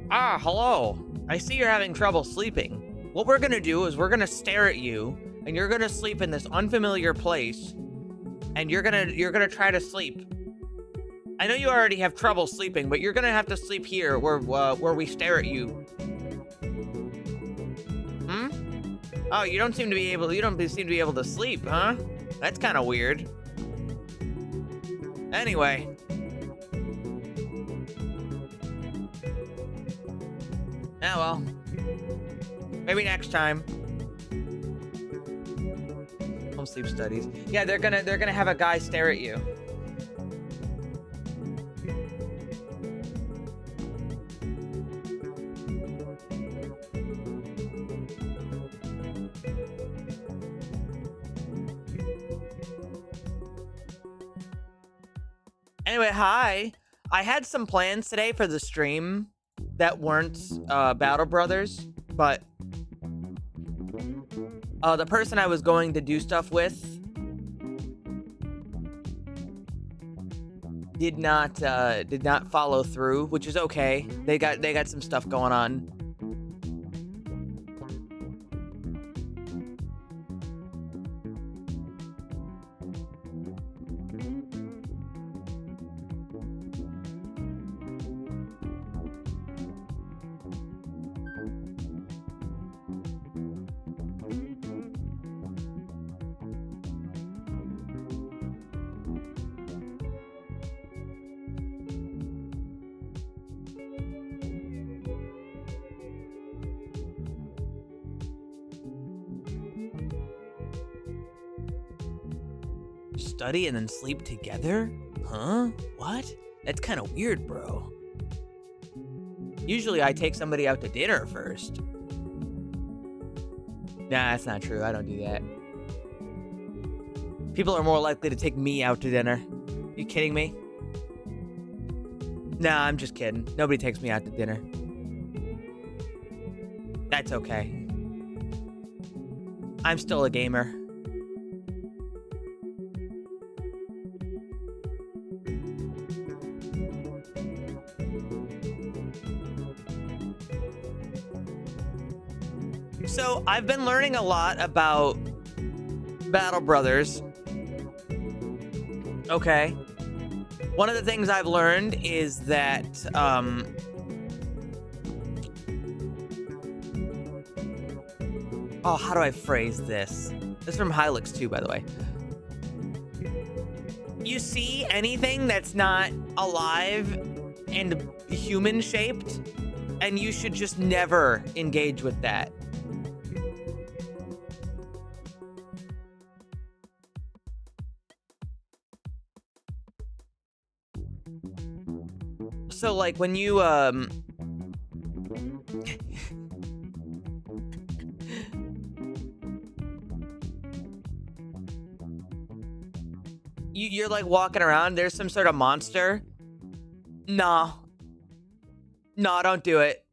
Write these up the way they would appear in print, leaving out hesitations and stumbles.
Ah, hello. I see you're having trouble sleeping. What we're gonna do is we're gonna stare at you, and you're gonna sleep in this unfamiliar place, and you're gonna try to sleep. I know you already have trouble sleeping, but you're gonna have to sleep here where we stare at you. Hmm? Oh, you don't seem to be able to sleep, huh? That's kind of weird. Anyway. Ah, well. Maybe next time. Home sleep studies. Yeah, they're gonna have a guy stare at you. Anyway, hi. I had some plans today for the stream that weren't Battle Brothers, but the person I was going to do stuff with did not follow through, which is okay. They got some stuff going on. Study and then sleep together? Huh? What? That's kind of weird, bro. Usually I take somebody out to dinner first. Nah, that's not true. I don't do that. People are more likely to take me out to dinner. You kidding me? Nah, I'm just kidding. Nobody takes me out to dinner. That's okay. I'm still a gamer. So, I've been learning a lot about Battle Brothers. Okay. One of the things I've learned is that, oh, how do I phrase this? This is from Hylix too, by the way. You see anything that's not alive and human-shaped, and you should just never engage with that. So, like, when you, you're, like, walking around, there's some sort of monster. No. No, don't do it.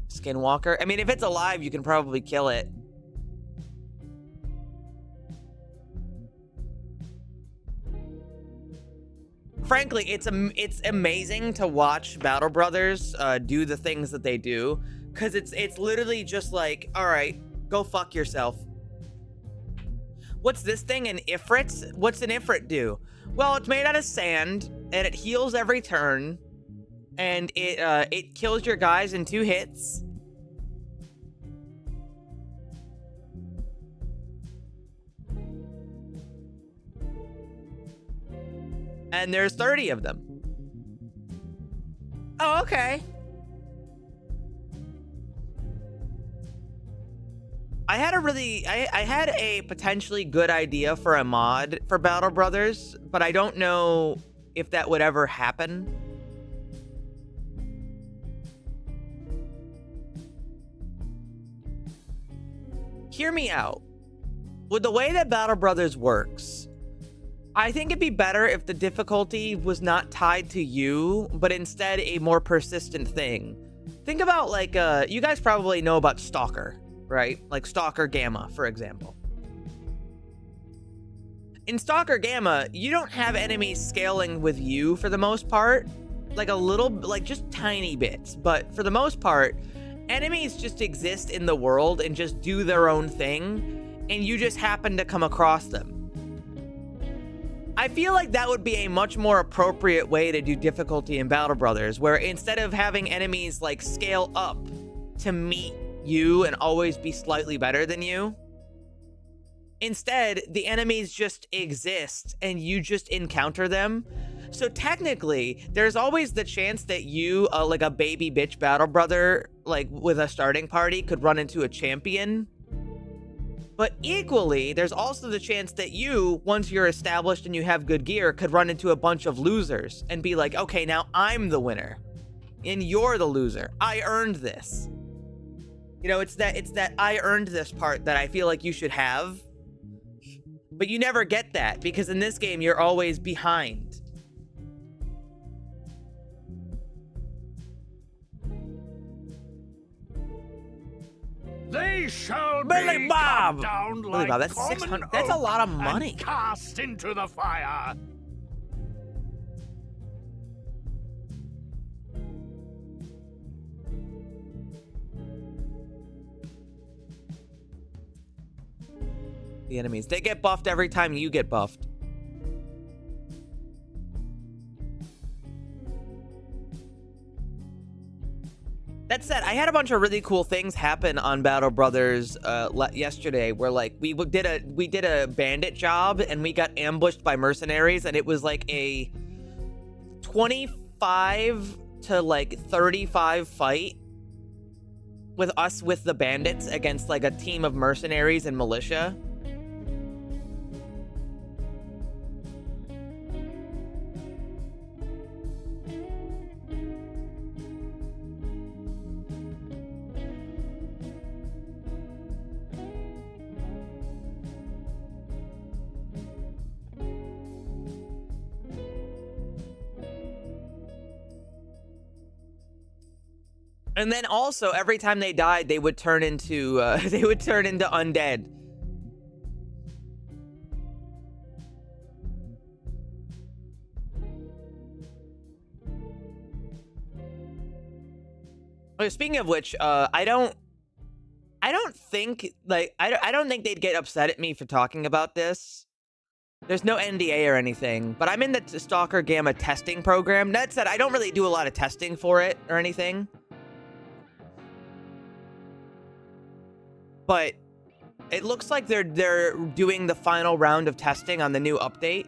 Skinwalker? I mean, if it's alive, you can probably kill it. Frankly, it's amazing to watch Battle Brothers do the things that they do, because it's literally just like, all right, go fuck yourself. What's this thing? An Ifrit? What's an Ifrit do? Well, it's made out of sand, and it heals every turn, and it kills your guys in 2 hits. And there's 30 of them. Oh, okay. I had a potentially good idea for a mod for Battle Brothers, but I don't know if that would ever happen. Hear me out. With the way that Battle Brothers works, I think it'd be better if the difficulty was not tied to you, but instead a more persistent thing. Think about, like, you guys probably know about Stalker, right? Like Stalker Gamma, for example. In Stalker Gamma, you don't have enemies scaling with you for the most part. like a little, like just tiny bits, but for the most part, enemies just exist in the world and just do their own thing, and you just happen to come across them. I feel like that would be a much more appropriate way to do difficulty in Battle Brothers, where instead of having enemies like scale up to meet you and always be slightly better than you, instead the enemies just exist and you just encounter them. So technically, there's always the chance that you, like a baby bitch battle brother, like with a starting party, could run into a champion. But equally, there's also the chance that you, once you're established and you have good gear, could run into a bunch of losers and be like, okay, now I'm the winner and you're the loser. I earned this. You know, it's that I earned this part that I feel like you should have. But you never get that because in this game, you're always behind. They shall Billy be Bob! cut down Billy like Bob, that's common 600. That's a oak lot of money. and cast into the fire. The enemies, they get buffed every time you get buffed. That said, I had a bunch of really cool things happen on Battle Brothers yesterday, where like we did a bandit job and we got ambushed by mercenaries, and it was like a 25 to like 35 fight with us with the bandits against like a team of mercenaries and militia. And then also, every time they died, they would turn into undead. Okay, speaking of which, I don't think they'd get upset at me for talking about this. There's no NDA or anything, but I'm in the Stalker Gamma testing program. That said, I don't really do a lot of testing for it or anything. But it looks like they're doing the final round of testing on the new update.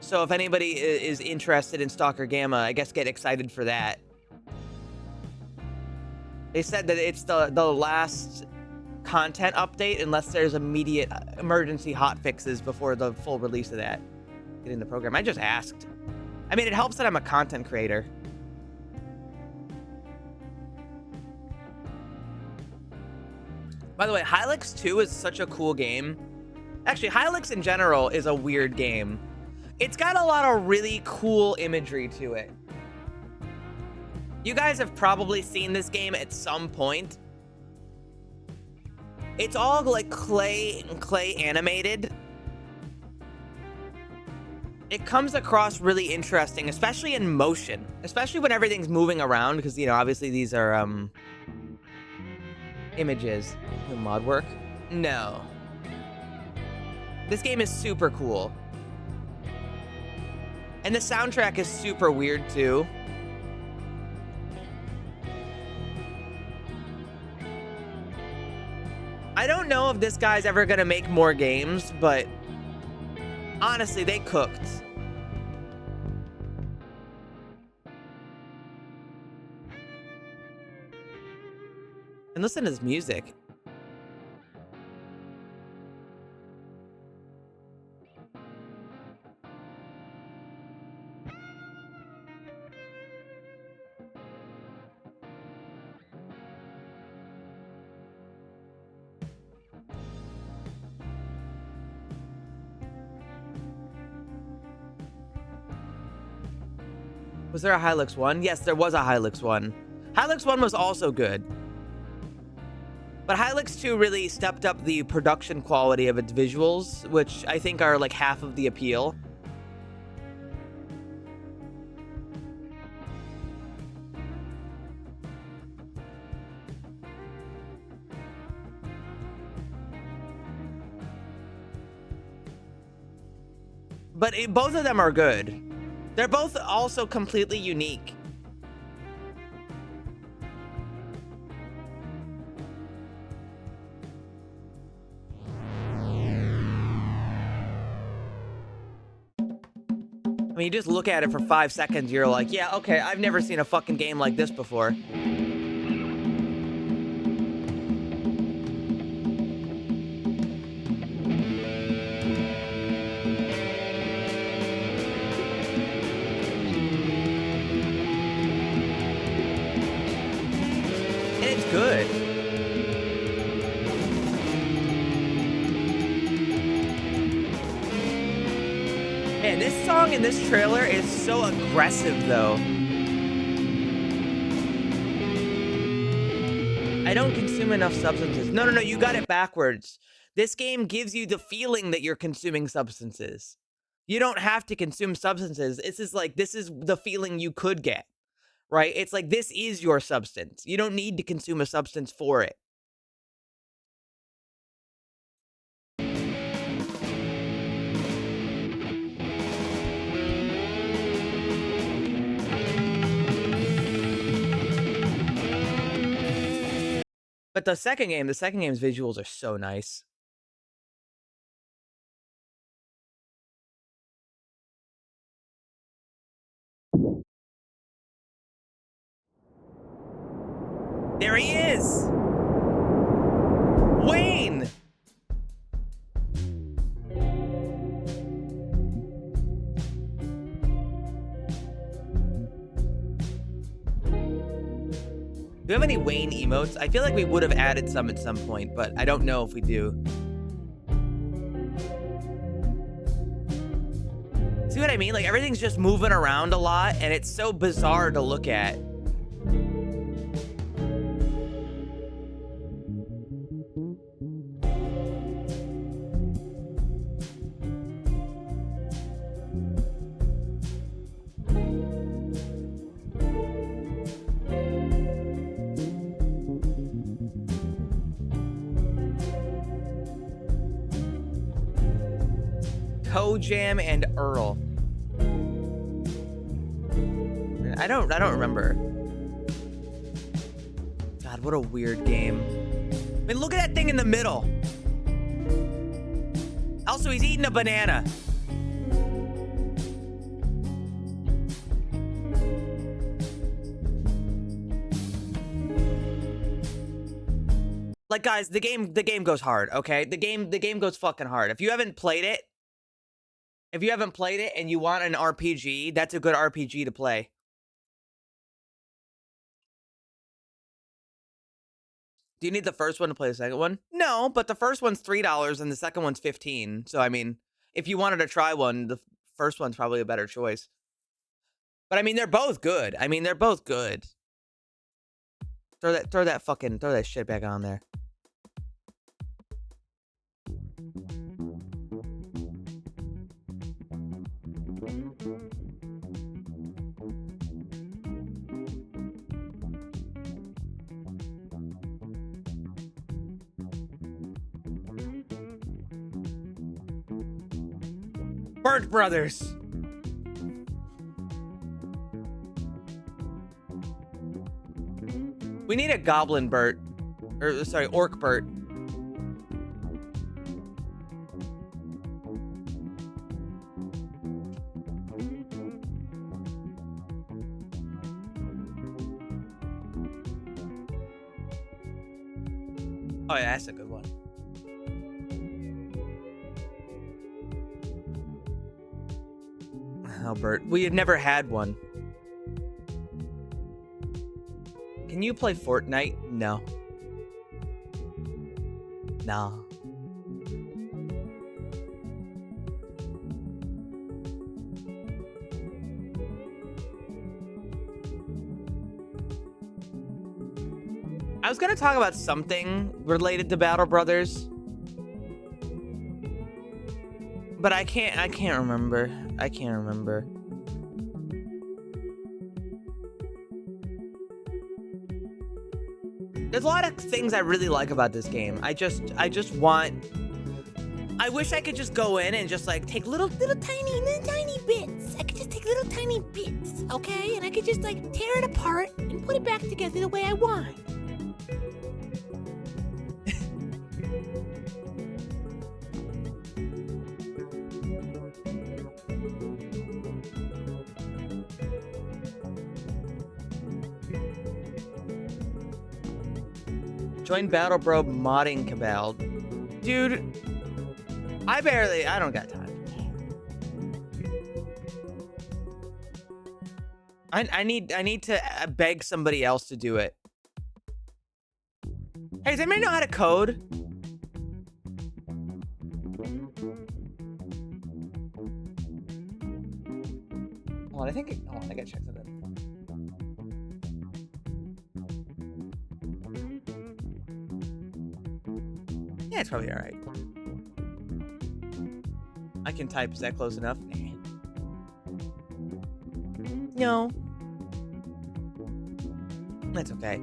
So if anybody is interested in Stalker Gamma, I guess get excited for that. They said that it's the last content update unless there's immediate emergency hotfixes before the full release of that. Get in the program. I just asked. I mean, it helps that I'm a content creator. By the way, Hylix 2 is such a cool game. Actually, Hylix in general is a weird game. It's got a lot of really cool imagery to it. You guys have probably seen this game at some point. It's all like clay animated. It comes across really interesting, especially in motion. Especially when everything's moving around, because, you know, obviously these are, images. Mod work? No. This game is super cool. And the soundtrack is super weird too. I don't know if this guy's ever gonna make more games, but honestly, they cooked. And listen to this music. Was there a Hylix 1? Yes, there was a Hylix 1. Hylix 1 was also good. But Hylix 2 really stepped up the production quality of its visuals, which I think are like half of the appeal. But both of them are good. They're both also completely unique. I mean, you just look at it for 5 seconds, you're like, yeah, okay, I've never seen a fucking game like this before. And it's good. Man, this song in this trailer is so aggressive, though. I don't consume enough substances. No, you got it backwards. This game gives you the feeling that you're consuming substances. You don't have to consume substances. This is the feeling you could get, right? It's like, this is your substance. You don't need to consume a substance for it. But the second game's visuals are so nice. There he is! Wayne! Do we have any Wayne emotes? I feel like we would have added some at some point, but I don't know if we do. See what I mean? Like, everything's just moving around a lot, and it's so bizarre to look at. Toe Jam and Earl. I don't remember. God, what a weird game. I mean, look at that thing in the middle. Also, he's eating a banana. Like, guys, the game goes hard, okay? The game goes fucking hard. If you haven't played it and you want an RPG, that's a good RPG to play. Do you need the first one to play the second one? No, but the first one's $3 and the second one's $15. So, I mean, if you wanted to try one, the first one's probably a better choice. But, I mean, they're both good. Throw that shit back on there. Burt Brothers. We need a Goblin Burt. Or, sorry, Orc Burt. Oh yeah, that's a good one. Albert, we had never had one. Can you play Fortnite? No. No. I was gonna talk about something related to Battle Brothers, but I can't remember. I can't remember. There's a lot of things I really like about this game. I just want I wish I could just go in and just like take little tiny bits. I could just take little tiny bits, okay? And I could just like tear it apart and put it back together the way I want. Join Battle Bro modding cabal. Dude, I don't got time. I need to beg somebody else to do it. Hey, does anybody know how to code? Hold on, I gotta check something. Yeah, it's probably all right. I can type. Is that close enough? No. That's okay.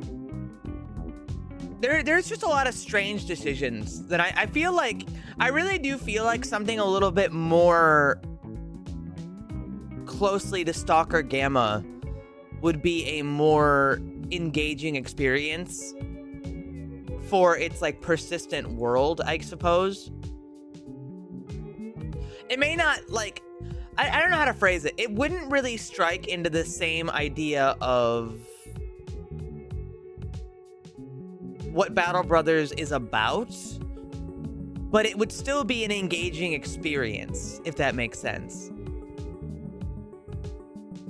There's just a lot of strange decisions that I feel like, I really do feel like something a little bit more closely to Stalker Gamma would be a more engaging experience for its like persistent world, I suppose. It may not like, I don't know how to phrase it. It wouldn't really strike into the same idea of what Battle Brothers is about, but it would still be an engaging experience, if that makes sense.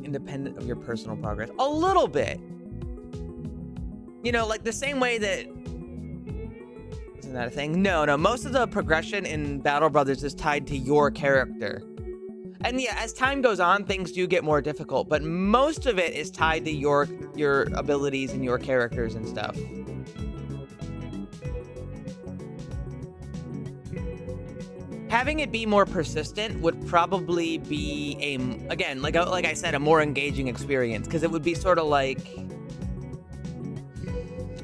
Independent of your personal progress. A little bit. You know, like the same way that... Isn't that a thing? No. Most of the progression in Battle Brothers is tied to your character. And yeah, as time goes on, things do get more difficult, but most of it is tied to your abilities and your characters and stuff. Having it be more persistent would probably be again, like I said, a more engaging experience, because it would be sort of like,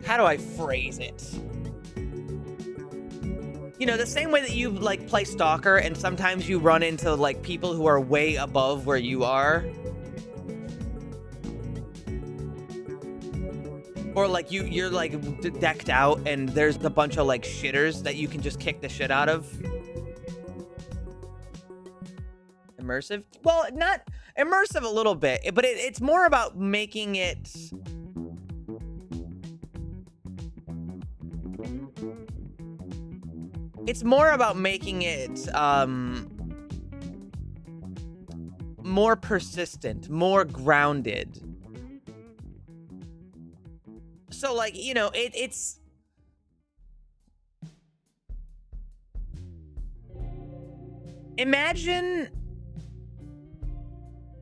how do I phrase it? You know, the same way that you like play Stalker and sometimes you run into like people who are way above where you are. Or like you're like decked out and there's a bunch of like shitters that you can just kick the shit out of. Immersive? Well, not immersive a little bit, but it's more about making it... It's more about making it more persistent, more grounded. So like, you know, it's... Imagine...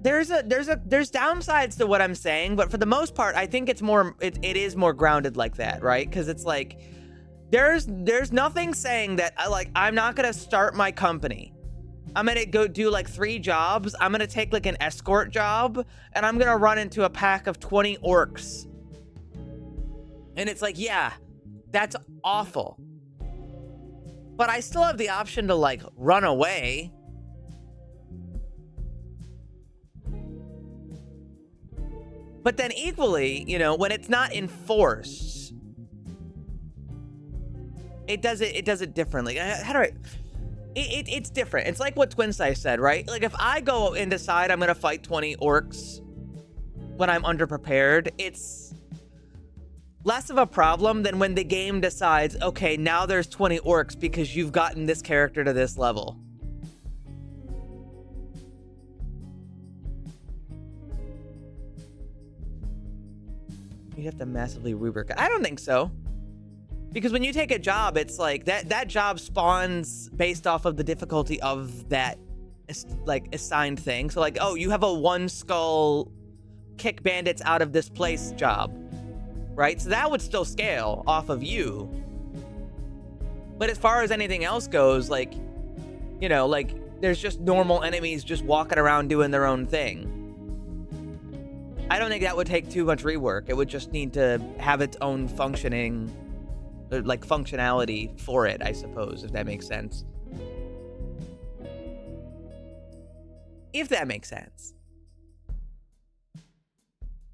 There's downsides to what I'm saying, but for the most part, I think it's more, it is more grounded like that, right? Because it's like, there's nothing saying that I'm not gonna start my company. I'm gonna go do like 3 jobs. I'm gonna take like an escort job, and I'm gonna run into a pack of 20 orcs. And it's like, yeah, that's awful. But I still have the option to like run away. But then equally, you know, when it's not enforced, it does it differently. How do I... It's different. It's like what Twin Size said, right? Like if I go and decide I'm gonna fight 20 orcs when I'm underprepared, it's less of a problem than when the game decides, okay, now there's 20 orcs because you've gotten this character to this level. You have to massively rubric. I don't think so. Because when you take a job, it's like that job spawns based off of the difficulty of that like assigned thing. So like, oh, you have a 1 skull kick bandits out of this place job, right? So that would still scale off of you. But as far as anything else goes, like, you know, like there's just normal enemies just walking around doing their own thing. I don't think that would take too much rework. It would just need to have its own functioning, like functionality for it, I suppose, if that makes sense. If that makes sense.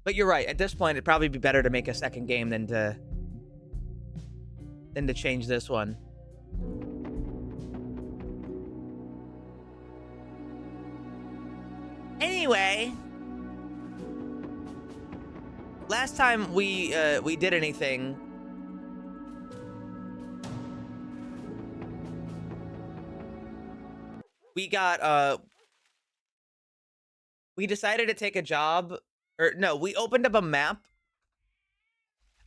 But you're right. At this point, it'd probably be better to make a second game than to change this one. Anyway, last time we did anything, we decided to take a job, or no, we opened up a map,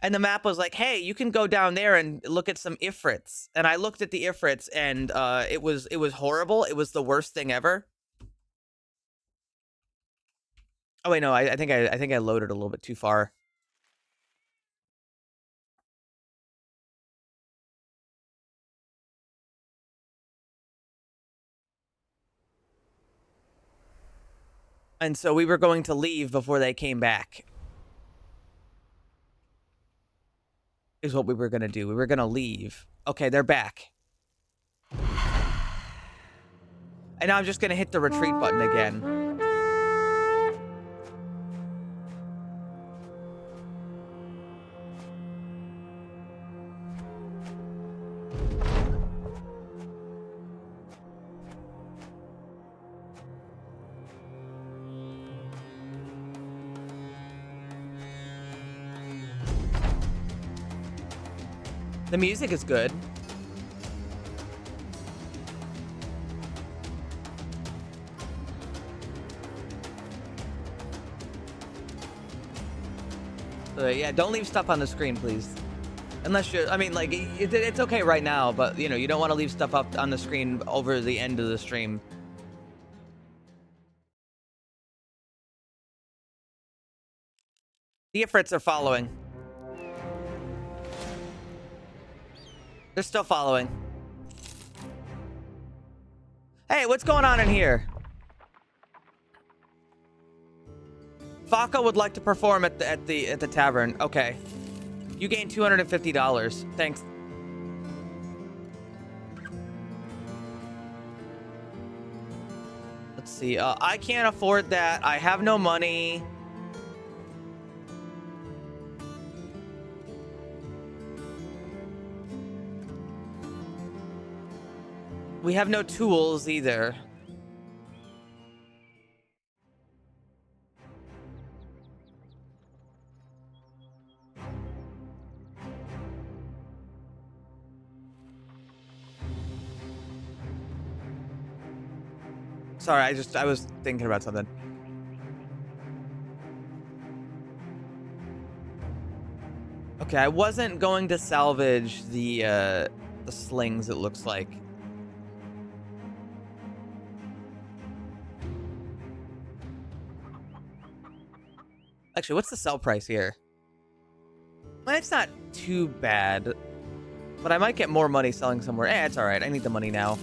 and the map was like, hey, you can go down there and look at some ifrits. And I looked at the ifrits, and it was horrible. It was the worst thing ever. Oh wait, no, I think I loaded a little bit too far. And so we were going to leave before they came back. Is what we were going to do. We were going to leave. Okay, they're back. And now I'm just going to hit the retreat button again. The music is good. Yeah, don't leave stuff on the screen, please. Unless you're, I mean, like, it's okay right now, but, you know, you don't want to leave stuff up on the screen over the end of the stream. The Ifrits are following. They're still following. Hey, what's going on in here? Faka would like to perform at the tavern. Okay. You gain $250. Thanks. Let's see. I can't afford that. I have no money. We have no tools either. Sorry, I was thinking about something. Okay, I wasn't going to salvage the slings, it looks like. Actually, what's the sell price here? Well, it's not too bad, but I might get more money selling somewhere. Eh, it's all right. I need the money now.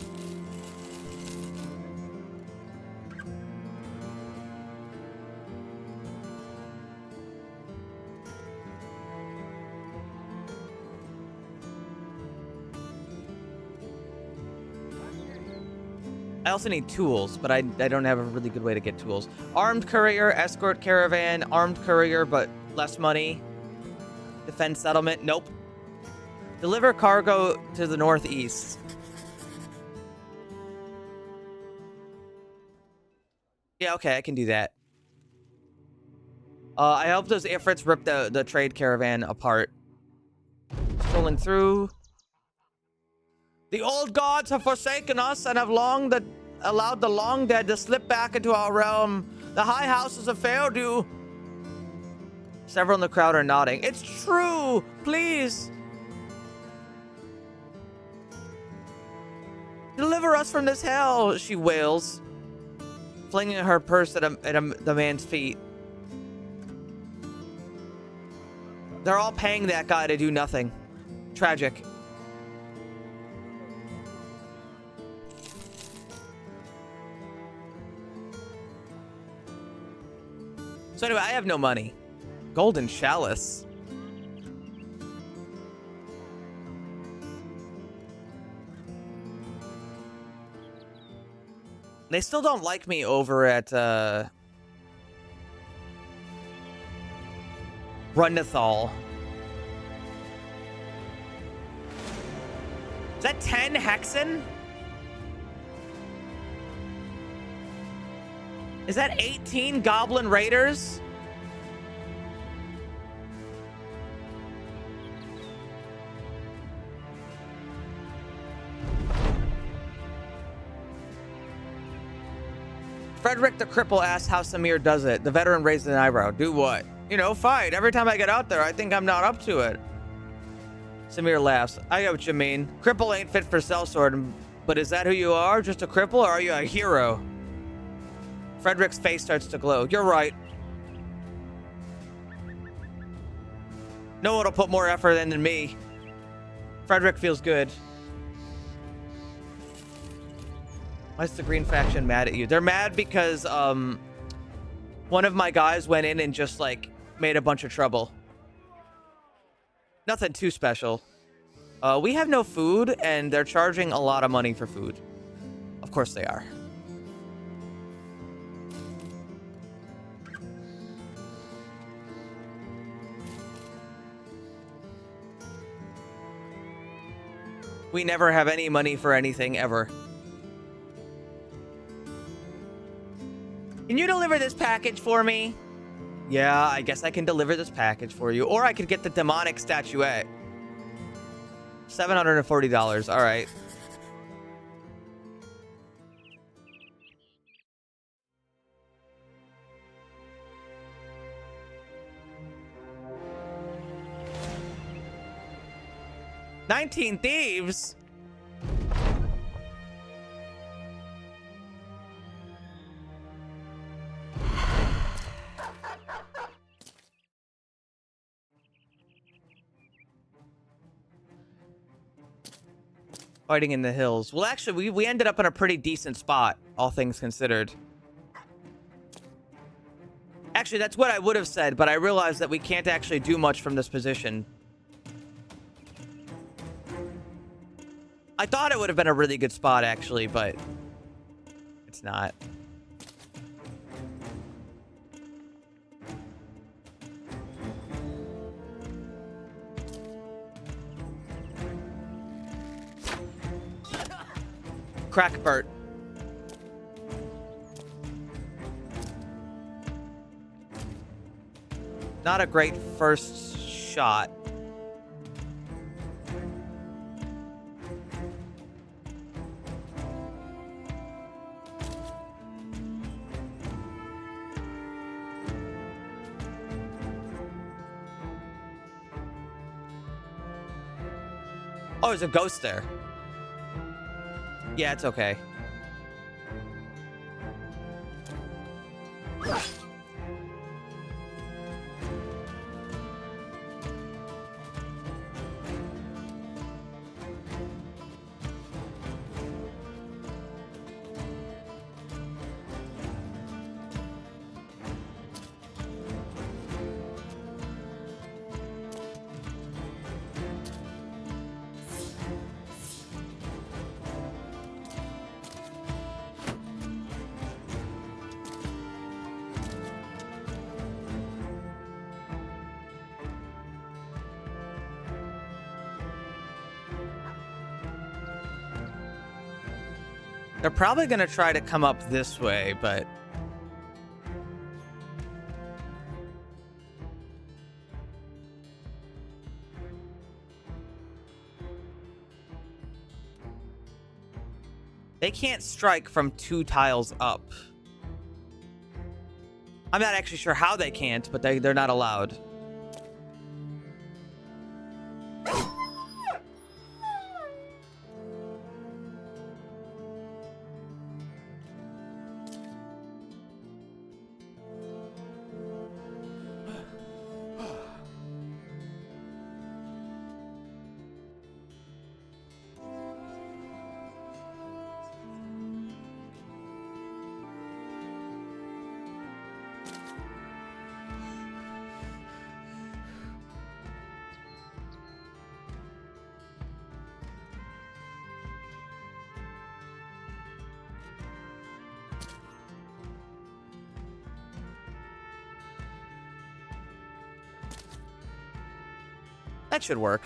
I also need tools, but I don't have a really good way to get tools. Armed courier, escort caravan, armed courier, but less money. Defend settlement, nope. Deliver cargo to the northeast. Yeah, okay, I can do that. I hope those Ifrits rip the trade caravan apart. Strolling through. The old gods have forsaken us and have allowed the long dead to slip back into our realm. The high houses have failed you. Several in the crowd are nodding. It's true! Please! Deliver us from this hell, she wails, flinging her purse at the man's feet. They're all paying that guy to do nothing. Tragic. So anyway, I have no money. Golden chalice. They still don't like me over at Rundathal. Is that 10 Hexen? Is that 18 Goblin Raiders? Frederick the Cripple asked how Samir does it. The veteran raised an eyebrow. Do what? You know, fight. Every time I get out there, I think I'm not up to it. Samir laughs. I get what you mean. Cripple ain't fit for sellsword, but is that who you are? Just a cripple, or are you a hero? Frederick's face starts to glow. You're right. No one will put more effort in than me. Frederick feels good. Why is the green faction mad at you? They're mad because one of my guys went in and just like made a bunch of trouble. Nothing too special. We have no food and they're charging a lot of money for food. Of course they are. We never have any money for anything ever. Can you deliver this package for me? Yeah, I guess I can deliver this package for you. Or I could get the demonic statuette. $740. All right. $19 thieves? Fighting in the hills. Well, actually, we ended up in a pretty decent spot, all things considered. Actually, that's what I would have said, but I realized that we can't actually do much from this position. I thought it would have been a really good spot, actually, but it's not. Crackbert. Not a great first shot. Oh, there's a ghost there. Yeah, it's okay. They're probably going to try to come up this way, but... they can't strike from 2 tiles up. I'm not actually sure how they can't, but they're not allowed. That should work.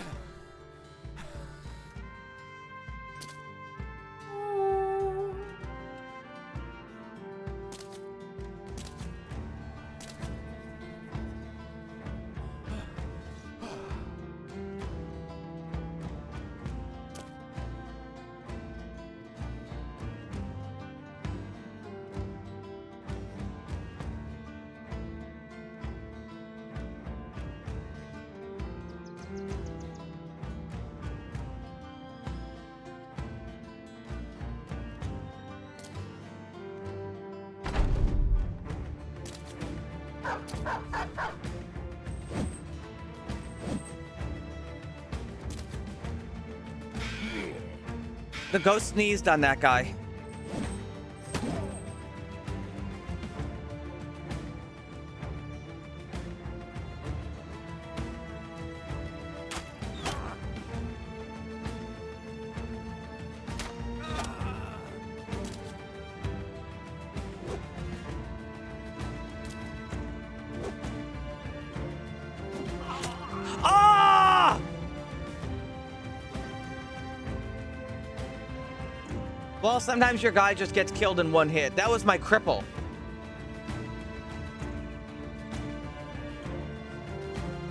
The ghost sneezed on that guy. Ah! Well, sometimes your guy just gets killed in one hit. That was my cripple.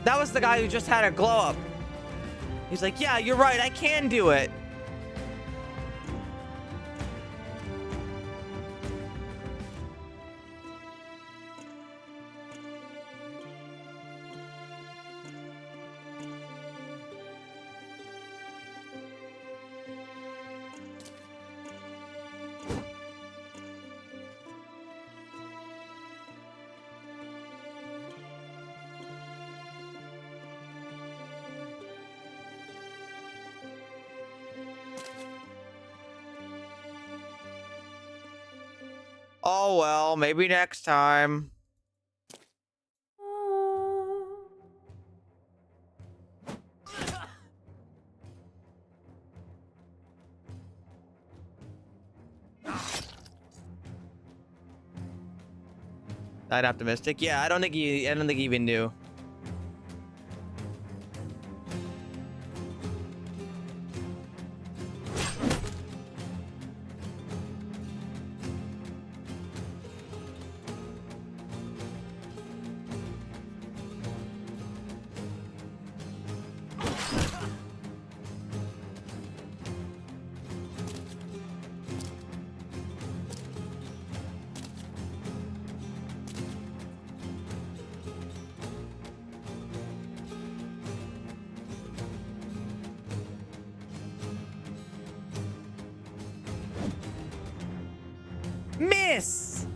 That was the guy who just had a glow up. He's like, yeah, you're right. I can do it. Oh, well, maybe next time. That optimistic? Yeah, I don't think he even knew. Miss!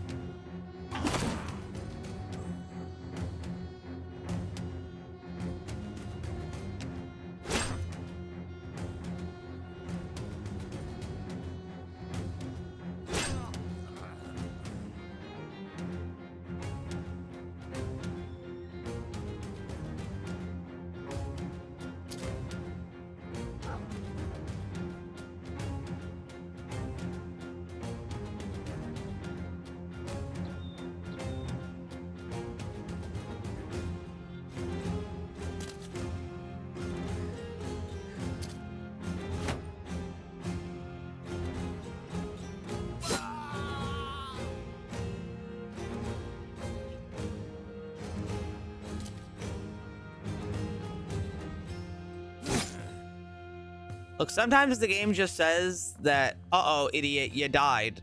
Look, sometimes the game just says that, uh-oh, idiot, you died.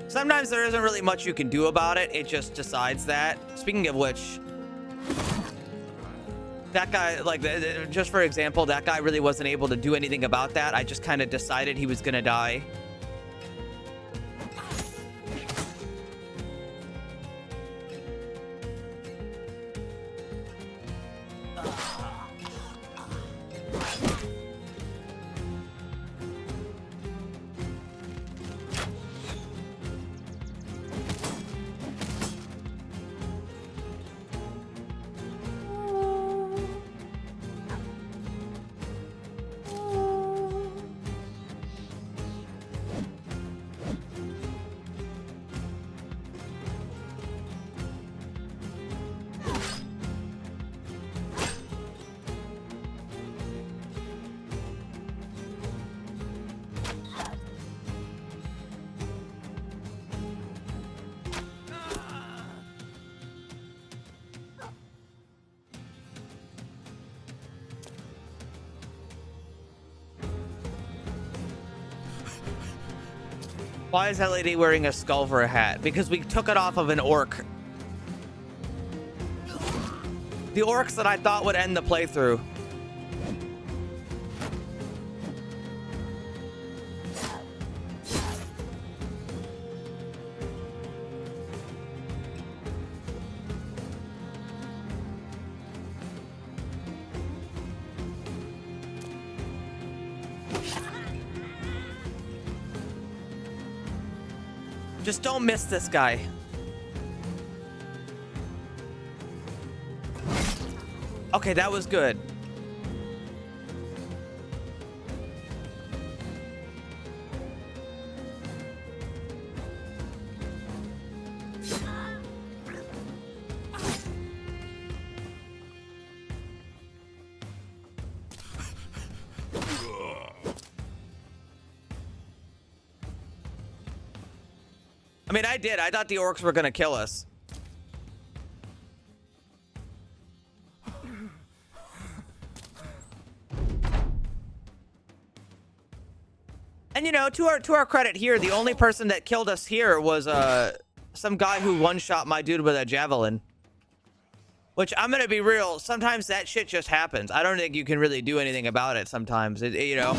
Sometimes there isn't really much you can do about it. It just decides that. Speaking of which, that guy, like, just for example, that guy really wasn't able to do anything about that. I just kind of decided he was gonna die. Why is that lady wearing a skull for a hat? Because we took it off of an orc. The orcs that I thought would end the playthrough. Just don't miss this guy. Okay, that was good. I mean, I did. I thought the orcs were gonna kill us. And you know, to our credit here, the only person that killed us here was some guy who one-shot my dude with a javelin. Which, I'm gonna be real, sometimes that shit just happens. I don't think you can really do anything about it sometimes, you know.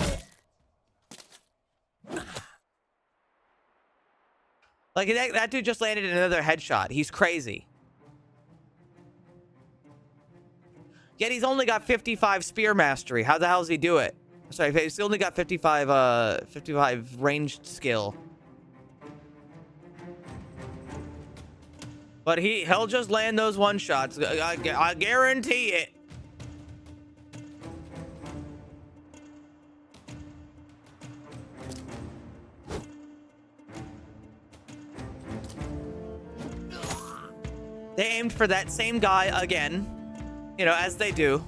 Like, that dude just landed another headshot. He's crazy. Yet he's only got 55 spear mastery. How the hell does he do it? Sorry, he's only got 55 ranged skill. But he'll just land those one shots. I guarantee it. They aimed for that same guy again, you know, as they do.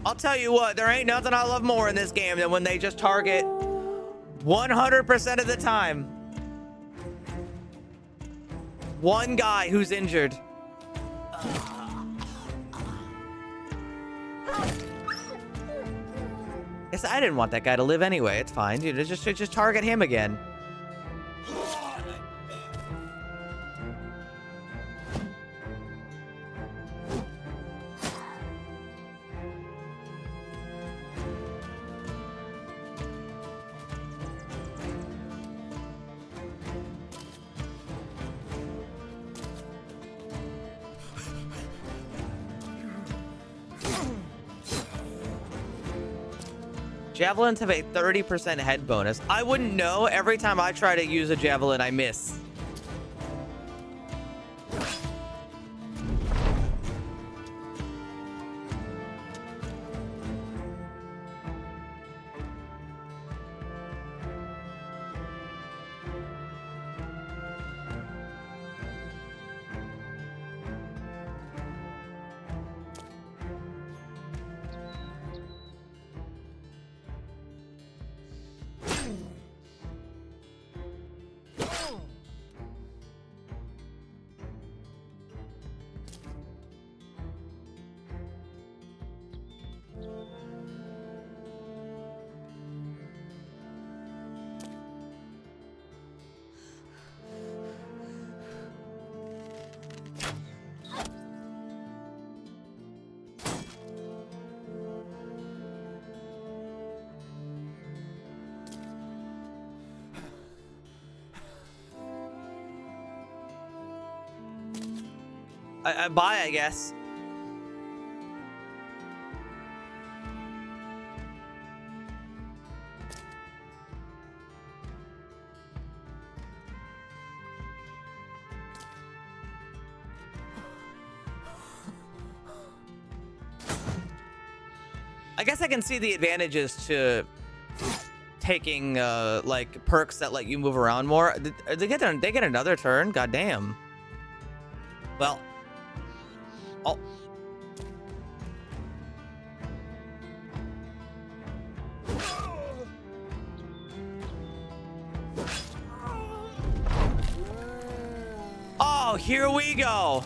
I'll tell you what, there ain't nothing I love more in this game than when they just target 100% of the time one guy who's injured. Guess I didn't want that guy to live anyway. It's fine. You just target him again. Javelins have a 30% head bonus. I wouldn't know. Every time I try to use a javelin, I miss. Bye, I guess. I guess I can see the advantages to taking like perks that let you move around more. They get another turn. God damn. Well. Oh. Oh, here we go.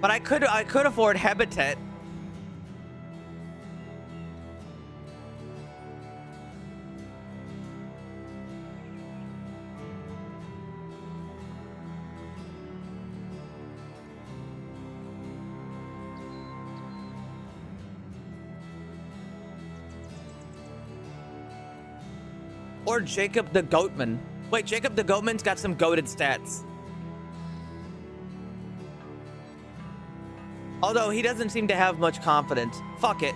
But I could afford habitat. Or Jacob the Goatman. Wait, Jacob the Goatman's got some goated stats. Although he doesn't seem to have much confidence. Fuck it.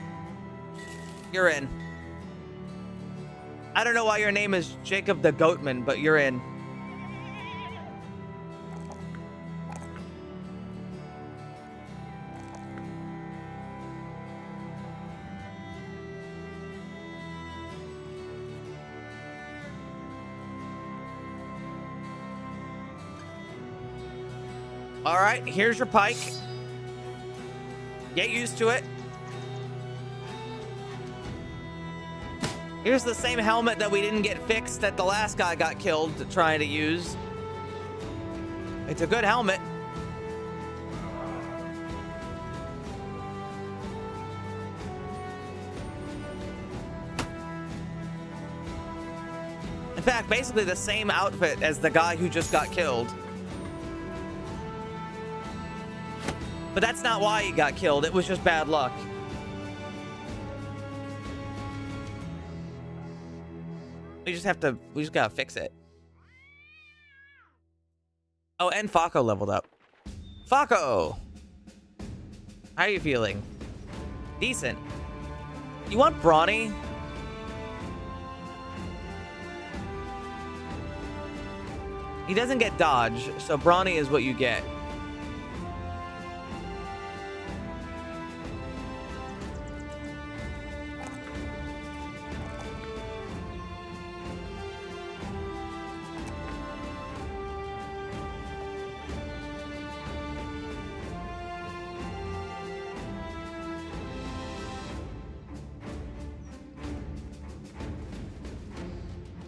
You're in. I don't know why your name is Jacob the Goatman, but you're in. All right, here's your pike. Get used to it. Here's the same helmet that we didn't get fixed that the last guy got killed trying to use. It's a good helmet. In fact, basically the same outfit as the guy who just got killed. But that's not why he got killed. It was just bad luck. We just gotta fix it. Oh, and Fako leveled up. Fako! How are you feeling? Decent. You want Brawny? He doesn't get dodge, so Brawny is what you get.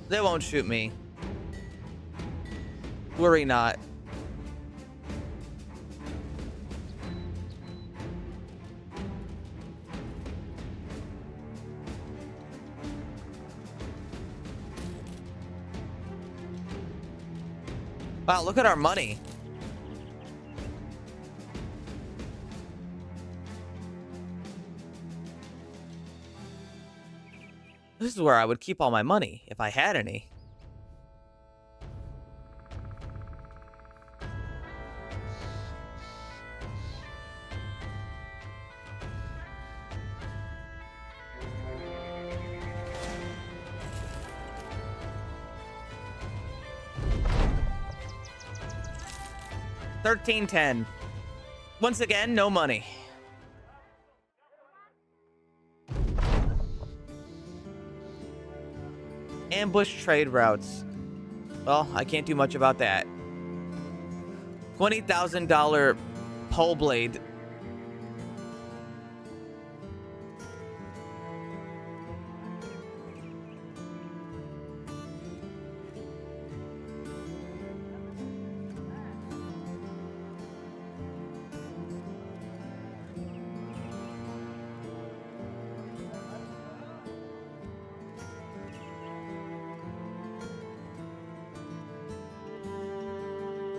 They won't shoot me. Worry not. Wow, look at our money. This is where I would keep all my money, if I had any. $13.10. Once again, no money. Ambush trade routes. Well, I can't do much about that. $20,000 pole blade.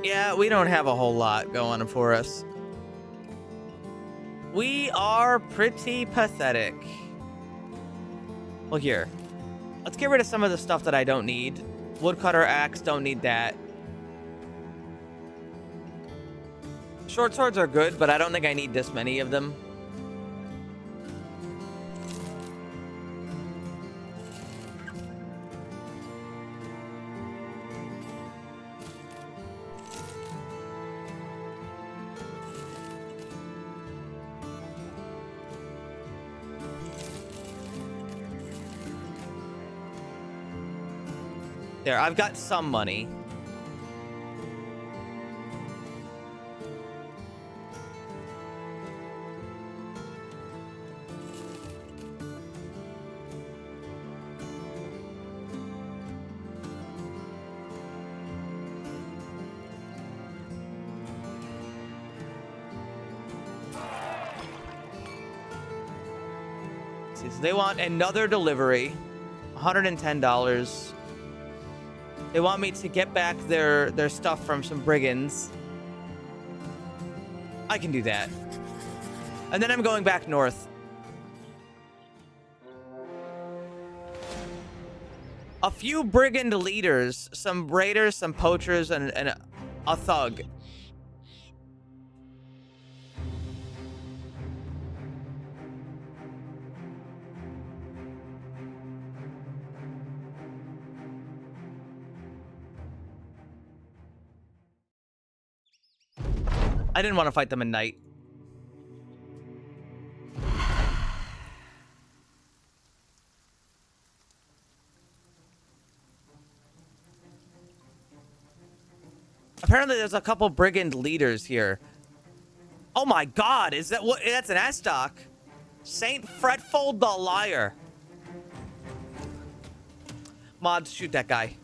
Yeah, we don't have a whole lot going for us. We are pretty pathetic. Well, here. Let's get rid of some of the stuff that I don't need. Woodcutter axe, don't need that. Short swords are good, but I don't think I need this many of them. There, I've got some money. see. So they want another delivery, $110. They want me to get back their stuff from some brigands. I can do that. And then I'm going back north. A few brigand leaders, some raiders, some poachers, and a thug. I didn't want to fight them at night. Apparently there's a couple brigand leaders here. Oh my god, is that what? That's an S-Doc. Saint Fretfold the Liar. Mods, shoot that guy.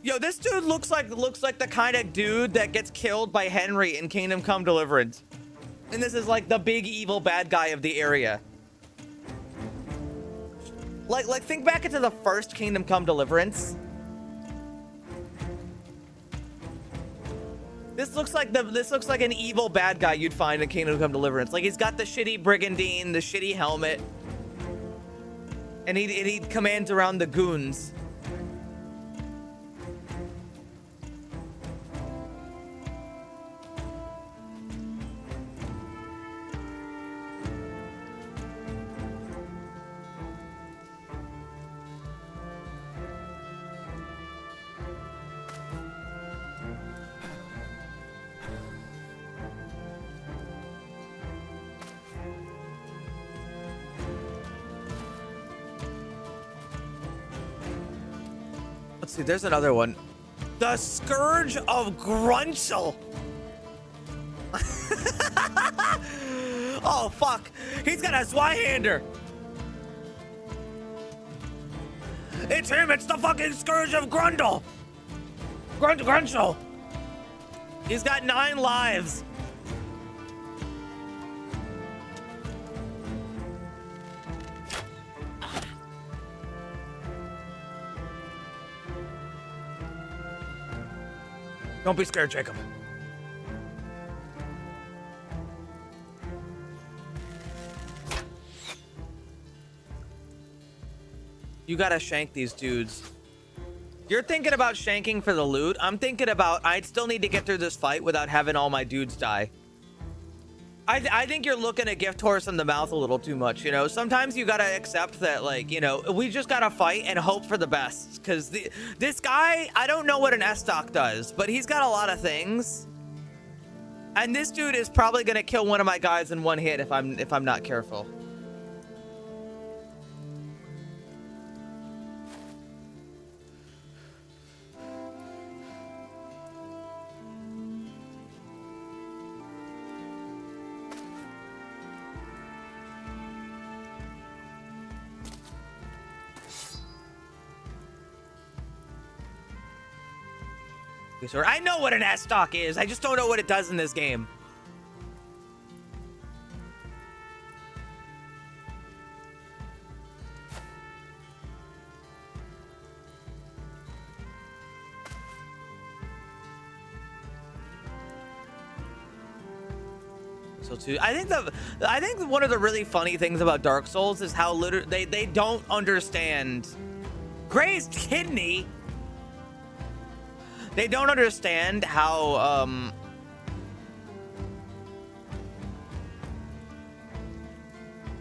Yo, this dude looks like the kind of dude that gets killed by Henry in Kingdom Come Deliverance. And this is like the big evil bad guy of the area. Like think back into the first Kingdom Come Deliverance. This looks like an evil bad guy you'd find in Kingdom Come Deliverance. Like he's got the shitty brigandine, the shitty helmet. And he commands around the goons. Let's see, there's another one. The Scourge of Grunchel. Oh, fuck. He's got a Zweihander. It's him. It's the fucking Scourge of Grundle. Grunchel. He's got 9 lives. Don't be scared, Jacob. You gotta shank these dudes. You're thinking about shanking for the loot. I'm thinking about I'd still need to get through this fight without having all my dudes die. I think you're looking a gift horse in the mouth a little too much, you know? Sometimes you gotta accept that, like, you know, we just gotta fight and hope for the best. Because this guy, I don't know what an S-Doc does, but he's got a lot of things. And this dude is probably gonna kill one of my guys in one hit if I'm not careful. I know what an S-Doc is. I just don't know what it does in this game. So too, I think one of the really funny things about Dark Souls is how they don't understand grazed kidney. They don't understand how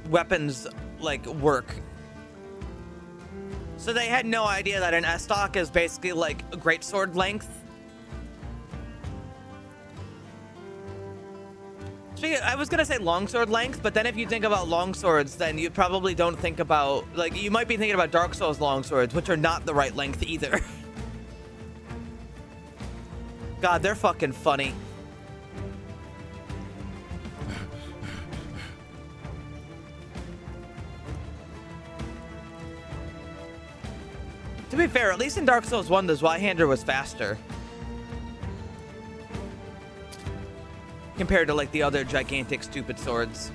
weapons like work. So they had no idea that an S-Doc is basically like a greatsword length. I was gonna say longsword length, but then if you think about longswords, then you probably don't think about, like, you might be thinking about Dark Souls longswords, which are not the right length either. God, they're fucking funny. To be fair, at least in Dark Souls 1, the Zweihander was faster. Compared to, like, the other gigantic, stupid swords.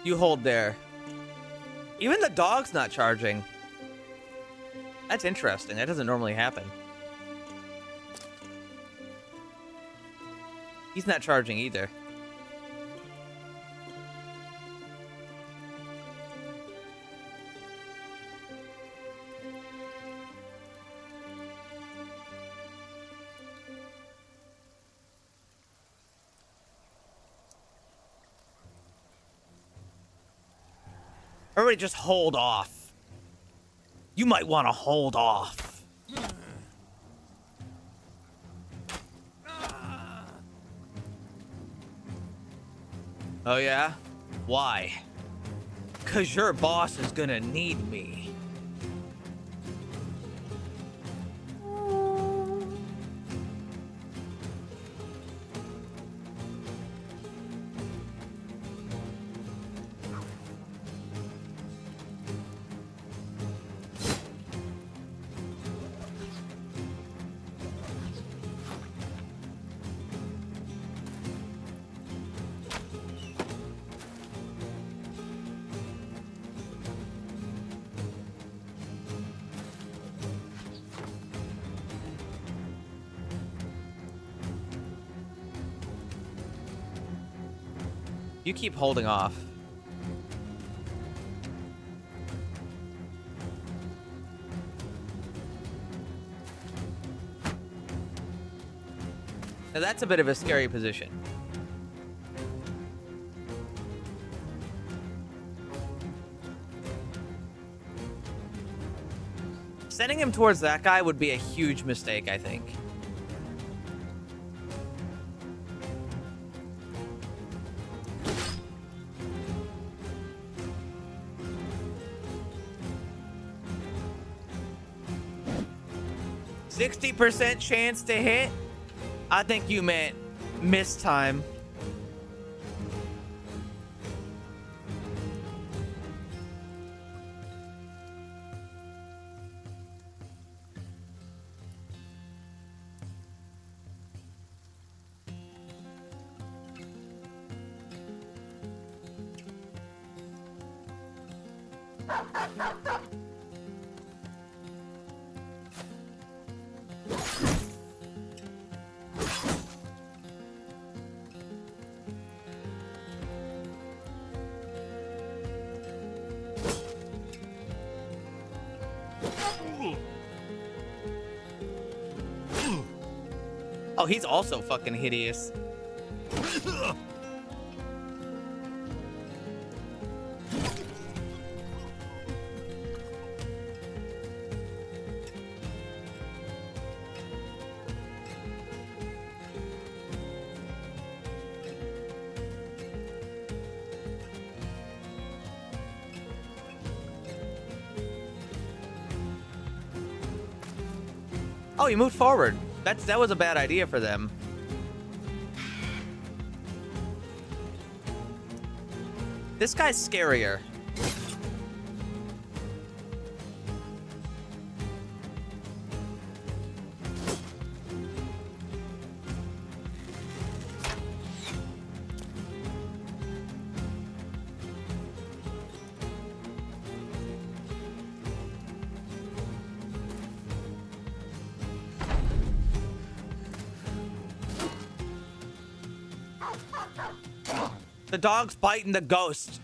You hold there. Even the dog's not charging. That's interesting. That doesn't normally happen. He's not charging either. Everybody just hold off. You might want to hold off. Oh yeah? Why? 'Cause your boss is gonna need me. You keep holding off. Now that's a bit of a scary position. Sending him towards that guy would be a huge mistake, I think. %60 chance to hit? I think you meant miss time. Oh, he's also fucking hideous. Oh, you moved forward. That was a bad idea for them. This guy's scarier. The dog's biting the ghost.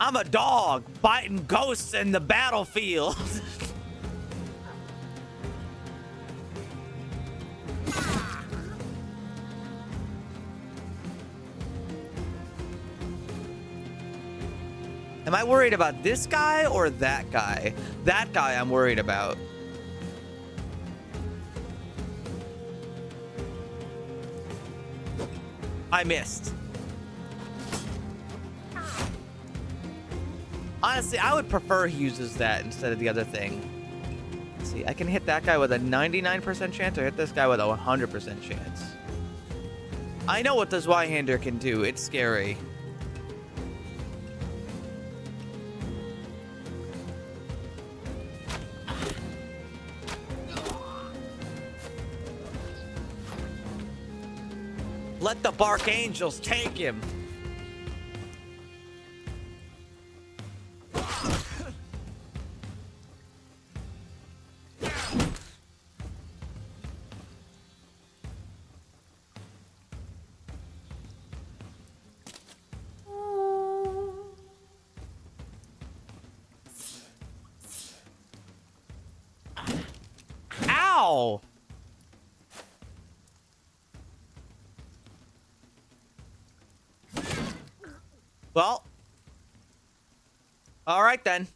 I'm a dog biting ghosts in the battlefield. Am I worried about this guy or that guy? That guy I'm worried about. I missed. Honestly, I would prefer he uses that instead of the other thing. Let's see, I can hit that guy with a 99% chance or hit this guy with a 100% chance. I know what this Y-hander can do. It's scary. Let the Bark Angels take him. Ow! Well. All right, then.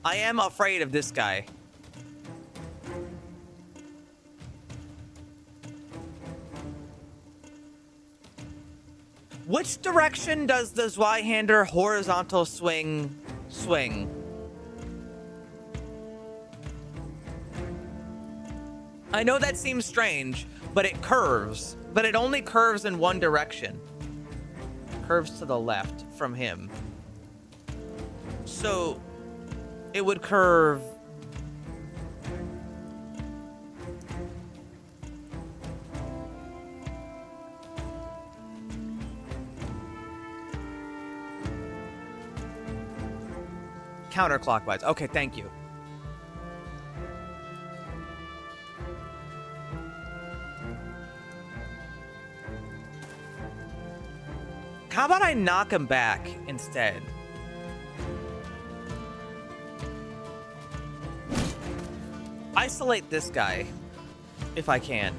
I am afraid of this guy. Which direction does the Zweihander horizontal swing? I know that seems strange, but it curves. But it only curves in one direction. Curves to the left from him. So it would curve. Counterclockwise. Okay, thank you. How about I knock him back instead? Isolate this guy, if I can.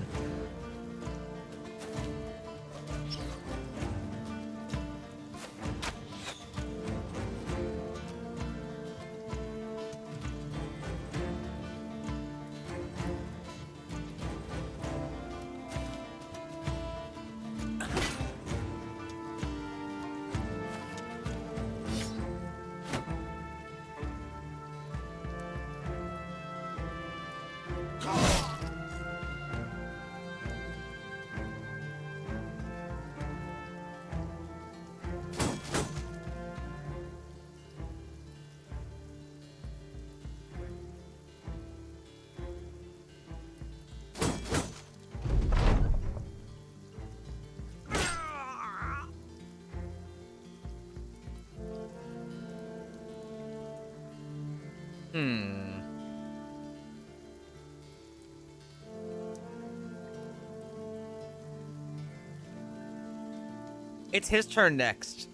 It's his turn next.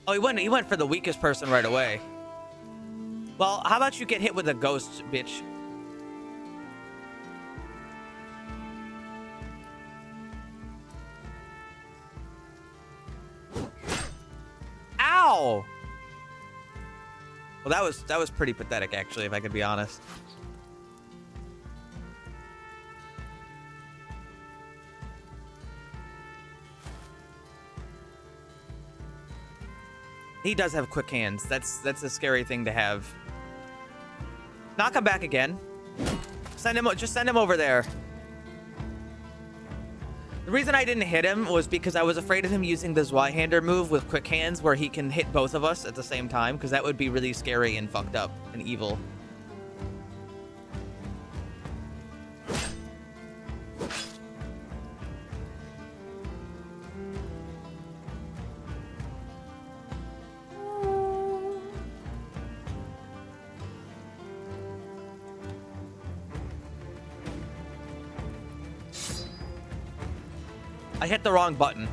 Oh, he went for the weakest person right away. Well, how about you get hit with a ghost, bitch? Ow! Well, that was pretty pathetic, actually, if I could be honest. He does have quick hands. That's a scary thing to have. Knock him back again. Just send him over there. The reason I didn't hit him was because I was afraid of him using the Zweihander move with quick hands where he can hit both of us at the same time, because that would be really scary and fucked up and evil. I hit the wrong button.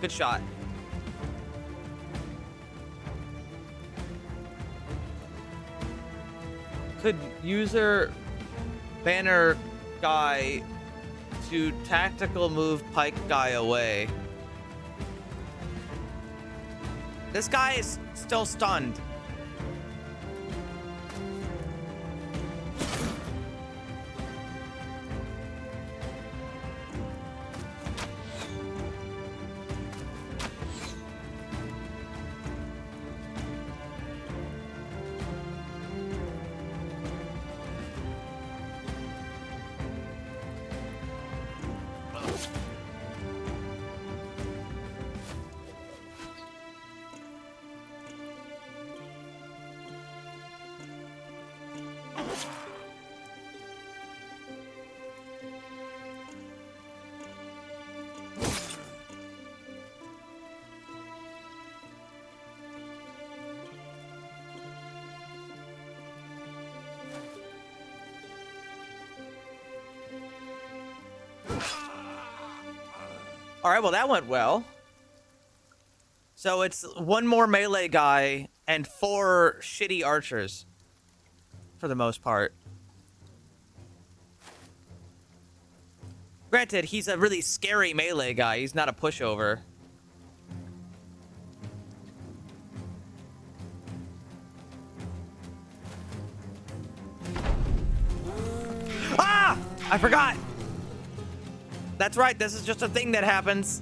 Good shot. Could user banner guy to tactical move pike guy away. This guy is still stunned. All right, well, that went well. So it's one more melee guy and 4 shitty archers for the most part. Granted, he's a really scary melee guy. He's not a pushover. Ah! I forgot. That's right. This is just a thing that happens.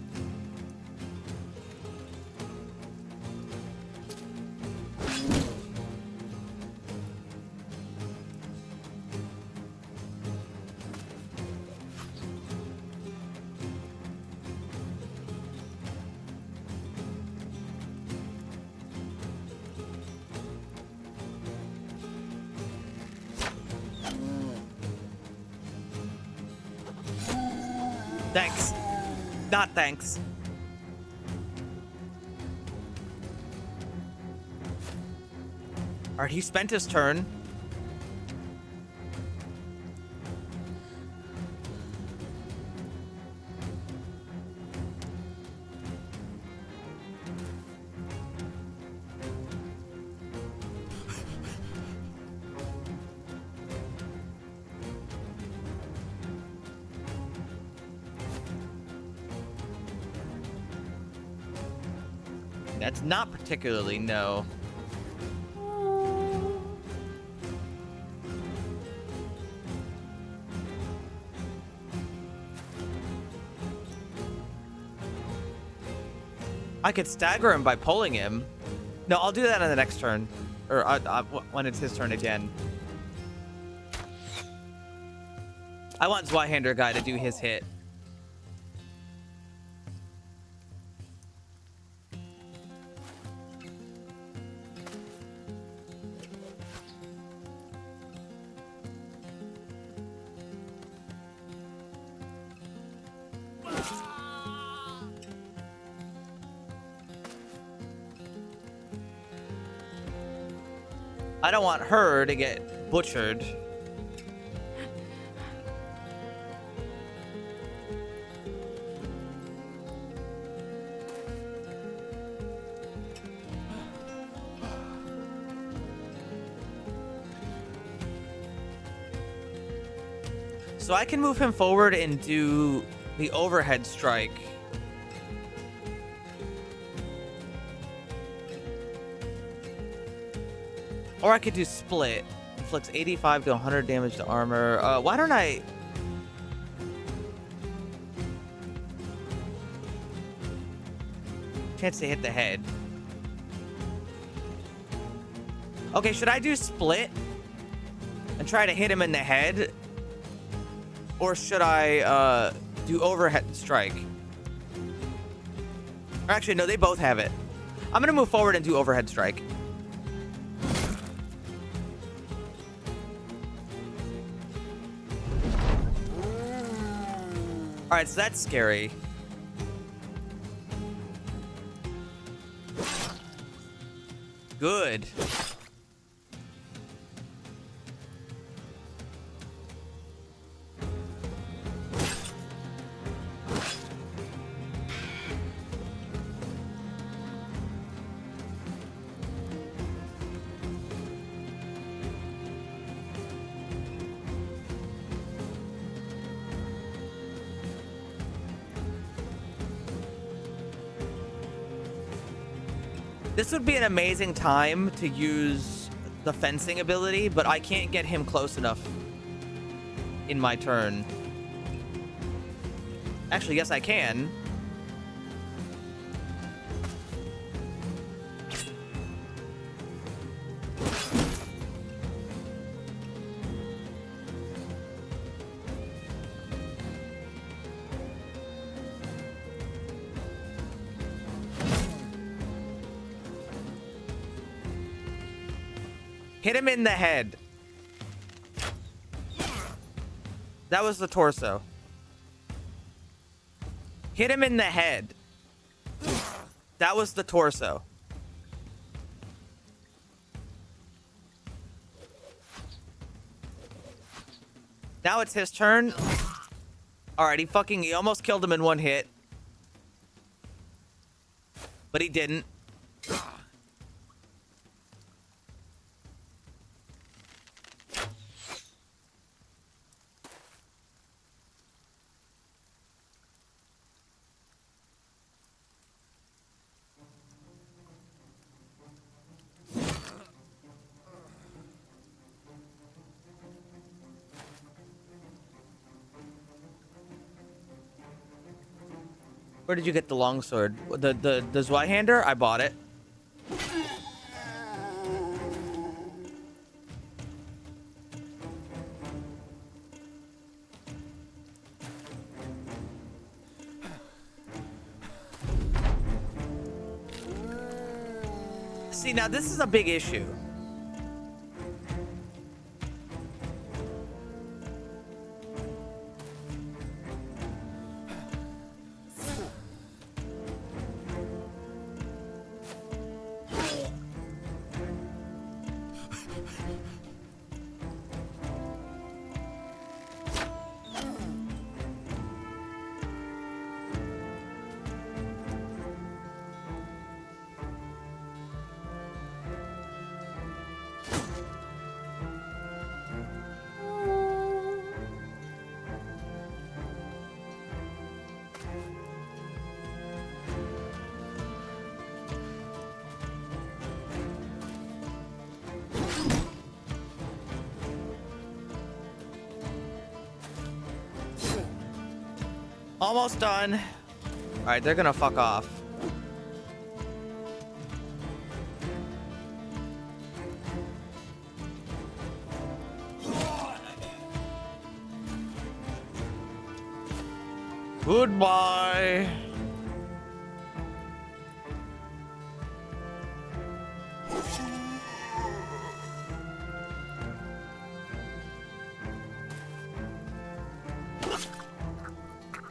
Thanks. Not thanks. Alright, he spent his turn. That's not particularly no. I could stagger him by pulling him. No, I'll do that on the next turn. Or when it's his turn again. I want Zweihander guy to do his hit. I don't want her to get butchered. So I can move him forward and do the overhead strike. Or I could do split. Inflicts 85 to 100 damage to armor. Why don't I... Chance to hit the head. Okay, should I do split? And try to hit him in the head? Or should I do overhead strike? Or actually, no, they both have it. I'm going to move forward and do overhead strike. All right, so that's scary. Good. This would be an amazing time to use the fencing ability, but I can't get him close enough in my turn. Actually, yes, I can. Hit him in the head. That was the torso. Hit him in the head. That was the torso. Now it's his turn. Alright, he almost killed him in one hit. But he didn't. Where did you get the longsword? The Zweihander? I bought it. See, now this is a big issue. Almost done. All right, they're gonna fuck off. Goodbye.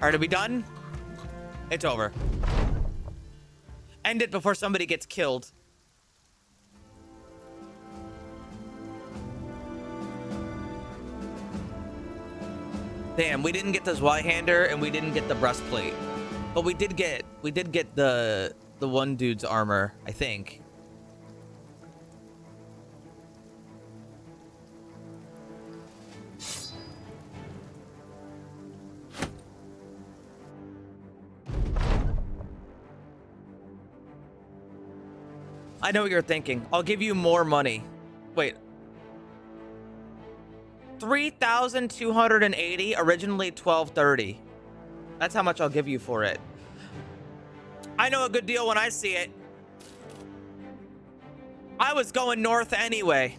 All right, are we done? It's over. End it before somebody gets killed. Damn, we didn't get the Zweihander and we didn't get the breastplate. But we did get the one dude's armor, I think. I know what you're thinking. I'll give you more money. Wait. 3,280, originally 1,230. That's how much I'll give you for it. I know a good deal when I see it. I was going north anyway.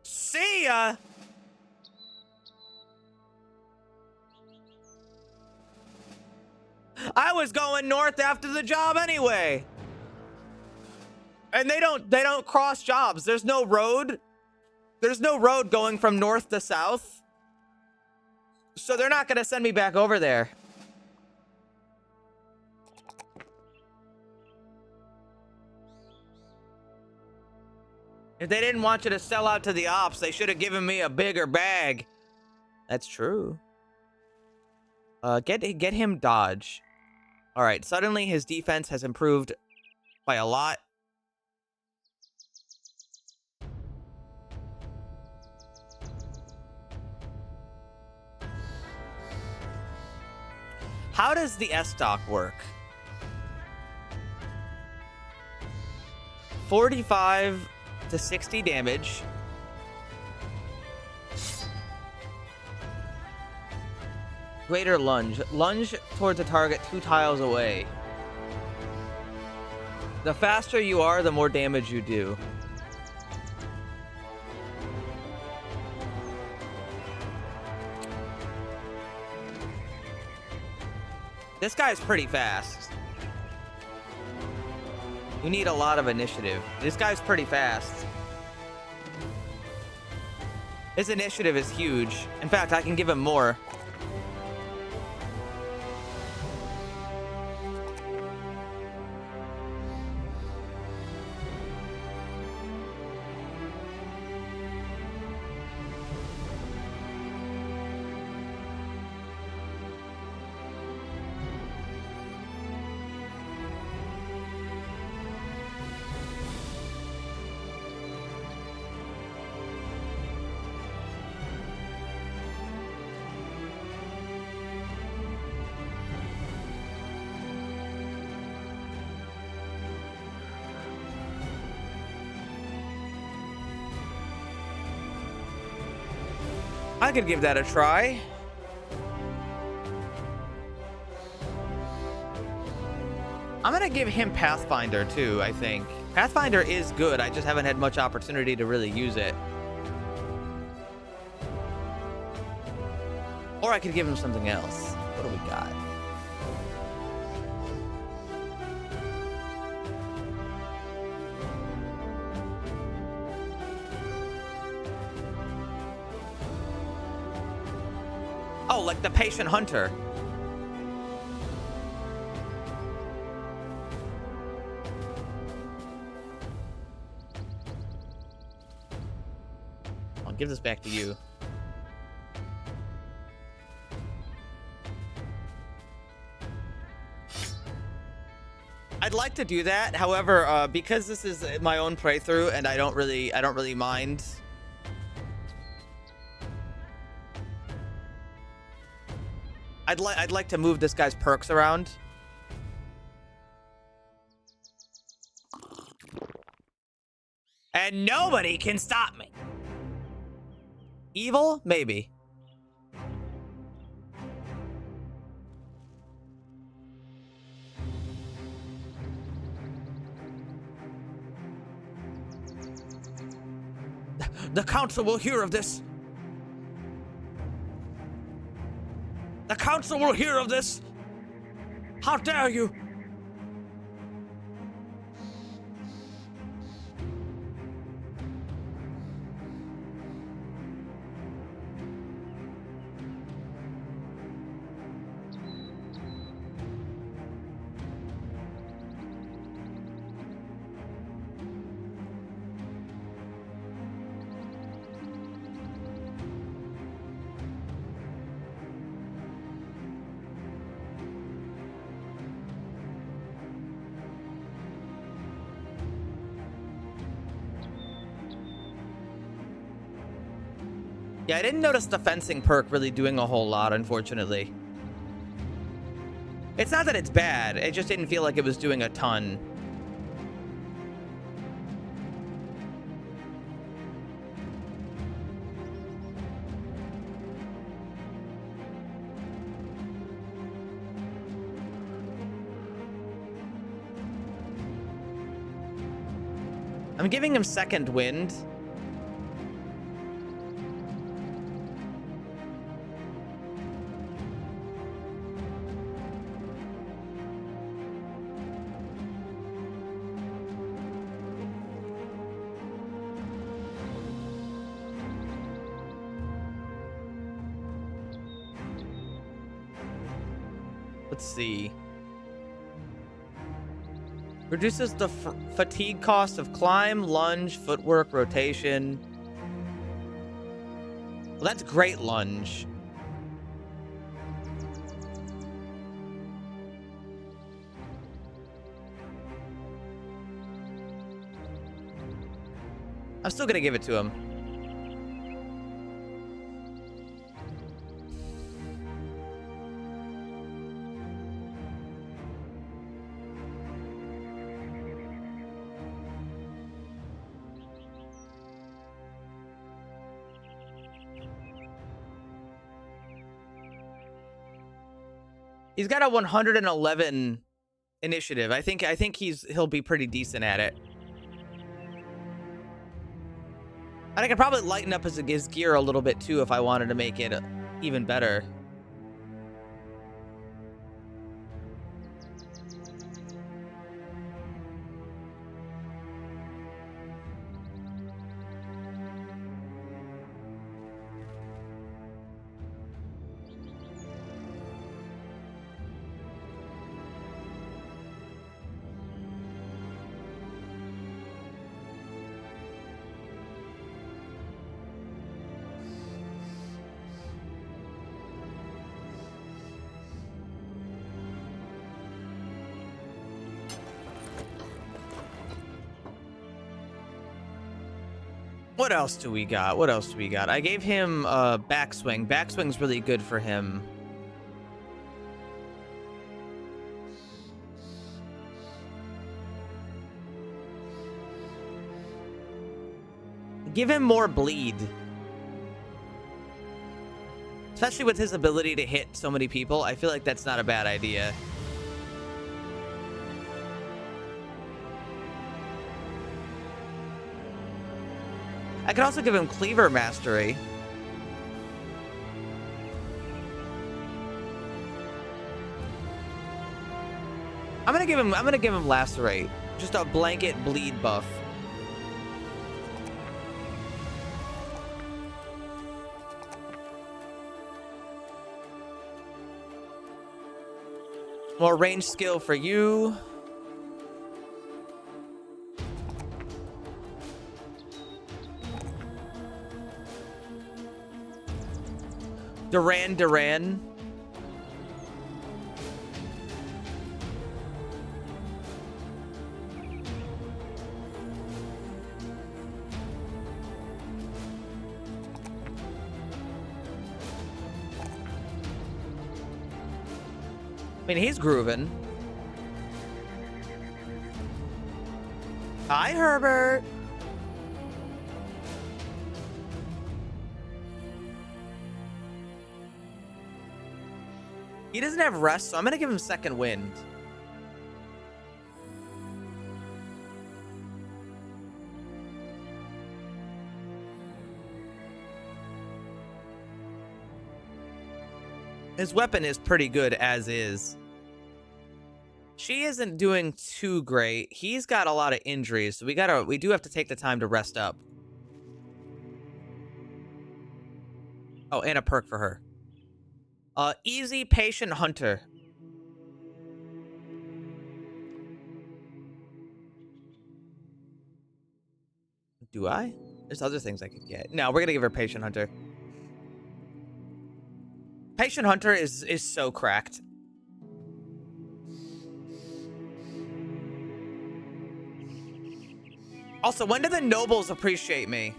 See ya. I was going north after the job anyway. And they don't cross jobs. There's no road. There's no road going from north to south. So they're not going to send me back over there. If they didn't want you to sell out to the ops, they should have given me a bigger bag. That's true. Get him dodge. All right, suddenly his defense has improved by a lot. How does the S-Stock work? 45 to 60 damage. Greater lunge. Lunge towards a target 2 tiles away. The faster you are, the more damage you do. This guy's pretty fast. You need a lot of initiative. This guy's pretty fast. His initiative is huge. In fact, I can give him more. I could give that a try. I'm gonna give him Pathfinder too, I think. Pathfinder is good, I just haven't had much opportunity to really use it. Or I could give him something else. What do we got? Oh, like the Patient Hunter. I'll give this back to you. I'd like to do that. However, because this is my own playthrough and I don't really mind. I'd like to move this guy's perks around. And nobody can stop me. Evil? Maybe. The council will hear of this. The council will hear of this. How dare you? Yeah, I didn't notice the fencing perk really doing a whole lot, unfortunately. It's not that it's bad, it just didn't feel like it was doing a ton. I'm giving him Second Wind. Let's see. Reduces the fatigue cost of climb, lunge, footwork, rotation. Well, that's great lunge. I'm still gonna give it to him. He's got a 111 initiative. I think he'll be pretty decent at it. And I could probably lighten up his gear a little bit too if I wanted to make it even better. What else do we got? What else do we got? I gave him backswing. Backswing's really good for him. Give him more bleed. Especially with his ability to hit so many people, I feel like that's not a bad idea. I could also give him Cleaver Mastery. I'm gonna give him Lacerate. Just a blanket bleed buff. More range skill for you. Duran. I mean, he's grooving. Hi, Herbert. He doesn't have rest, so I'm gonna give him Second Wind. His weapon is pretty good as is. She isn't doing too great. He's got a lot of injuries, so we do have to take the time to rest up. Oh, and a perk for her. Easy Patient Hunter. Do I? There's other things I could get. No, we're gonna give her Patient Hunter. Patient Hunter is so cracked. Also, when do the nobles appreciate me?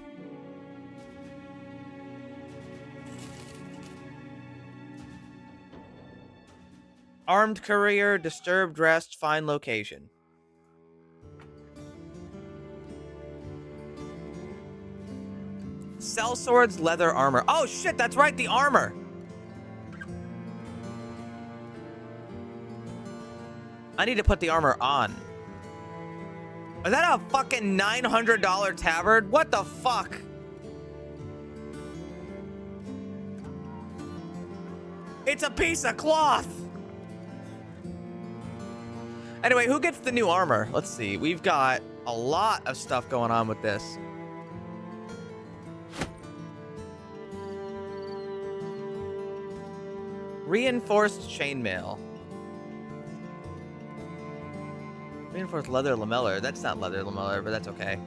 Armed courier, disturbed rest, fine location. Cell swords, leather armor. Oh shit, that's right, the armor. I need to put the armor on. Is that a fucking $900 tabard? What the fuck? It's a piece of cloth. Anyway, who gets the new armor? Let's see. We've got a lot of stuff going on with this. Reinforced chainmail. Reinforced leather lamellar. That's not leather lamellar, but that's okay.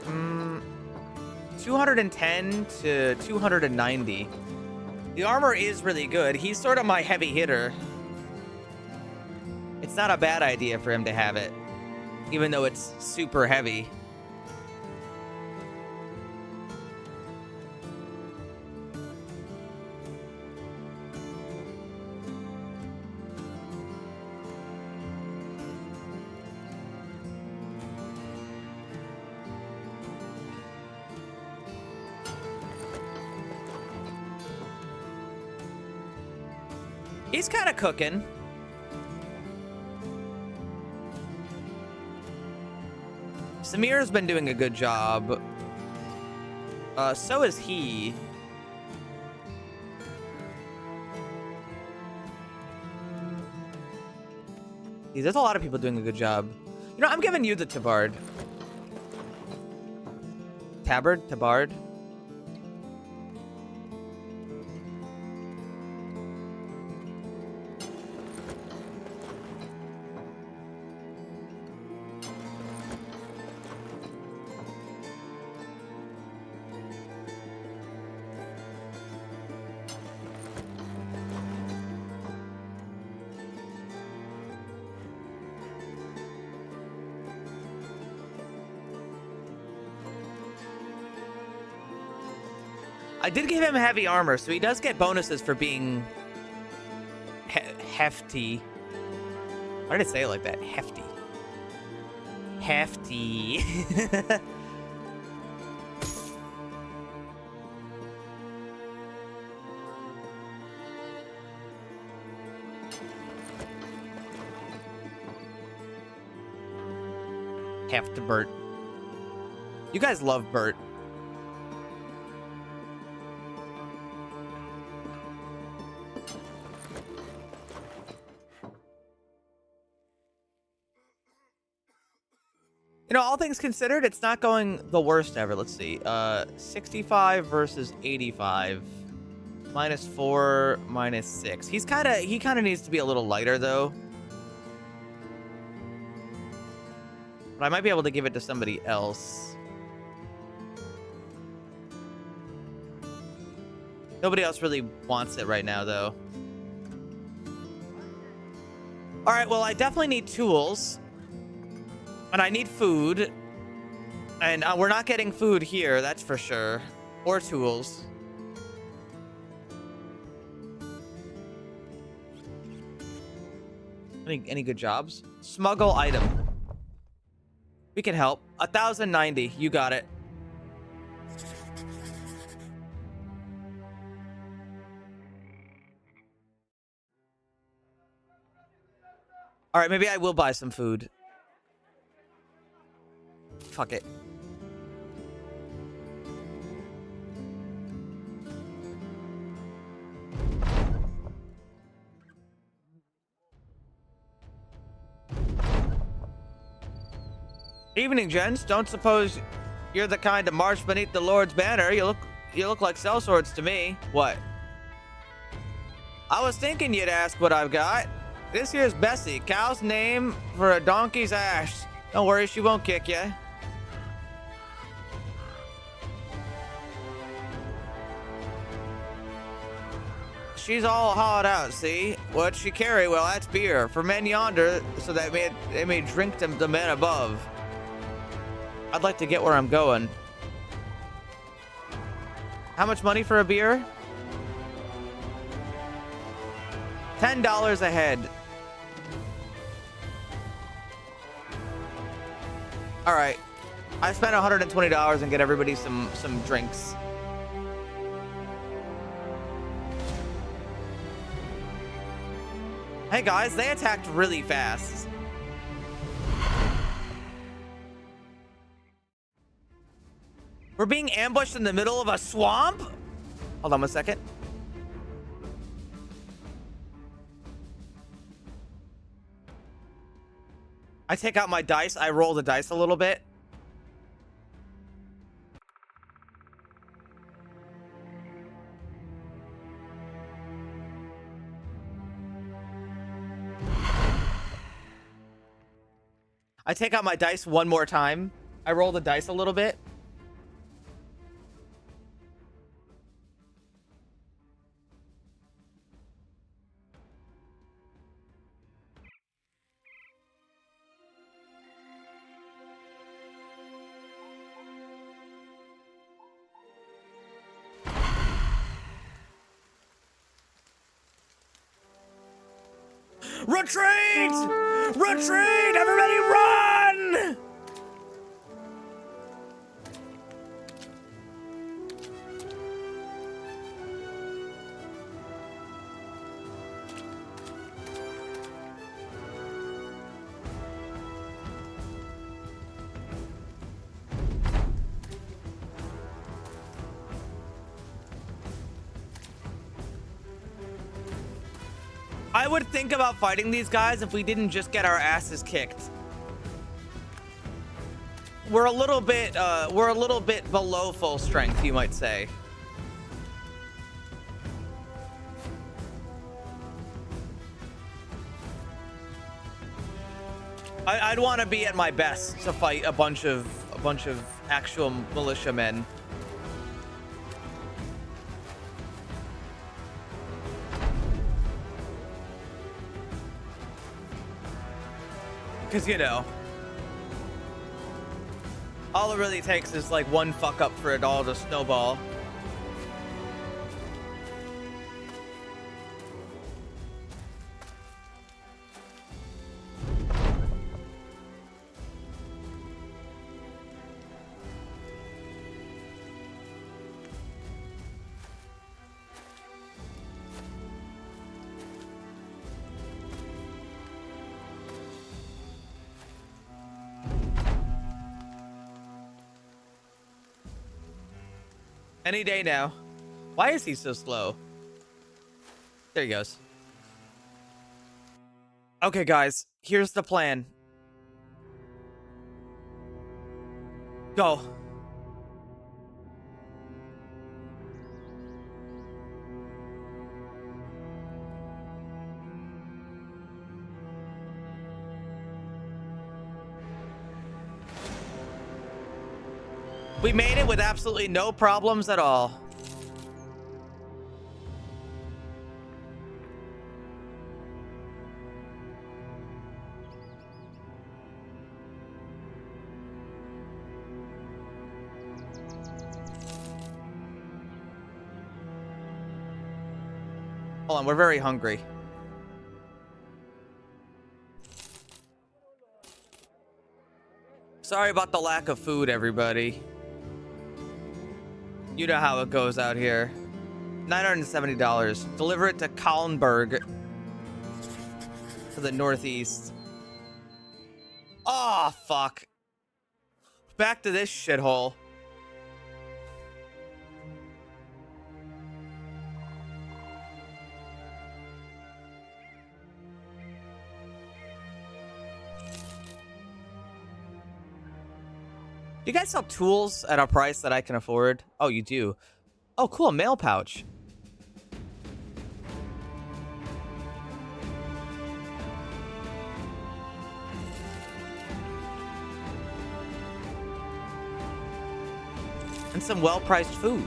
Hmm. 210 to 290. The armor is really good. He's sort of my heavy hitter. It's not a bad idea for him to have it, even though it's super heavy. He's kind of cooking. Samir's been doing a good job. So is he. There's a lot of people doing a good job. You know, I'm giving you the tabard. Tabard? I did give him heavy armor, so he does get bonuses for being hefty. Why did I say it like that? Hefty. Hefty. Heft Bert. You guys love Bert. You know, all things considered, it's not going the worst ever. Let's see. 65 versus 85. -4, -6. He kind of needs to be a little lighter though. But I might be able to give it to somebody else. Nobody else really wants it right now though. All right, well, I definitely need tools. And I need food. And we're not getting food here, that's for sure. Or tools. Any good jobs? Smuggle item. We can help. 1,090. You got it. All right, maybe I will buy some food. Fuck it. Evening, gents. Don't suppose you're the kind to march beneath the Lord's banner. You look like sellswords to me. What? I was thinking you'd ask what I've got. This here's Bessie, cow's name for a donkey's ass. Don't worry, she won't kick you. She's all hauled out, see? What'd she carry? Well, that's beer. For men yonder, so that they may drink them the men above. I'd like to get where I'm going. How much money for a beer? $10 a head. All right. I spent $120 and get everybody some drinks. Hey guys, they attacked really fast. We're being ambushed in the middle of a swamp? Hold on one second. I take out my dice. I roll the dice a little bit. I take out my dice one more time. I roll the dice a little bit. Retreat! Retreat! Everybody run! I would think about fighting these guys if we didn't just get our asses kicked. We're a little bit below full strength, you might say. I'd want to be at my best to fight a bunch of actual militiamen. Because, you know, all it really takes is like one fuck up for it all to snowball. Any day now. Why is he so slow? There he goes. Okay, guys. Here's the plan. Go. We made it with absolutely no problems at all. Hold on, we're very hungry. Sorry about the lack of food, everybody. You know how it goes out here. $970. Deliver it to Kallenberg to the northeast. Oh, fuck. Back to this shithole. Do you guys sell tools at a price that I can afford? Oh, you do. Oh, cool. Mail pouch. And some well-priced food.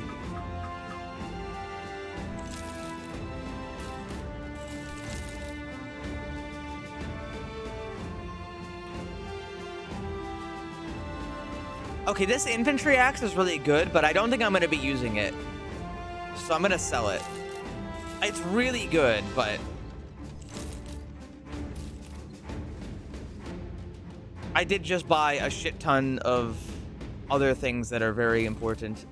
Okay, this infantry axe is really good, but I don't think I'm going to be using it. So I'm going to sell it. It's really good, but... I did just buy a shit ton of other things that are very important.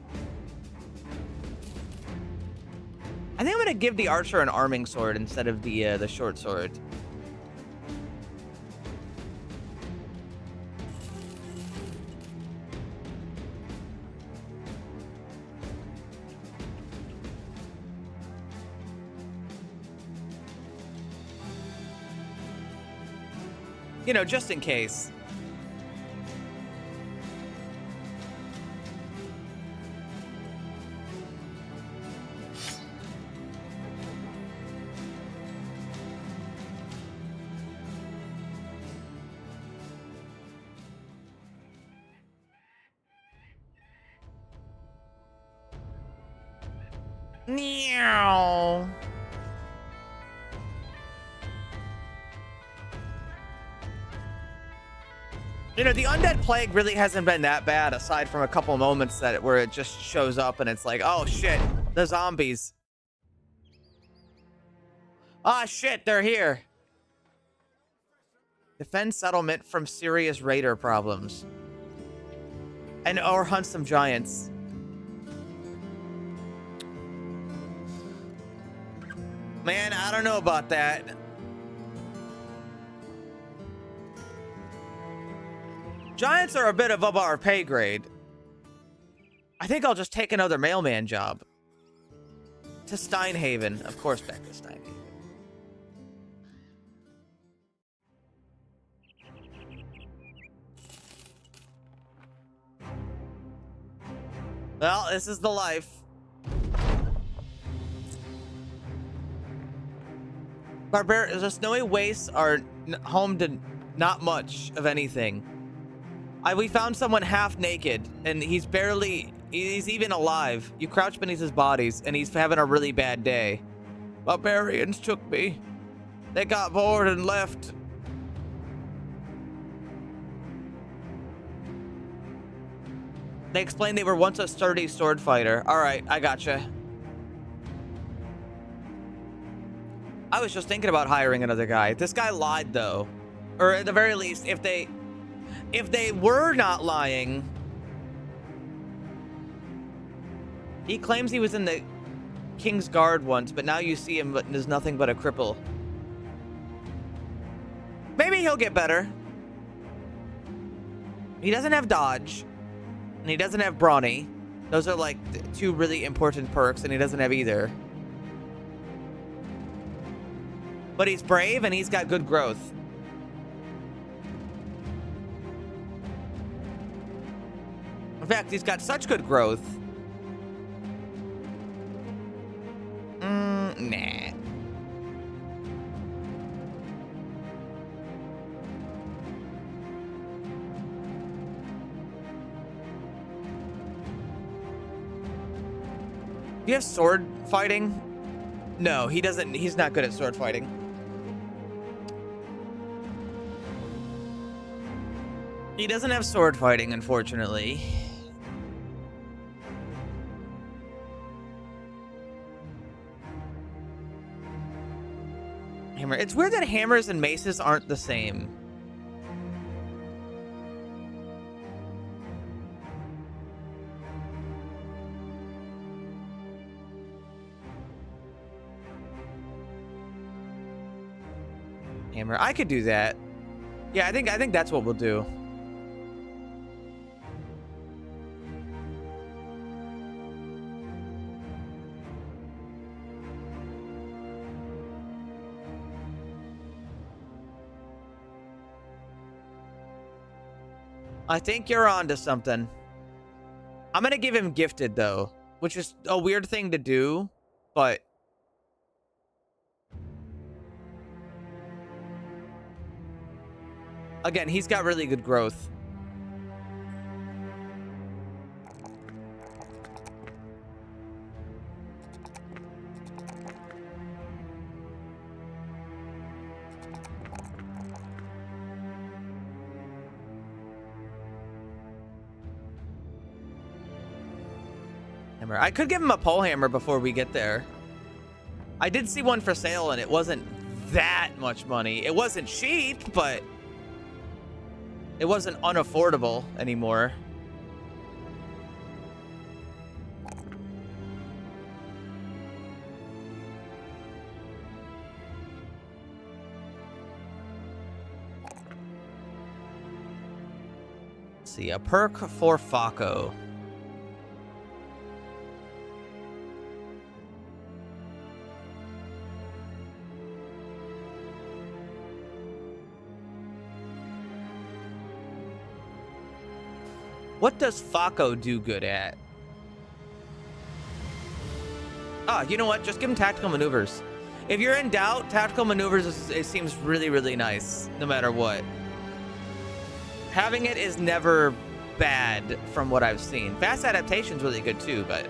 I think I'm going to give the archer an arming sword instead of the short sword. You know, just in case. Meow. You know, the undead plague really hasn't been that bad, aside from a couple moments where it just shows up and it's like, oh shit, the zombies. Ah shit, they're here. Defend settlement from serious raider problems. And or hunt some giants. Man, I don't know about that. Giants are a bit above our pay grade. I think I'll just take another mailman job. To Steinhaven. Of course, back to Steinhaven. Well, this is the life. The snowy wastes are home to not much of anything. We found someone half naked, and he's even alive. You crouch beneath his bodies, and he's having a really bad day. Barbarians took me. They got bored and left. They explained they were once a sturdy sword fighter. All right, I gotcha. I was just thinking about hiring another guy. This guy lied, though. Or at the very least, if they were not lying, he claims he was in the King's Guard once, but now you see him but is nothing but a cripple. Maybe he'll get better. He doesn't have dodge, and he doesn't have brawny. Those are like two really important perks, and he doesn't have either. But he's brave and he's got good growth. In fact, he's got such good growth. Nah. Do you have sword fighting? No, he doesn't. He's not good at sword fighting. He doesn't have sword fighting, unfortunately. Hammer. It's weird that hammers and maces aren't the same. Hammer. I could do that. Yeah, I think that's what we'll do. I think you're onto something. I'm gonna give him gifted though, which is a weird thing to do, but again, he's got really good growth. Hammer. I could give him a pole hammer before we get there. I did see one for sale and it wasn't that much money. It wasn't cheap, but it wasn't unaffordable anymore. Let's see, a perk for Faco. What does Faco do good at? Ah, you know what? Just give him tactical maneuvers. If you're in doubt, tactical maneuvers, it seems really, really nice, no matter what. Having it is never bad from what I've seen. Fast adaptation's really good too, but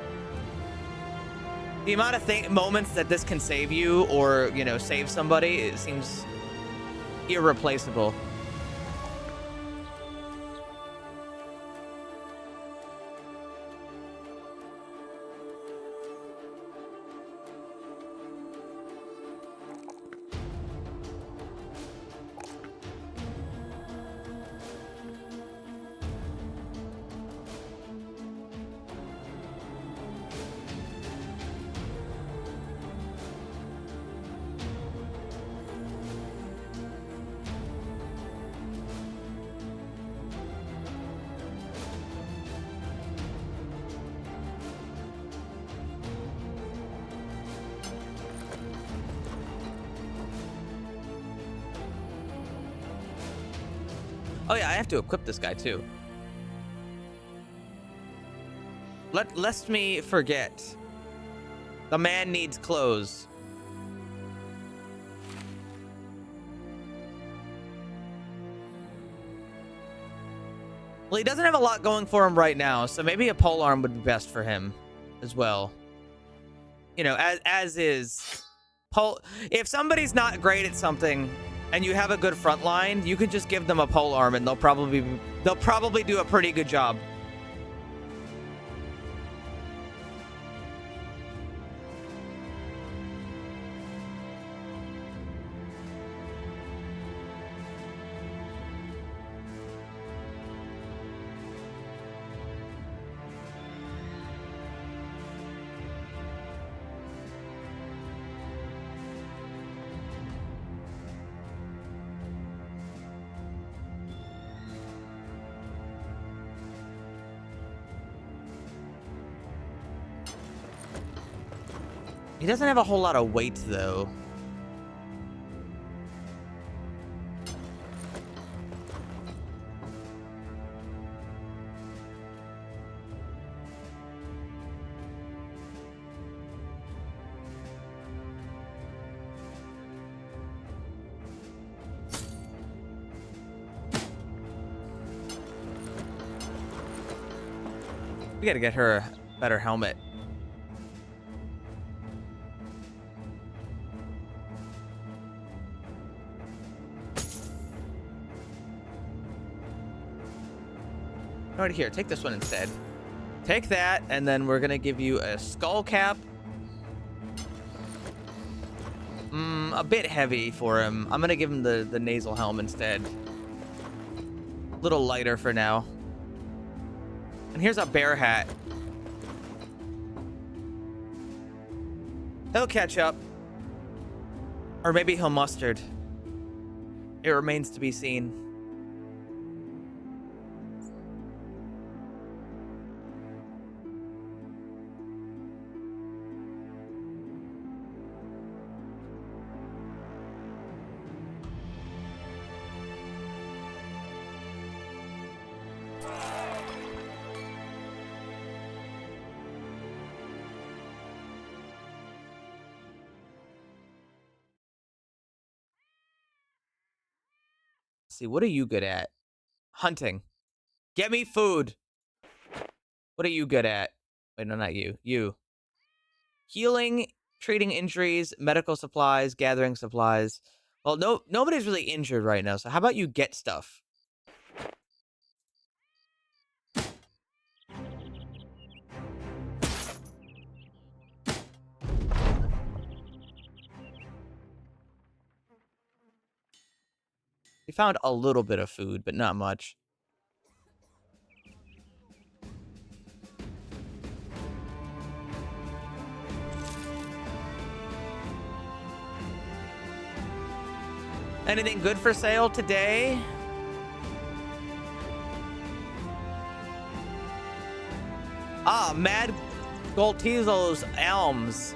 the amount of moments that this can save you or, you know, save somebody, it seems irreplaceable. Oh yeah, I have to equip this guy too. Lest me forget. The man needs clothes. Well, he doesn't have a lot going for him right now, so maybe a polearm would be best for him as well. You know, as is if somebody's not great at something and you have a good front line, you can just give them a polearm and they'll probably do a pretty good job. He doesn't have a whole lot of weight, though. We gotta get her a better helmet. Right here, take this one instead. Take that, and then we're gonna give you a skull cap. A bit heavy for him. I'm gonna give him the nasal helm instead. A little lighter for now. And here's a bear hat. He'll catch up. Or maybe he'll mustard. It remains to be seen. See, what are you good at? Hunting. Get me food. What are you good at? Wait, no, not you. You. Healing, treating injuries, medical supplies, gathering supplies. Well, nobody's really injured right now, so how about you get stuff? We found a little bit of food, but not much. Anything good for sale today? Ah, Mad Goltizo's Elms.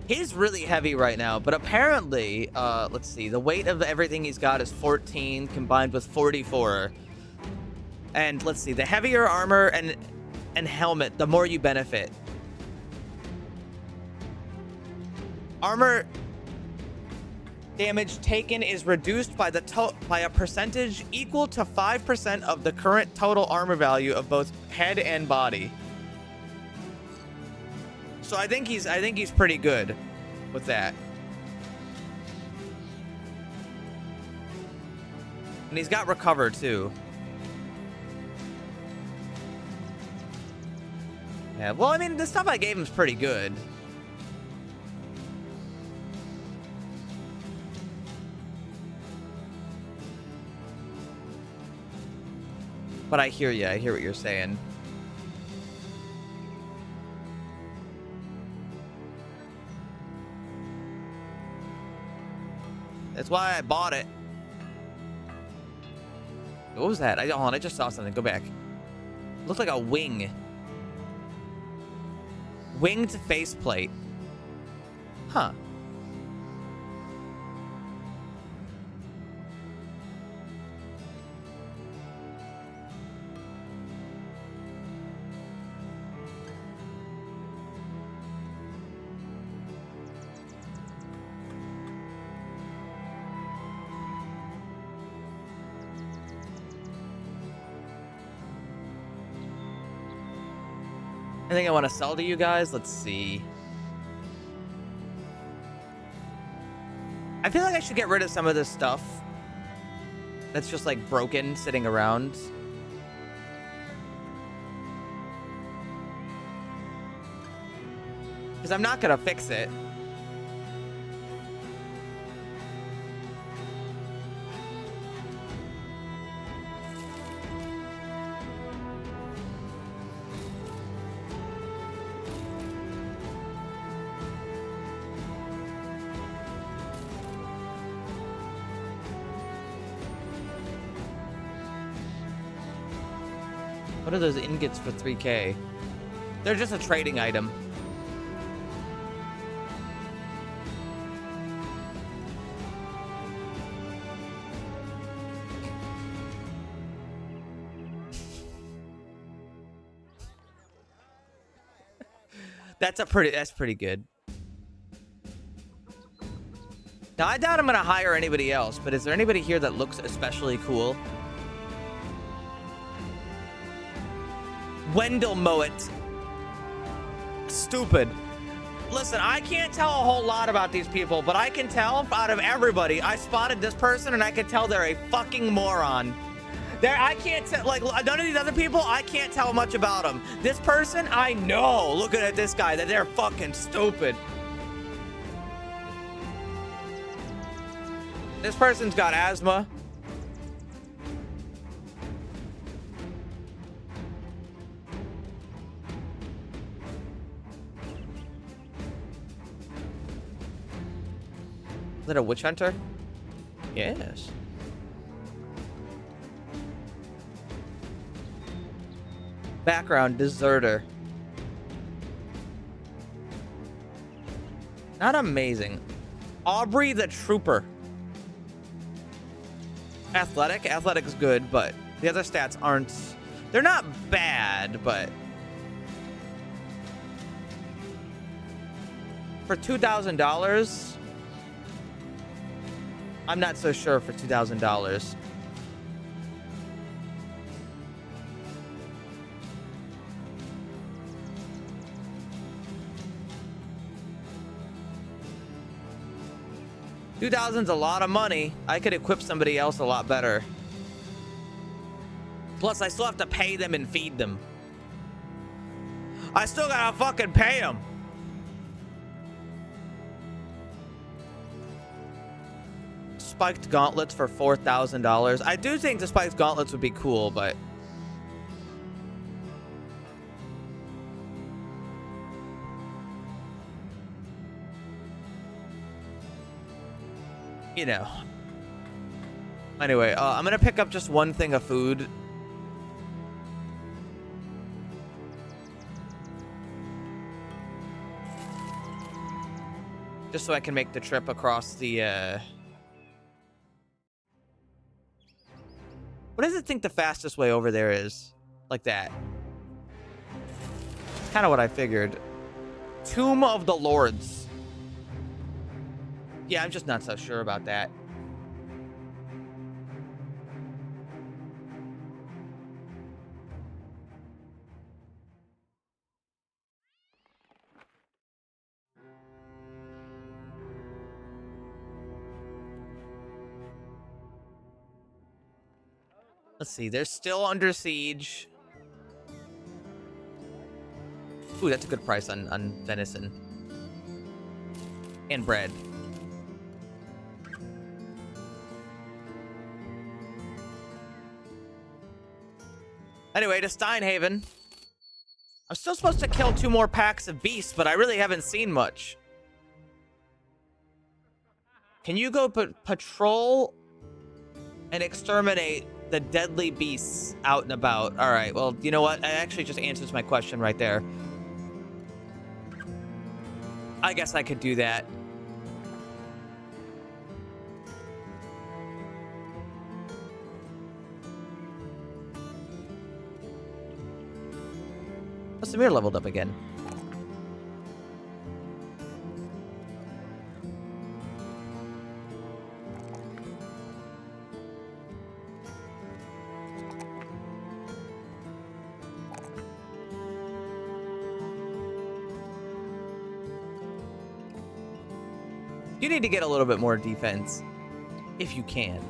He's really heavy right now, but apparently, let's see, the weight of everything he's got is 14 combined with 44. And let's see, the heavier armor and helmet, the more you benefit. Armor damage taken is reduced by a percentage equal to 5% of the current total armor value of both head and body. So I think he's pretty good with that. And he's got recover too. Yeah, well, I mean, the stuff I gave him is pretty good. But I hear you. I hear what you're saying. That's why I bought it. What was that? Hold on, I just saw something. Go back. Looked like a wing. Winged faceplate. Huh. Anything I want to sell to you guys? Let's see. I feel like I should get rid of some of this stuff that's just like broken sitting around. Because I'm not going to fix it. What are those ingots for 3K? They're just a trading item. That's pretty good. Now, I doubt I'm gonna hire anybody else, but is there anybody here that looks especially cool? Wendell Mowat. Stupid. Listen, I can't tell a whole lot about these people, but I can tell out of everybody. I spotted this person and I can tell they're a fucking moron. I can't tell, like, none of these other people, I can't tell much about them. This person, I know, looking at this guy, that they're fucking stupid. This person's got asthma. Is that a witch hunter? Yes. Background, deserter. Not amazing. Aubrey the Trooper. Athletic. Athletic's good, but the other stats aren't... They're not bad, but... For $2,000... I'm not so sure for $2,000. $2,000's a lot of money. I could equip somebody else a lot better. Plus, I still have to pay them and feed them. I still gotta fucking pay them. Spiked gauntlets for $4,000. I do think the spiked gauntlets would be cool, but... you know. Anyway, I'm gonna pick up just one thing of food. Just so I can make the trip across the, What does it think the fastest way over there is? Like that. Kind of what I figured. Tomb of the Lords. Yeah, I'm just not so sure about that. Let's see, they're still under siege. Ooh, that's a good price on venison. And bread. Anyway, to Steinhaven. I'm still supposed to kill 2 more packs of beasts, but I really haven't seen much. Can you go patrol and exterminate the deadly beasts out and about? All right, well, you know what? That actually just answers my question right there. I guess I could do that. Oh, Samir leveled up again. You need to get a little bit more defense, if you can.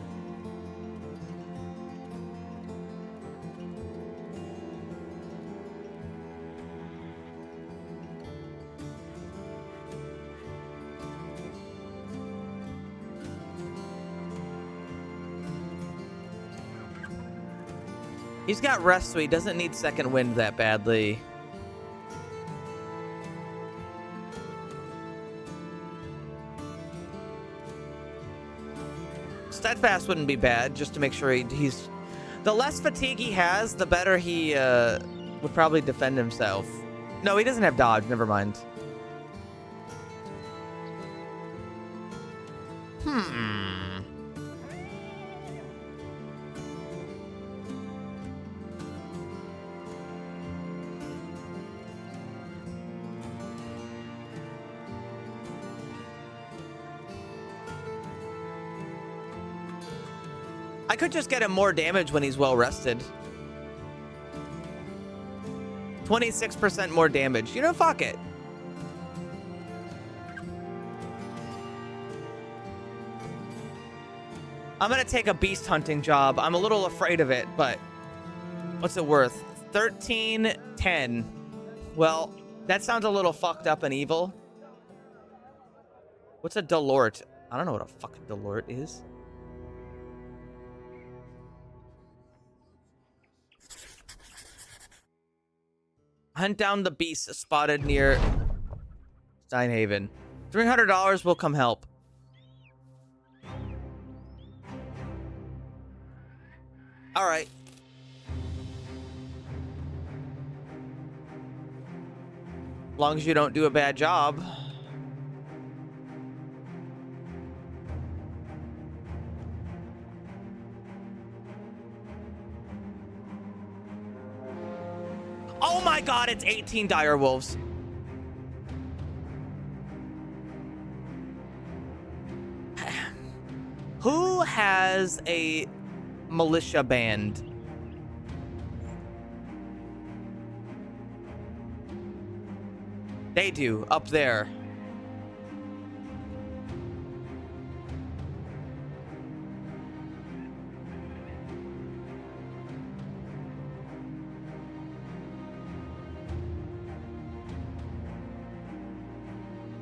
He's got rest, so he doesn't need second wind that badly. Steadfast wouldn't be bad, just to make sure he's... The less fatigue he has, the better he would probably defend himself. No, he doesn't have dodge. Never mind. I could just get him more damage when he's well rested. 26% more damage. You know, fuck it. I'm gonna take a beast hunting job. I'm a little afraid of it, but what's it worth? 1310. Well, that sounds a little fucked up and evil. What's a Delort? I don't know what a fucking Delort is. Hunt down the beast spotted near Steinhaven. $300 will come help. All right. As long as you don't do a bad job. Oh my god, it's 18 dire wolves. Who has a militia band? They do, up there.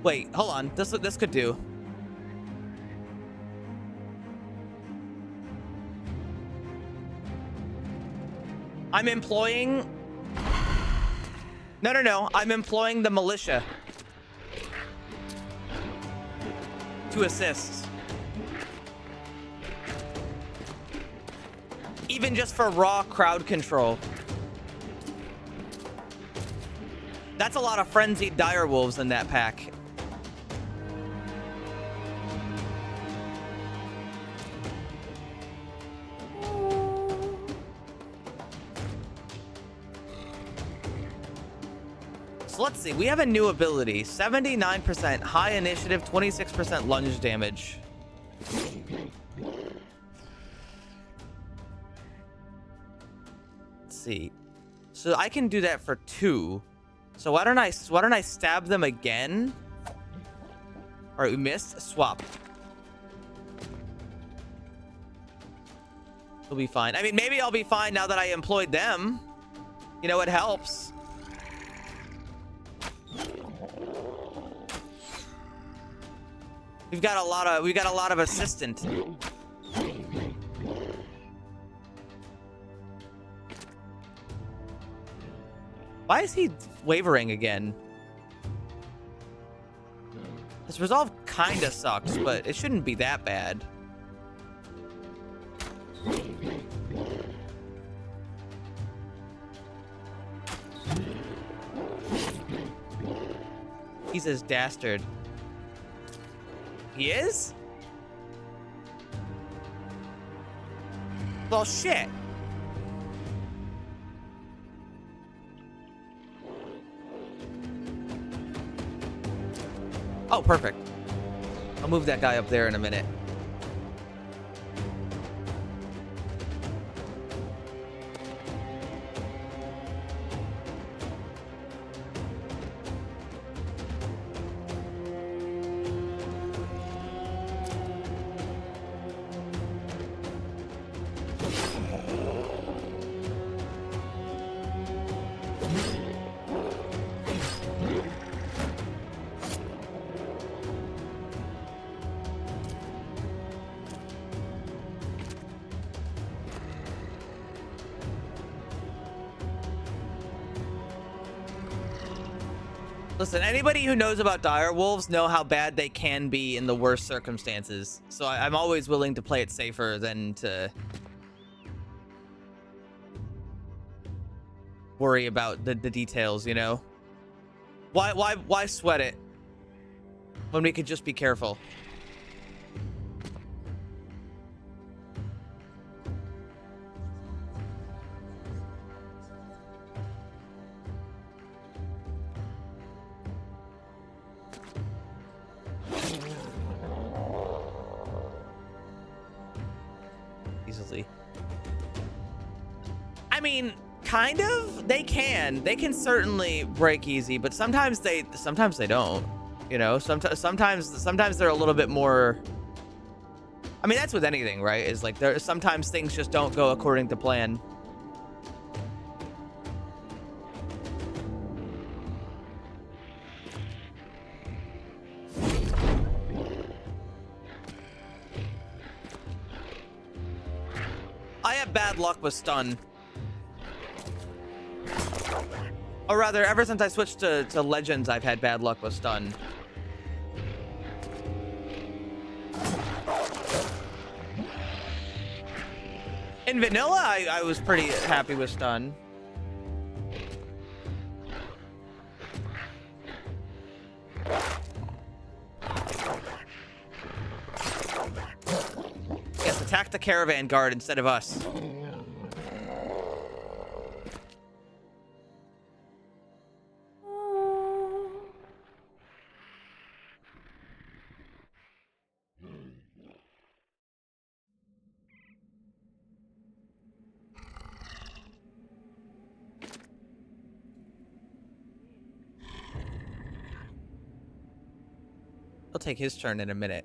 Wait, hold on. This could do. I'm employing... No. I'm employing the militia to assist. Even just for raw crowd control. That's a lot of frenzied dire wolves in that pack. So let's see. We have a new ability. 79% high initiative, 26% lunge damage. Let's see. So I can do that for 2. So why don't I stab them again? All right, we missed. Swap. We'll be fine. I mean, maybe I'll be fine now that I employed them. You know, it helps. We got a lot of assistant. Why is he wavering again? His resolve kinda sucks, but it shouldn't be that bad. He's his dastard. He is? Well, shit. Oh, perfect. I'll move that guy up there in a minute. Listen, anybody who knows about dire wolves know how bad they can be in the worst circumstances. So I'm always willing to play it safer than to worry about the details, you know? Why sweat it when we could just be careful? Easily. I mean, kind of. They can certainly break easy, but sometimes they don't. You know, sometimes they're a little bit more. I mean, that's with anything, right? Is like sometimes things just don't go according to plan. I have bad luck with stun. Or rather, ever since I switched to Legends, I've had bad luck with stun. In vanilla, I was pretty happy with stun. Yes, attack the caravan guard instead of us. He'll take his turn in a minute.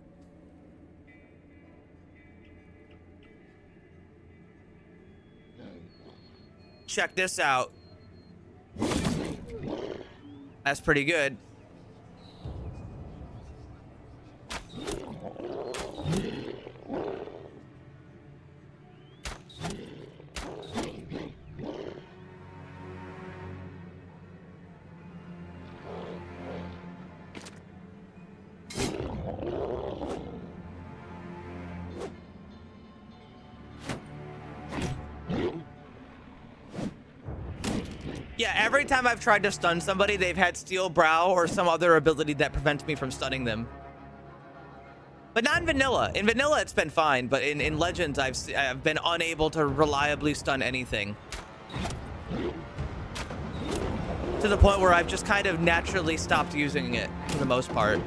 Check this out. That's pretty good. Yeah, every time I've tried to stun somebody, they've had Steel Brow or some other ability that prevents me from stunning them. But not in vanilla. In vanilla, it's been fine, but in Legends, I've been unable to reliably stun anything. To the point where I've just kind of naturally stopped using it for the most part.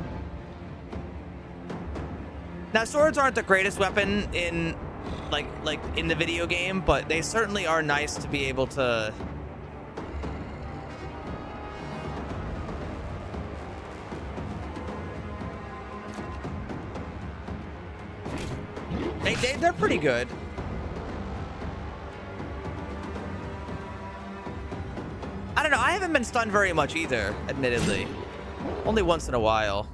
Now, swords aren't the greatest weapon in like in the video game, but they certainly are nice to be able to. They're pretty good. I don't know. I haven't been stunned very much either, admittedly. Only once in a while.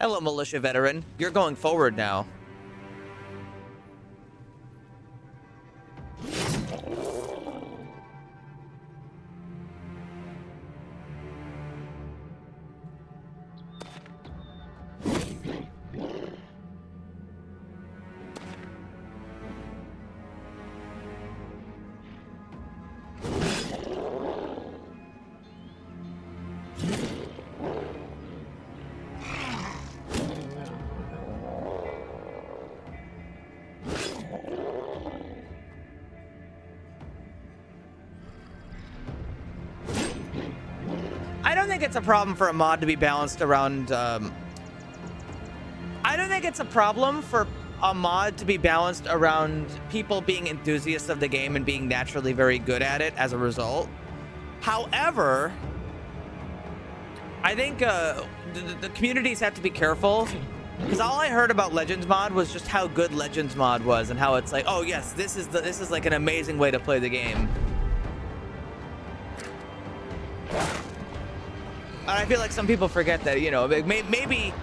Hello, militia veteran. You're going forward now. I don't think it's a problem for a mod to be balanced around, I don't think it's a problem for a mod to be balanced around people being enthusiasts of the game and being naturally very good at it as a result. However, I think the communities have to be careful, because all I heard about Legends mod was just how good Legends mod was and how it's like, oh yes, this is like an amazing way to play the game. And I feel like some people forget that, you know, maybe.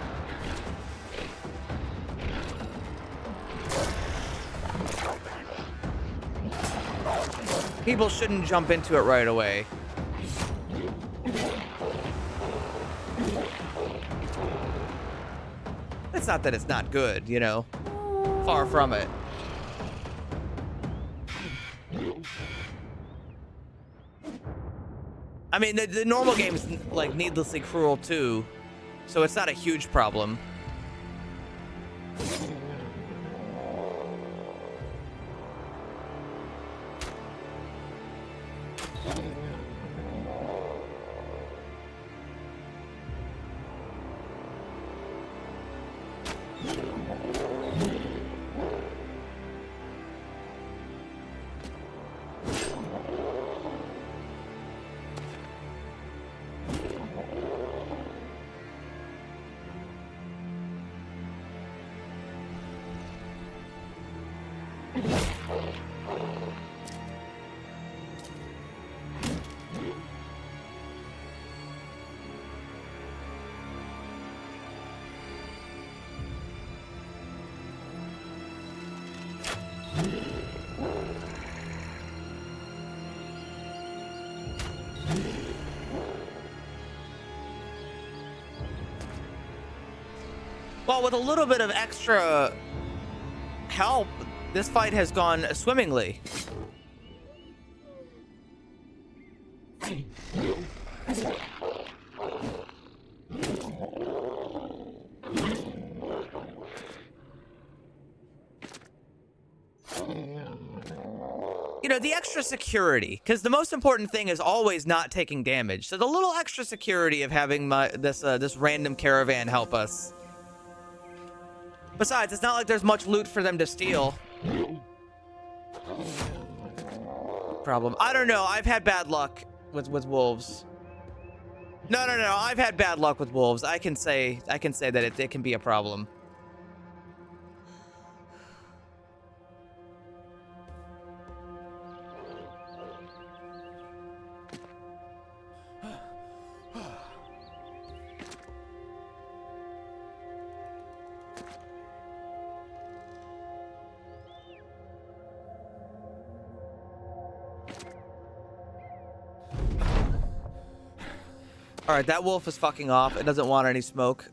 people shouldn't jump into it right away. It's not that it's not good, you know. Far from it. I mean, the normal game's like needlessly cruel too, so it's not a huge problem. Well, with a little bit of extra help, this fight has gone swimmingly. You know, the extra security, because the most important thing is always not taking damage. So the little extra security of having this random caravan help us. Besides, it's not like there's much loot for them to steal. Problem. I don't know. I've had bad luck with wolves. No. I've had bad luck with wolves. I can say that it can be a problem. All right, that wolf is fucking off. It doesn't want any smoke.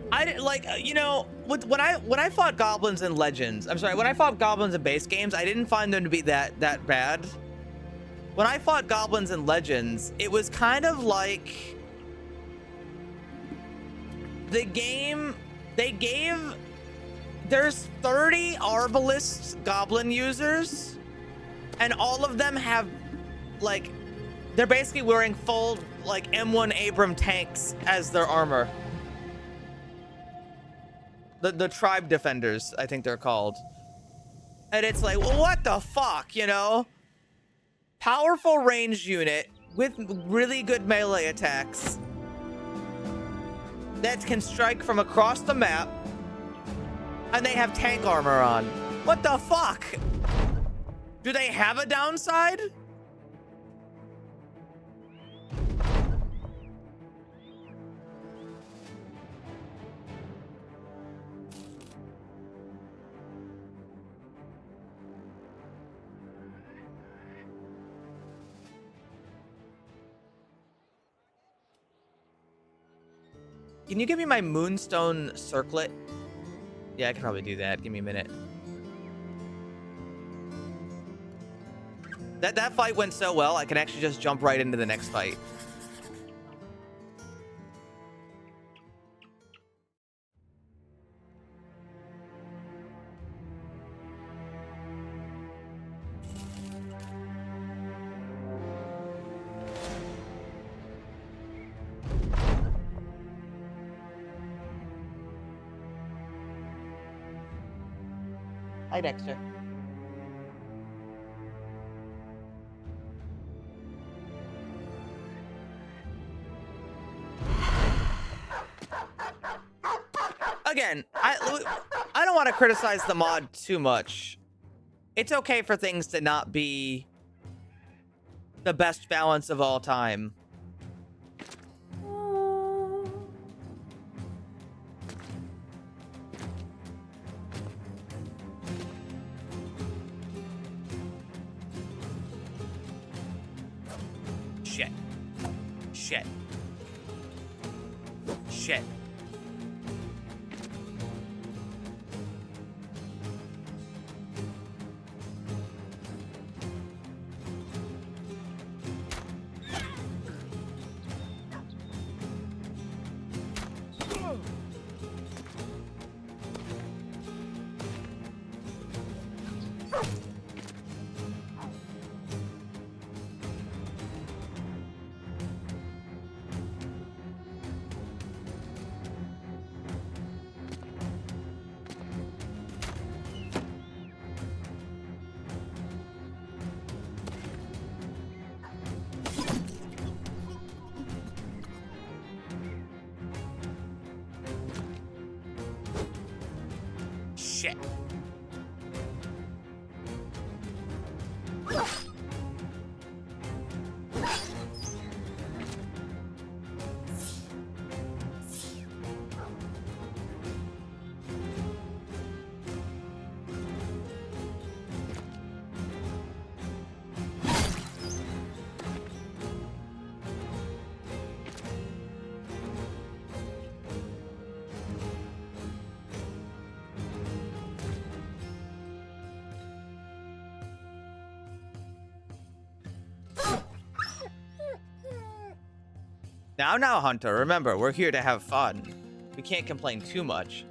I didn't like, you know, when I fought goblins in Legends, I'm sorry, when I fought goblins in base games, I didn't find them to be that bad. When I fought goblins in Legends, it was kind of like the game they gave. There's 30 Arbalist goblin users, and all of them have like, they're basically wearing full like M1 Abram tanks as their armor. The tribe defenders, I think they're called. And it's like, well, what the fuck, you know? Powerful ranged unit with really good melee attacks that can strike from across the map, and they have tank armor on. What the fuck? Do they have a downside? Can you give me my Moonstone Circlet? Yeah, I can probably do that. Give me a minute. That fight went so well, I can actually just jump right into the next fight. Hi, Dexter. Again, I don't want to criticize the mod too much. It's okay for things to not be the best balance of all time. Shit. Shit. Shit. Shit. Now, Hunter, remember, we're here to have fun. We can't complain too much.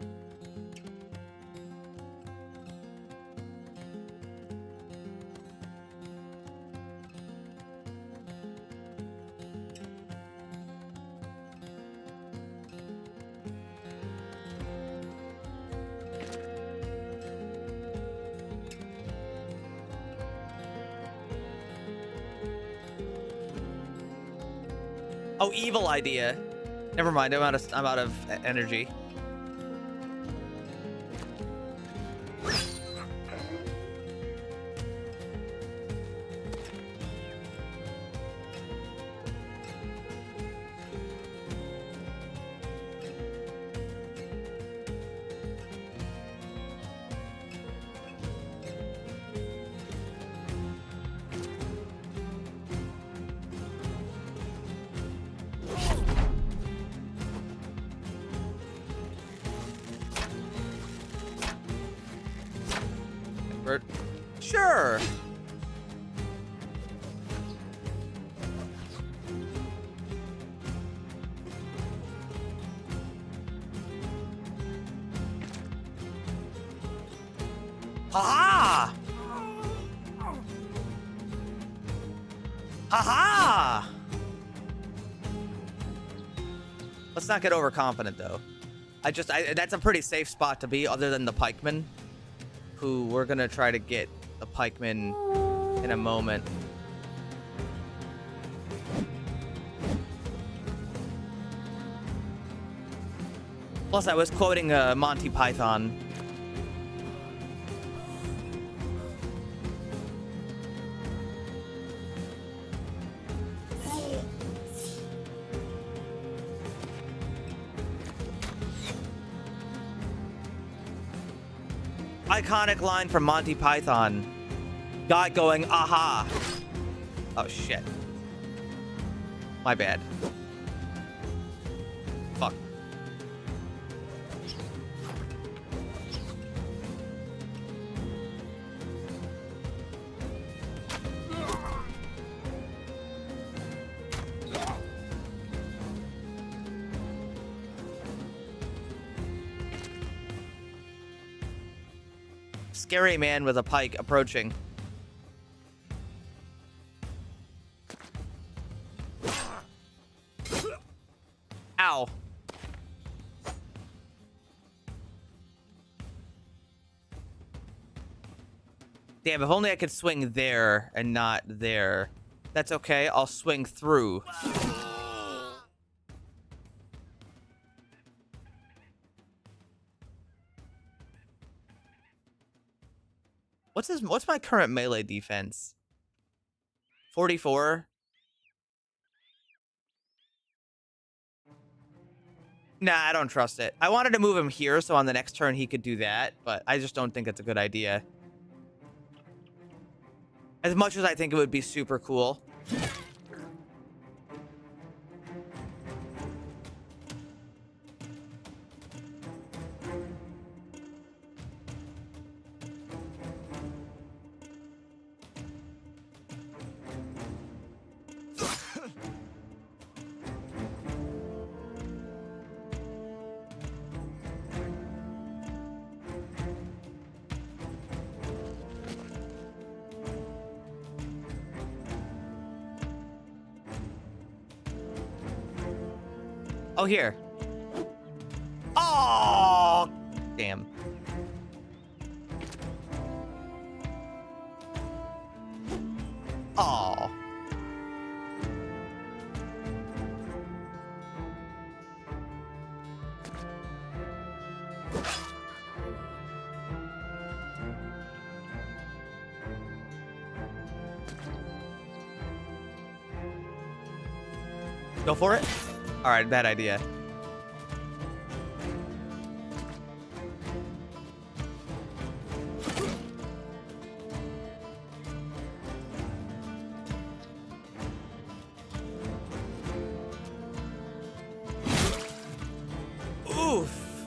Oh, evil idea. Never mind. I'm out of energy. Sure. Ha-ha! Ha-ha! Let's not get overconfident, though. That's a pretty safe spot to be, other than the pikemen, who we're gonna try to get the pikemen in a moment. Plus, I was quoting Monty Python. Iconic line from Monty Python. Guy going, aha. Oh, shit. My bad. Fuck. Scary man with a pike approaching. Ow. Damn, if only I could swing there and not there. That's okay, I'll swing through. What's my current melee defense? 44? Nah, I don't trust it. I wanted to move him here so on the next turn he could do that, but I just don't think it's a good idea. As much as I think it would be super cool. Oh, here. Oh, damn. Oh. Go for it. All right, bad idea. Oof.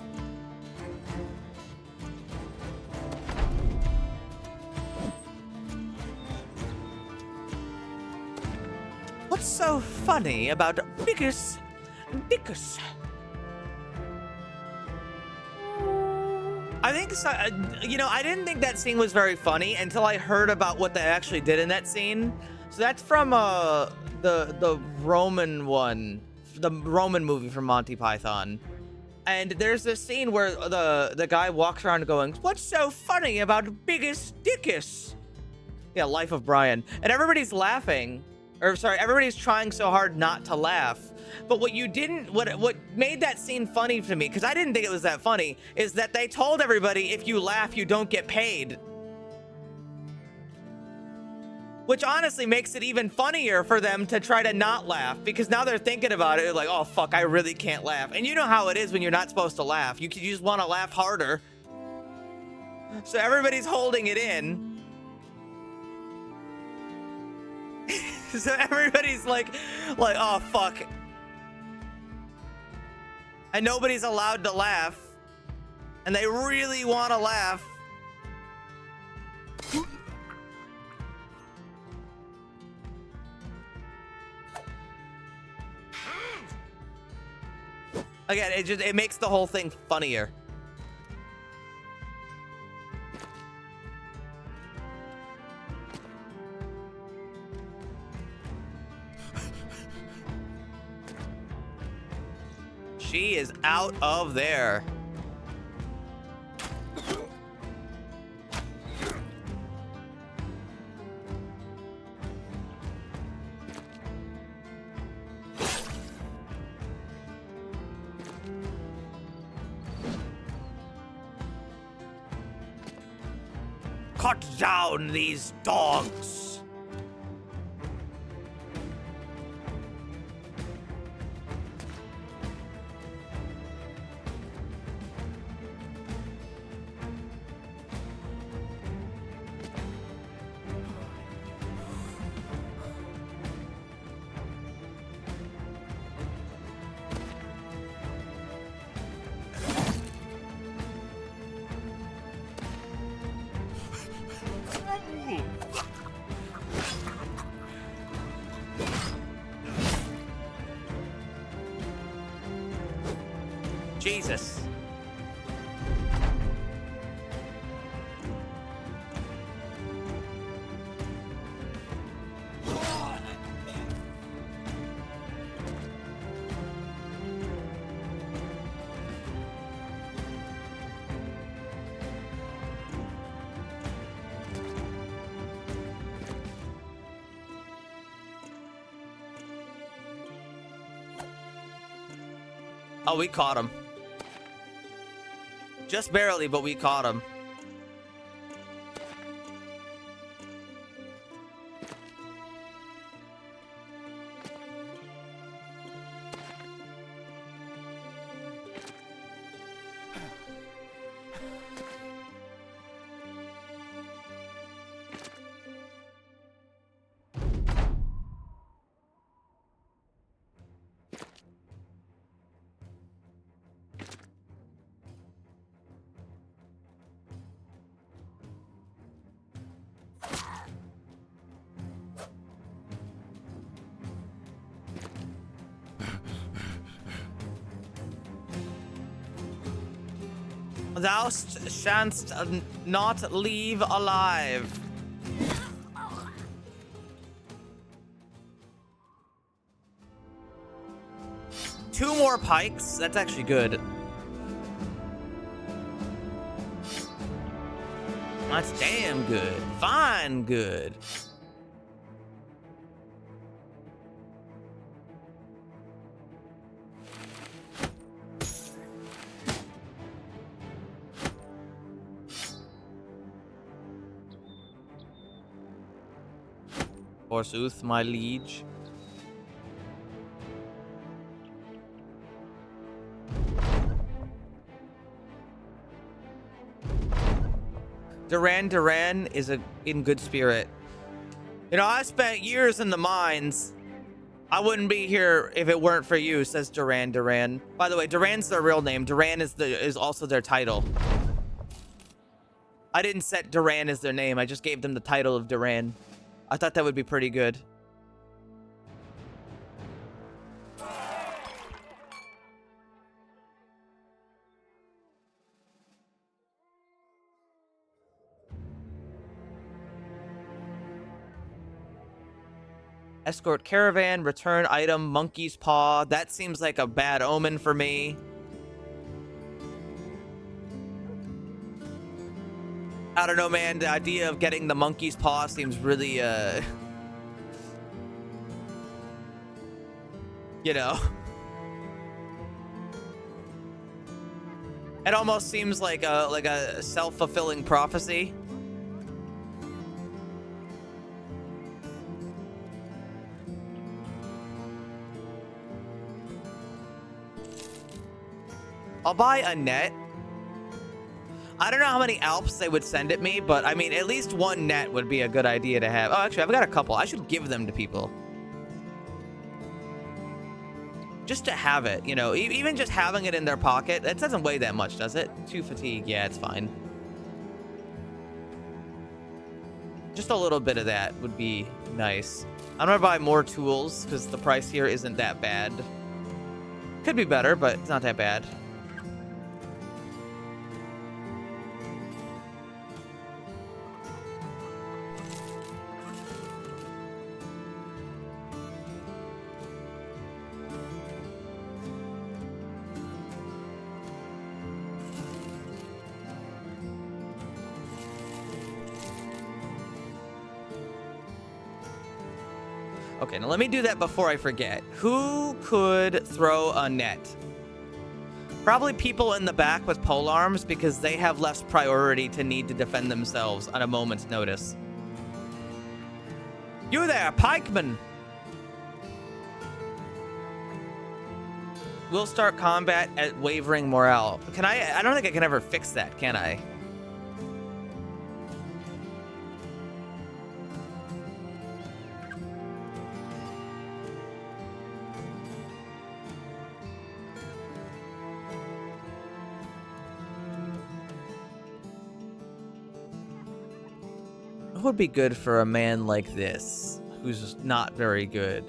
What's so funny about Bickus? I think, so, you know, I didn't think that scene was very funny until I heard about what they actually did in that scene. So that's from the Roman one, the Roman movie from Monty Python. And there's this scene where the guy walks around going, "What's so funny about Biggest Dickus?" Yeah, Life of Brian. And everybody's laughing. Or sorry, everybody's trying so hard not to laugh. But what made that scene funny to me, because I didn't think it was that funny, is that they told everybody if you laugh, you don't get paid. Which honestly makes it even funnier for them to try to not laugh, because now they're thinking about it like, oh fuck, I really can't laugh. And you know how it is when you're not supposed to laugh. You just want to laugh harder. So everybody's holding it in. So everybody's like, oh fuck. And nobody's allowed to laugh. And they really want to laugh. Again, it makes the whole thing funnier. She is out of there. Cut down these dogs. Jesus. Oh, we caught him. Just barely, but we caught him. Thou shanst not leave alive. Two more pikes. That's actually good. That's damn good. Fine good. Forsooth, my liege. Duran is in good spirit. You know, I spent years in the mines. I wouldn't be here if it weren't for you, says Duran. By the way, Duran's their real name. Duran is also their title. I didn't set Duran as their name. I just gave them the title of Duran. I thought that would be pretty good. Escort caravan, return item, monkey's paw. That seems like a bad omen for me. I don't know, man. The idea of getting the monkey's paw seems really, you know. It almost seems like a self-fulfilling prophecy. I'll buy a net. I don't know how many Alps they would send at me, but I mean, at least one net would be a good idea to have. Oh, actually, I've got a couple. I should give them to people. Just to have it, you know, even just having it in their pocket. It doesn't weigh that much, does it? 2 fatigue. Yeah, it's fine. Just a little bit of that would be nice. I'm gonna buy more tools because the price here isn't that bad. Could be better, but it's not that bad. Okay, now let me do that before I forget. Who could throw a net? Probably people in the back with polearms because they have less priority to need to defend themselves on a moment's notice. You there, pikeman! We'll start combat at wavering morale. Can I don't think I can ever fix that, can I? What would be good for a man like this, who's not very good?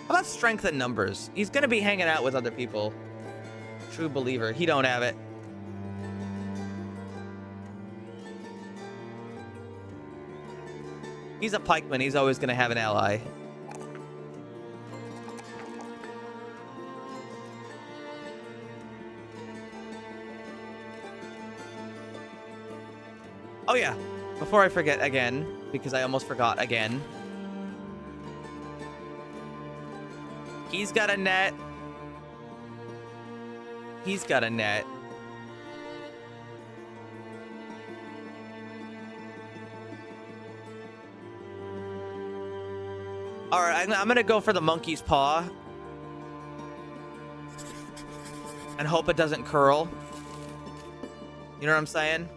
How about strength in numbers? He's gonna be hanging out with other people. True believer. He don't have it. He's a pikeman. He's always going to have an ally. Oh yeah, before I forget again, because I almost forgot again. He's got a net. He's got a net. All right, I'm gonna go for the monkey's paw and hope it doesn't curl. You know what I'm saying?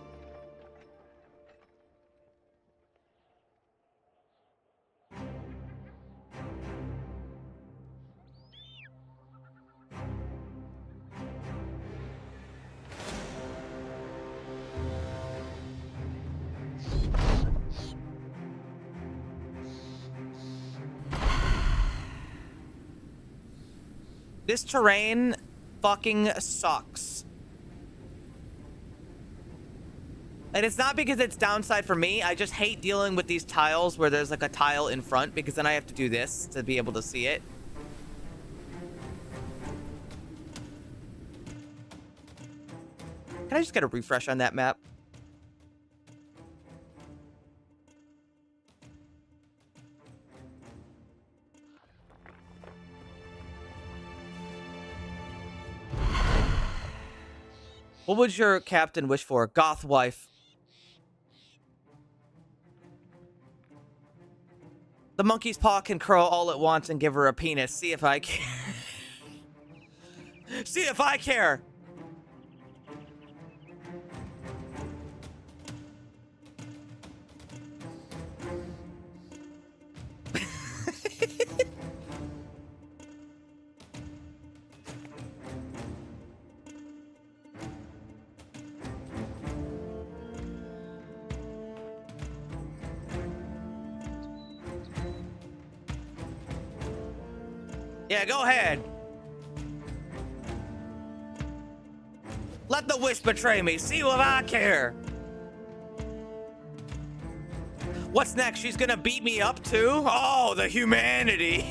This terrain fucking sucks. And it's not because it's downside for me. I just hate dealing with these tiles where there's like a tile in front, because then I have to do this to be able to see it. Can I just get a refresh on that map? What would your captain wish for? Goth wife. The monkey's paw can curl all it wants and give her a penis. See if I can. See if I care. Yeah, go ahead. Let the wish betray me. See if I care. What's next? She's gonna beat me up too? Oh, the humanity.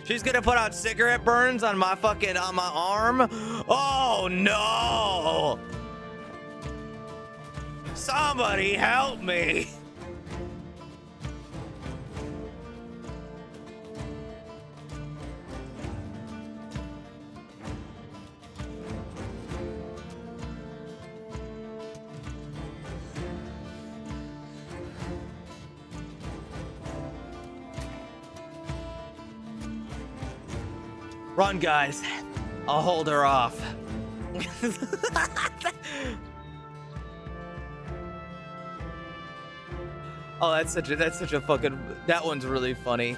She's gonna put out cigarette burns on my arm. Oh no! Somebody help me! Run, guys. I'll hold her off. Oh, that's such a fucking, that one's really funny.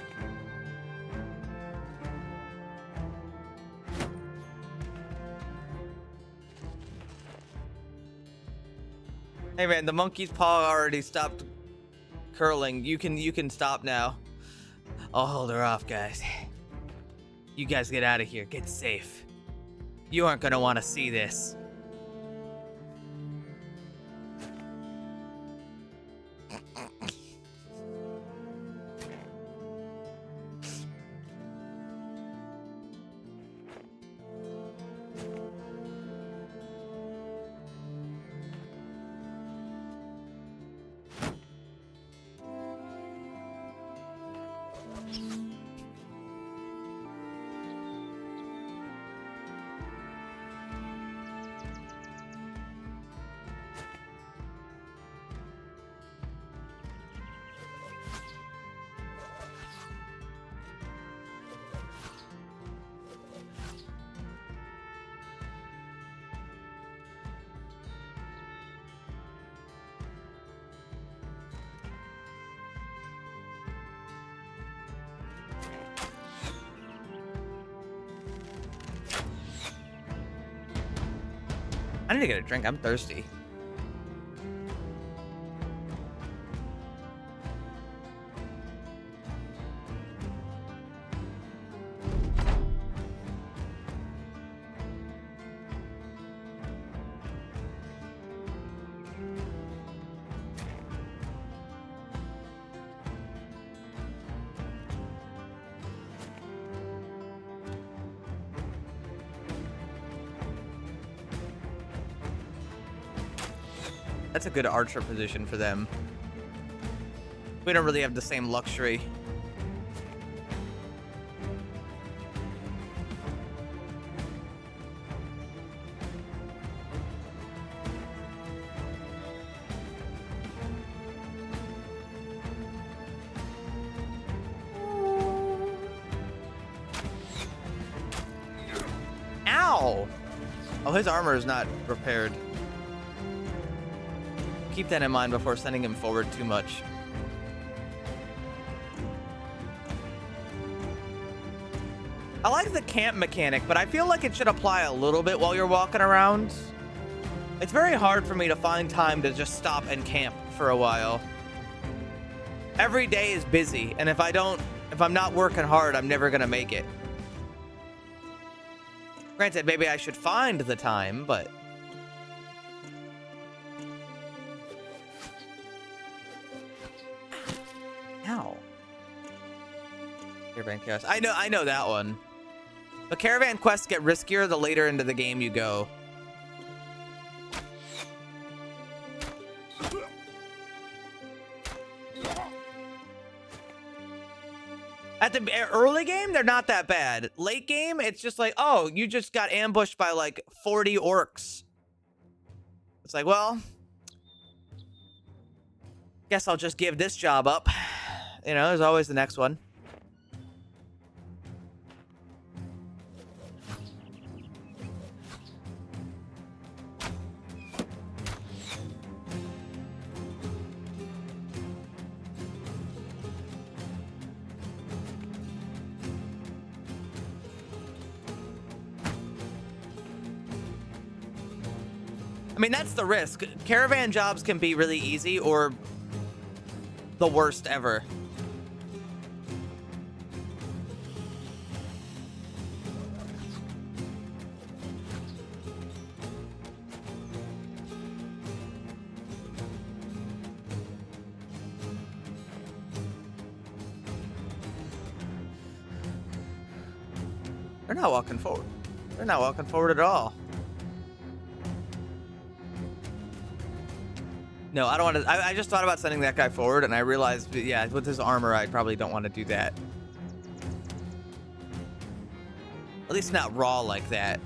Hey man, the monkey's paw already stopped curling. You can stop now. I'll hold her off, guys. You guys get out of here. Get safe. You aren't gonna want to see this. I need to get a drink. I'm thirsty. That's a good archer position for them. We don't really have the same luxury. Ow! Oh, his armor is not repaired. Keep that in mind before sending him forward too much. I like the camp mechanic, but I feel like it should apply a little bit while you're walking around. It's very hard for me to find time to just stop and camp for a while. Every day is busy, and if I'm not working hard, I'm never gonna make it. Granted, maybe I should find the time, but... Ow. Caravan Chaos. I know that one. But caravan quests get riskier the later into the game you go. At the early game, they're not that bad. Late game, it's just like, oh, you just got ambushed by like 40 orcs. It's like, well, guess I'll just give this job up. You know, there's always the next one. I mean, that's the risk. Caravan jobs can be really easy or the worst ever. They're not walking forward. They're not walking forward at all. No, I don't want to. I just thought about sending that guy forward, and I realized, yeah, with his armor, I probably don't want to do that. At least not raw like that.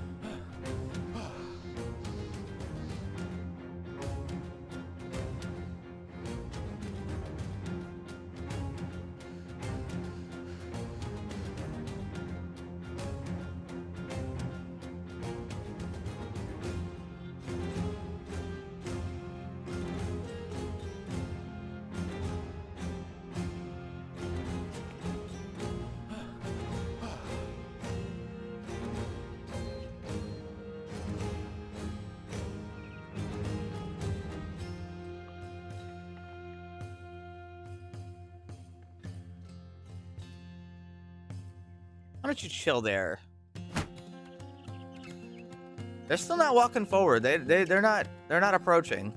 Why don't you chill there? They're still not walking forward. They're not approaching.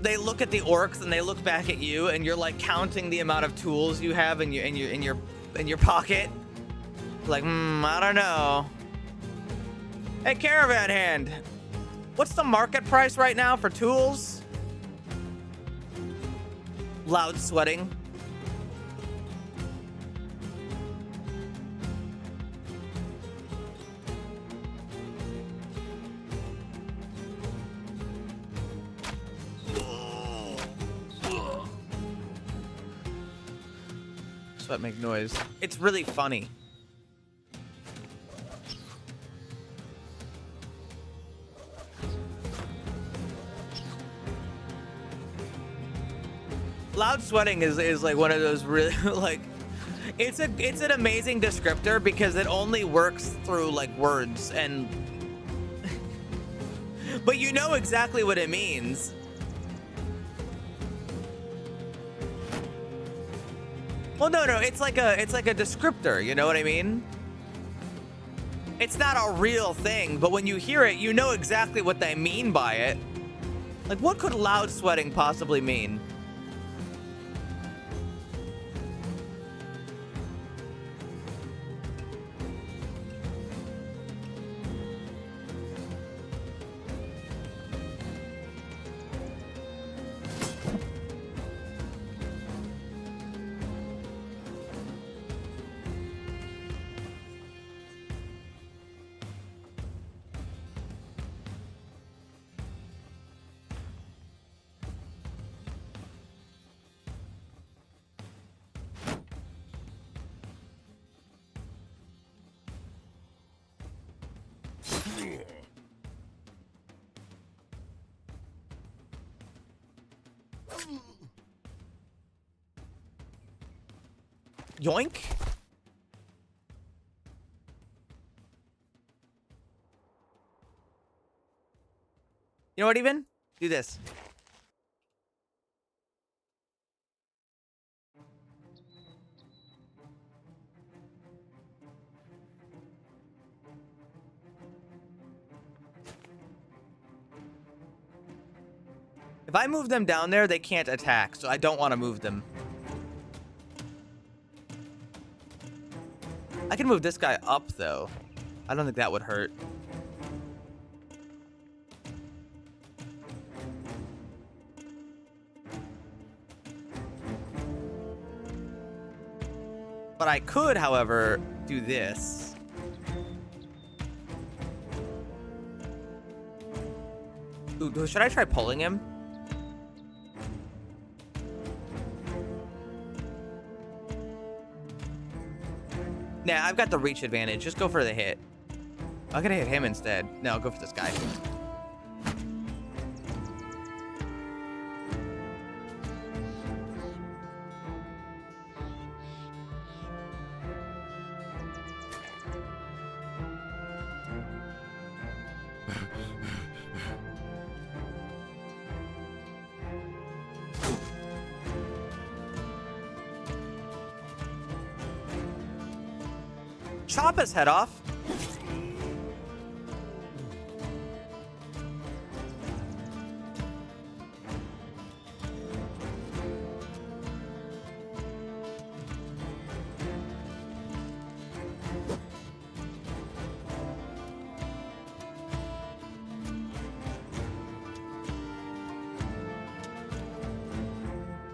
They look at the orcs and they look back at you, and you're like counting the amount of tools you have in your pocket. Like, I don't know. Hey, caravan hand, what's the market price right now for tools? Loud sweating. Sweat make noise. It's really funny. Loud sweating is like one of those really like it's an amazing descriptor because it only works through like words and but you know exactly what it means. Well, no, it's like a descriptor, you know what I mean? It's not a real thing, but when you hear it, you know exactly what they mean by it. Like, what could loud sweating possibly mean? Yoink. You know what, even? Do this. If I move them down there, they can't attack, so I don't want to move them. I can move this guy up, though. I don't think that would hurt. But I could, however, do this. Ooh, should I try pulling him? Nah, I've got the reach advantage. Just go for the hit. I'm gonna hit him instead. No, I'll go for this guy. Chop his head off.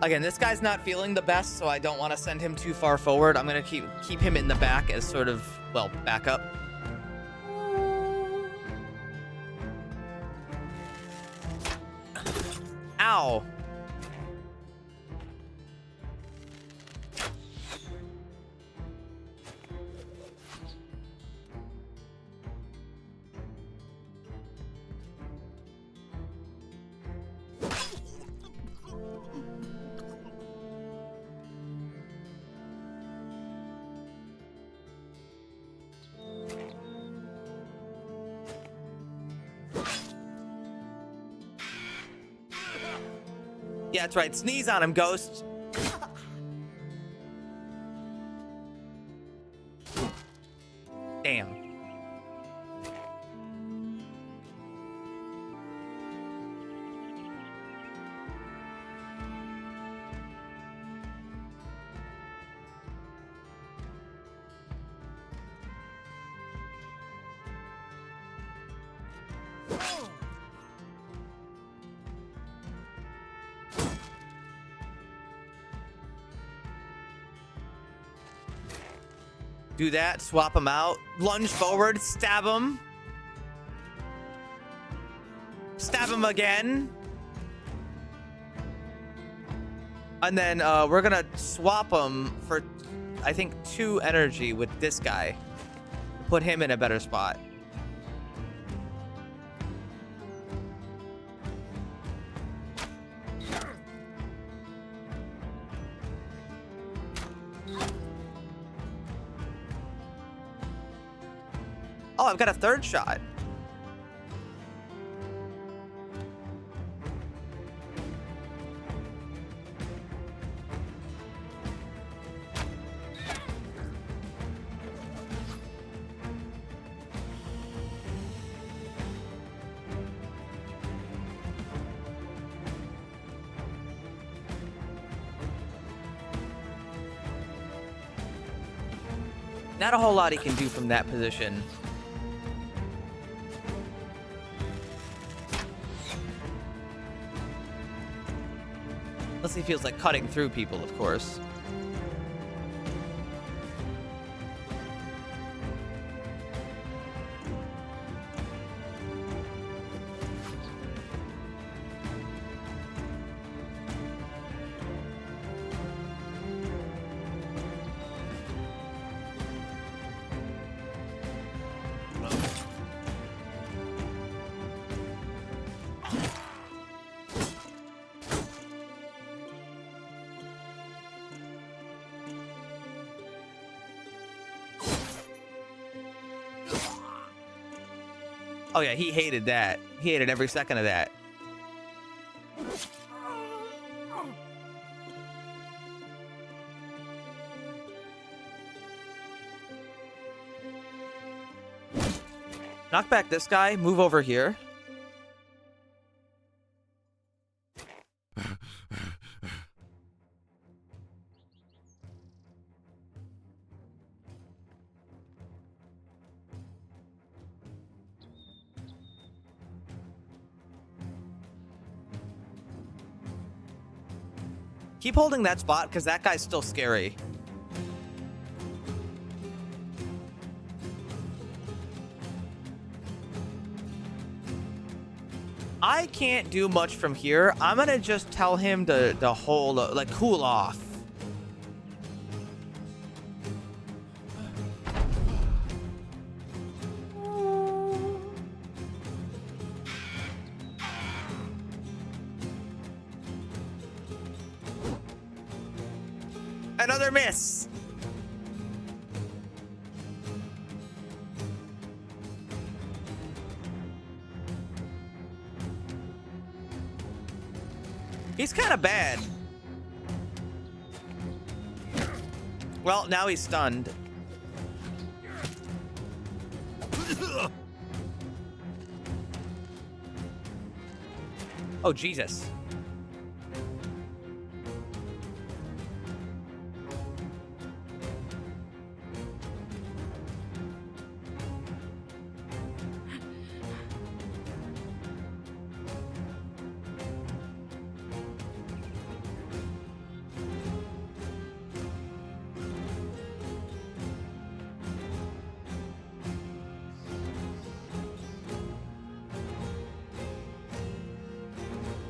Again, this guy's not feeling the best, so I don't want to send him too far forward. I'm gonna keep him in the back as sort of, well, backup. Ow. Yeah, that's right. Sneeze on him, Ghost. Damn. Do that, swap him out, lunge forward, stab him. Stab him again. And then we're gonna swap him for, I think, 2 energy with this guy. Put him in a better spot. Oh, I've got a third shot. Not a whole lot he can do from that position. Unless he feels like cutting through people, of course. Oh yeah, he hated that. He hated every second of that. Knock back this guy, move over here. Keep holding that spot, because that guy's still scary. I can't do much from here. I'm gonna just tell him to hold, like, cool off. Another miss. He's kind of bad. Well, now he's stunned. Oh, Jesus.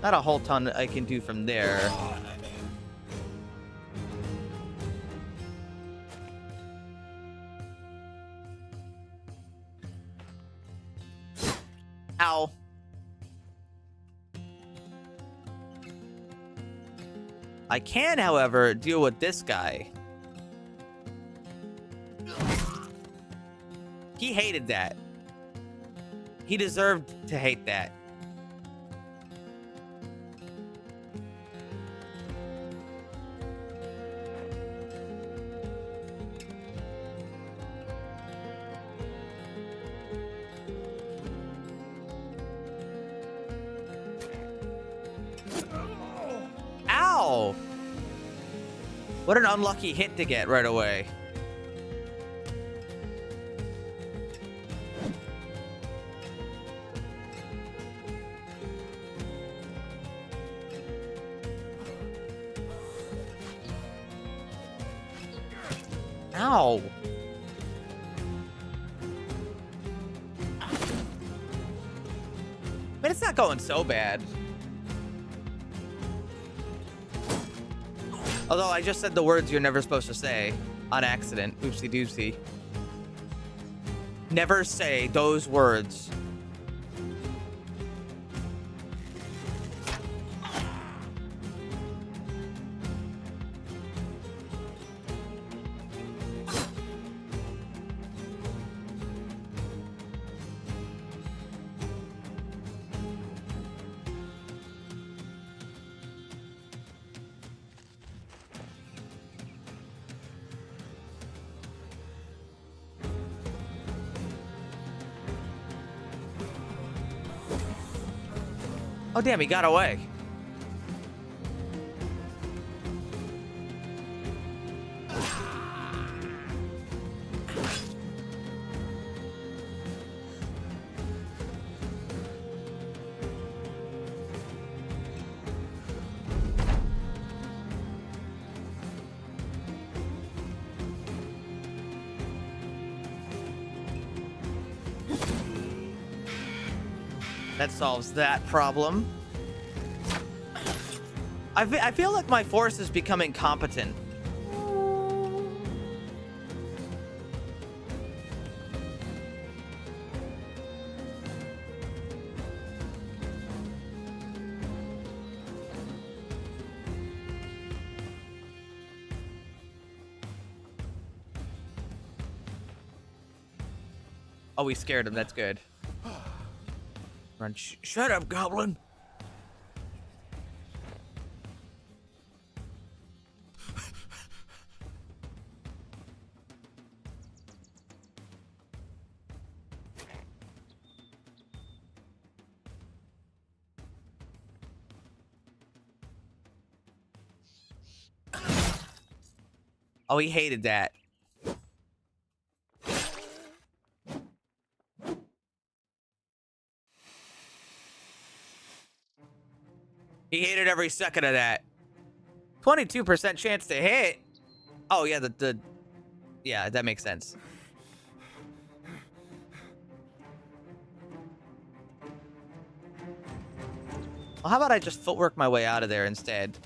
Not a whole ton I can do from there. Ow. I can, however, deal with this guy. He hated that. He deserved to hate that. Ow! What an unlucky hit to get right away. Ow! Man, it's not going so bad. Although I just said the words you're never supposed to say on accident. Oopsie doopsie. Never say those words. Oh, damn, he got away. That solves that problem. I feel like my force is becoming competent. Oh, we scared him. That's good. Run. Shut up, goblin. Oh, he hated that. He hated every second of that. 22% chance to hit. Oh, yeah, yeah, that makes sense. Well, how about I just footwork my way out of there instead?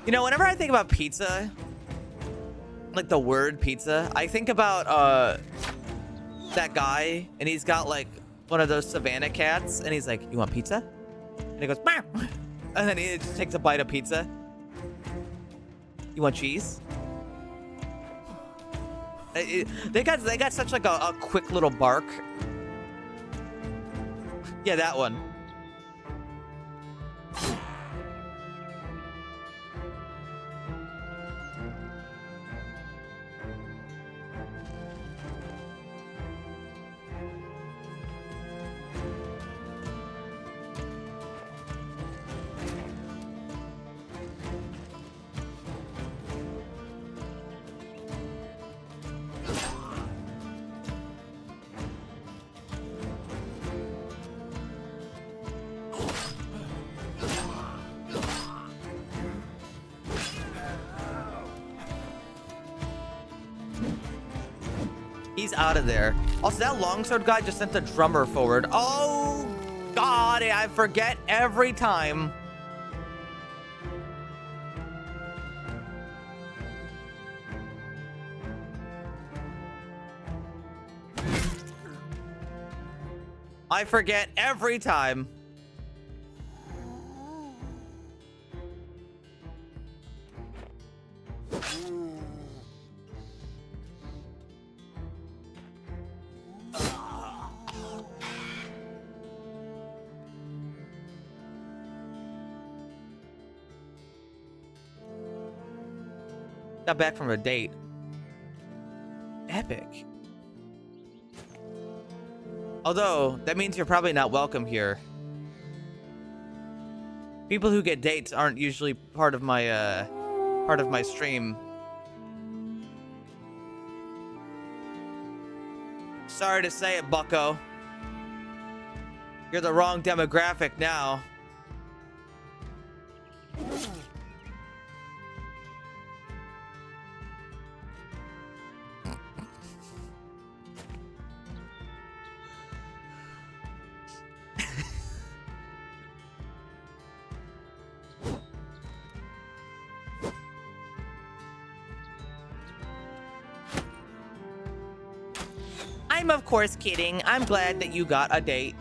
You know, whenever I think about pizza, like the word pizza, I think about that guy, and he's got like one of those Savannah cats, and he's like, "You want pizza?" And he goes, "Meow," and then he just takes a bite of pizza. You want cheese? They got such like a quick little bark. Yeah, that one. He's out of there. Also, that longsword guy just sent the drummer forward. Oh, God, I forget every time. I forget every time. Got back from a date. Epic. Although, that means you're probably not welcome here. People who get dates aren't usually part of my stream. Sorry to say it, bucko. You're the wrong demographic now. I'm of course kidding. I'm glad that you got a date.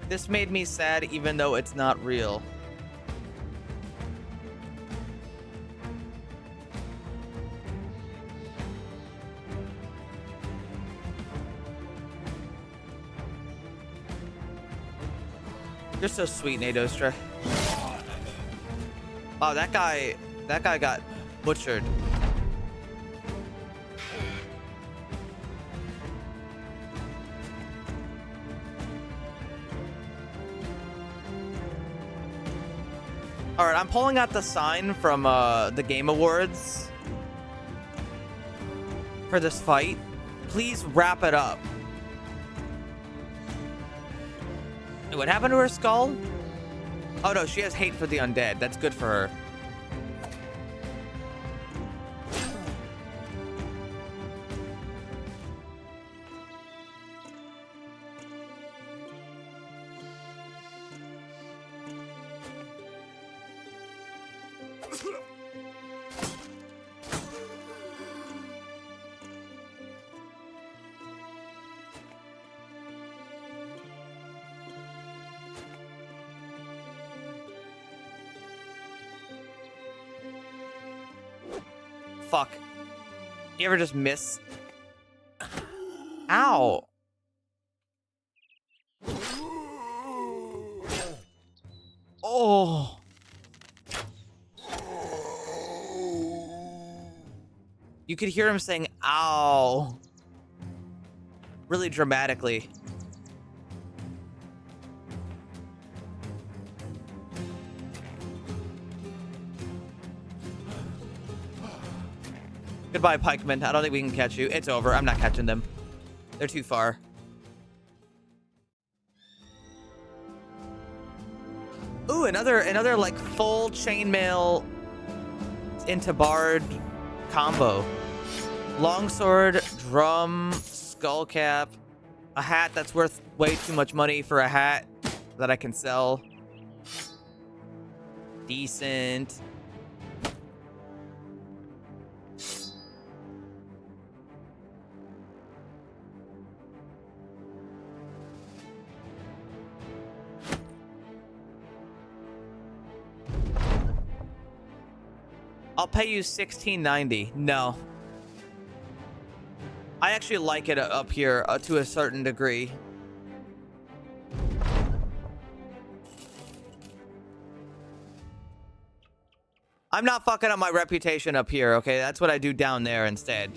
This made me sad even though it's not real. You're so sweet, Nadostra. Wow, that guy got butchered. All right, I'm pulling out the sign from the Game Awards for this fight. Please wrap it up. What happened to her skull? Oh no, she has hate for the undead. That's good for her. Fuck. You ever just miss? Ow. Oh. You could hear him saying, ow. Really dramatically. Goodbye, pikemen. I don't think we can catch you. It's over. I'm not catching them. They're too far. Ooh, another like full chainmail into bard combo. Longsword, drum, skull cap, a hat that's worth way too much money for a hat that I can sell. Decent. I'll pay you $16.90. No. I actually like it up here to a certain degree. I'm not fucking up my reputation up here, okay? That's what I do down there instead.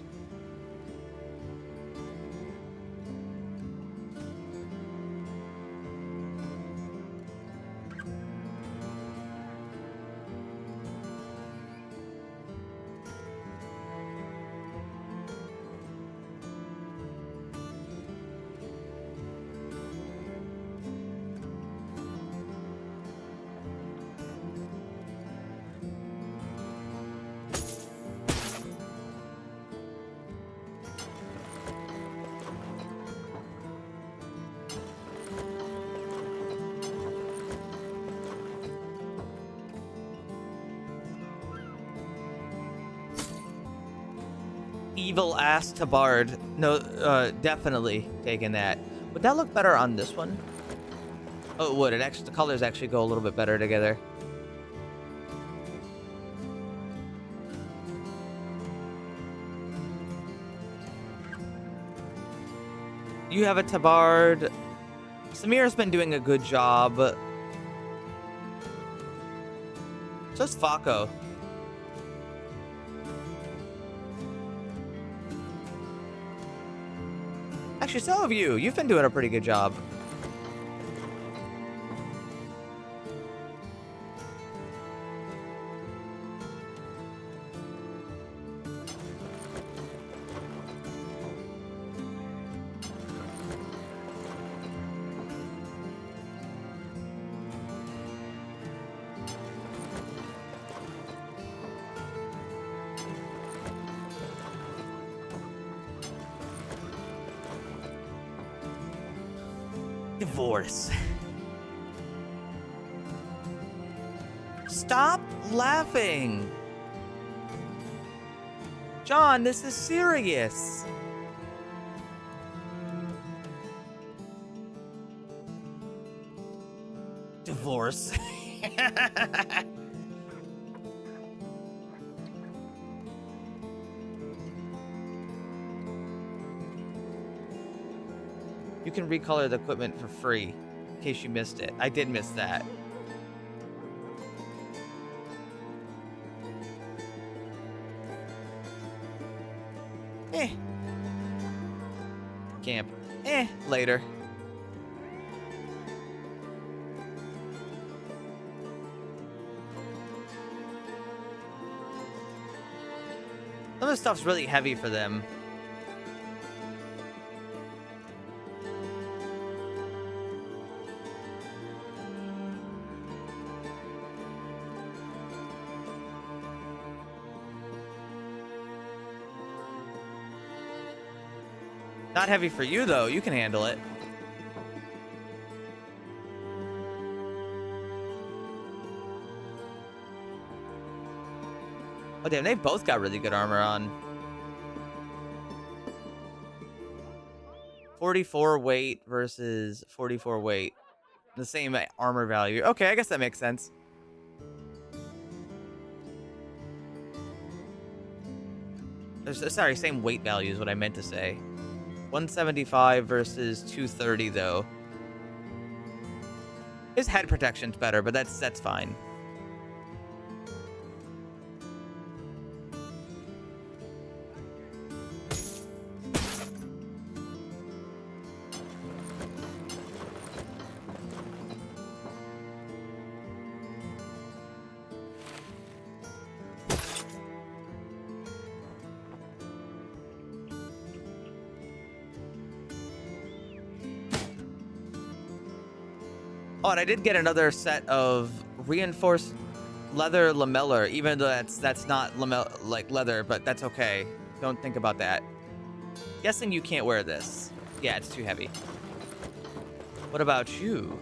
Evil ass to bard. No, definitely taking that. Would that look better on this one? Oh, it would. It actually, the colors actually go a little bit better together. You have a tabard. Samir's been doing a good job. So's Fako. Actually, so have you. You've been doing a pretty good job. Divorce. Stop laughing. John, this is serious. Divorce. You can recolor the equipment for free, in case you missed it. I did miss that. Camp. Later. Some of the stuff's really heavy for them. Not heavy for you, though. You can handle it. Oh, damn. They've both got really good armor on. 44 weight versus 44 weight. The same armor value. Okay, I guess that makes sense. Sorry, same weight value is what I meant to say. 175 versus 230, though. His head protection's better, but that's fine. Oh, and I did get another set of reinforced leather lamellar, even though that's not like leather, but that's okay. Don't think about that. Guessing you can't wear this. Yeah, it's too heavy. What about you?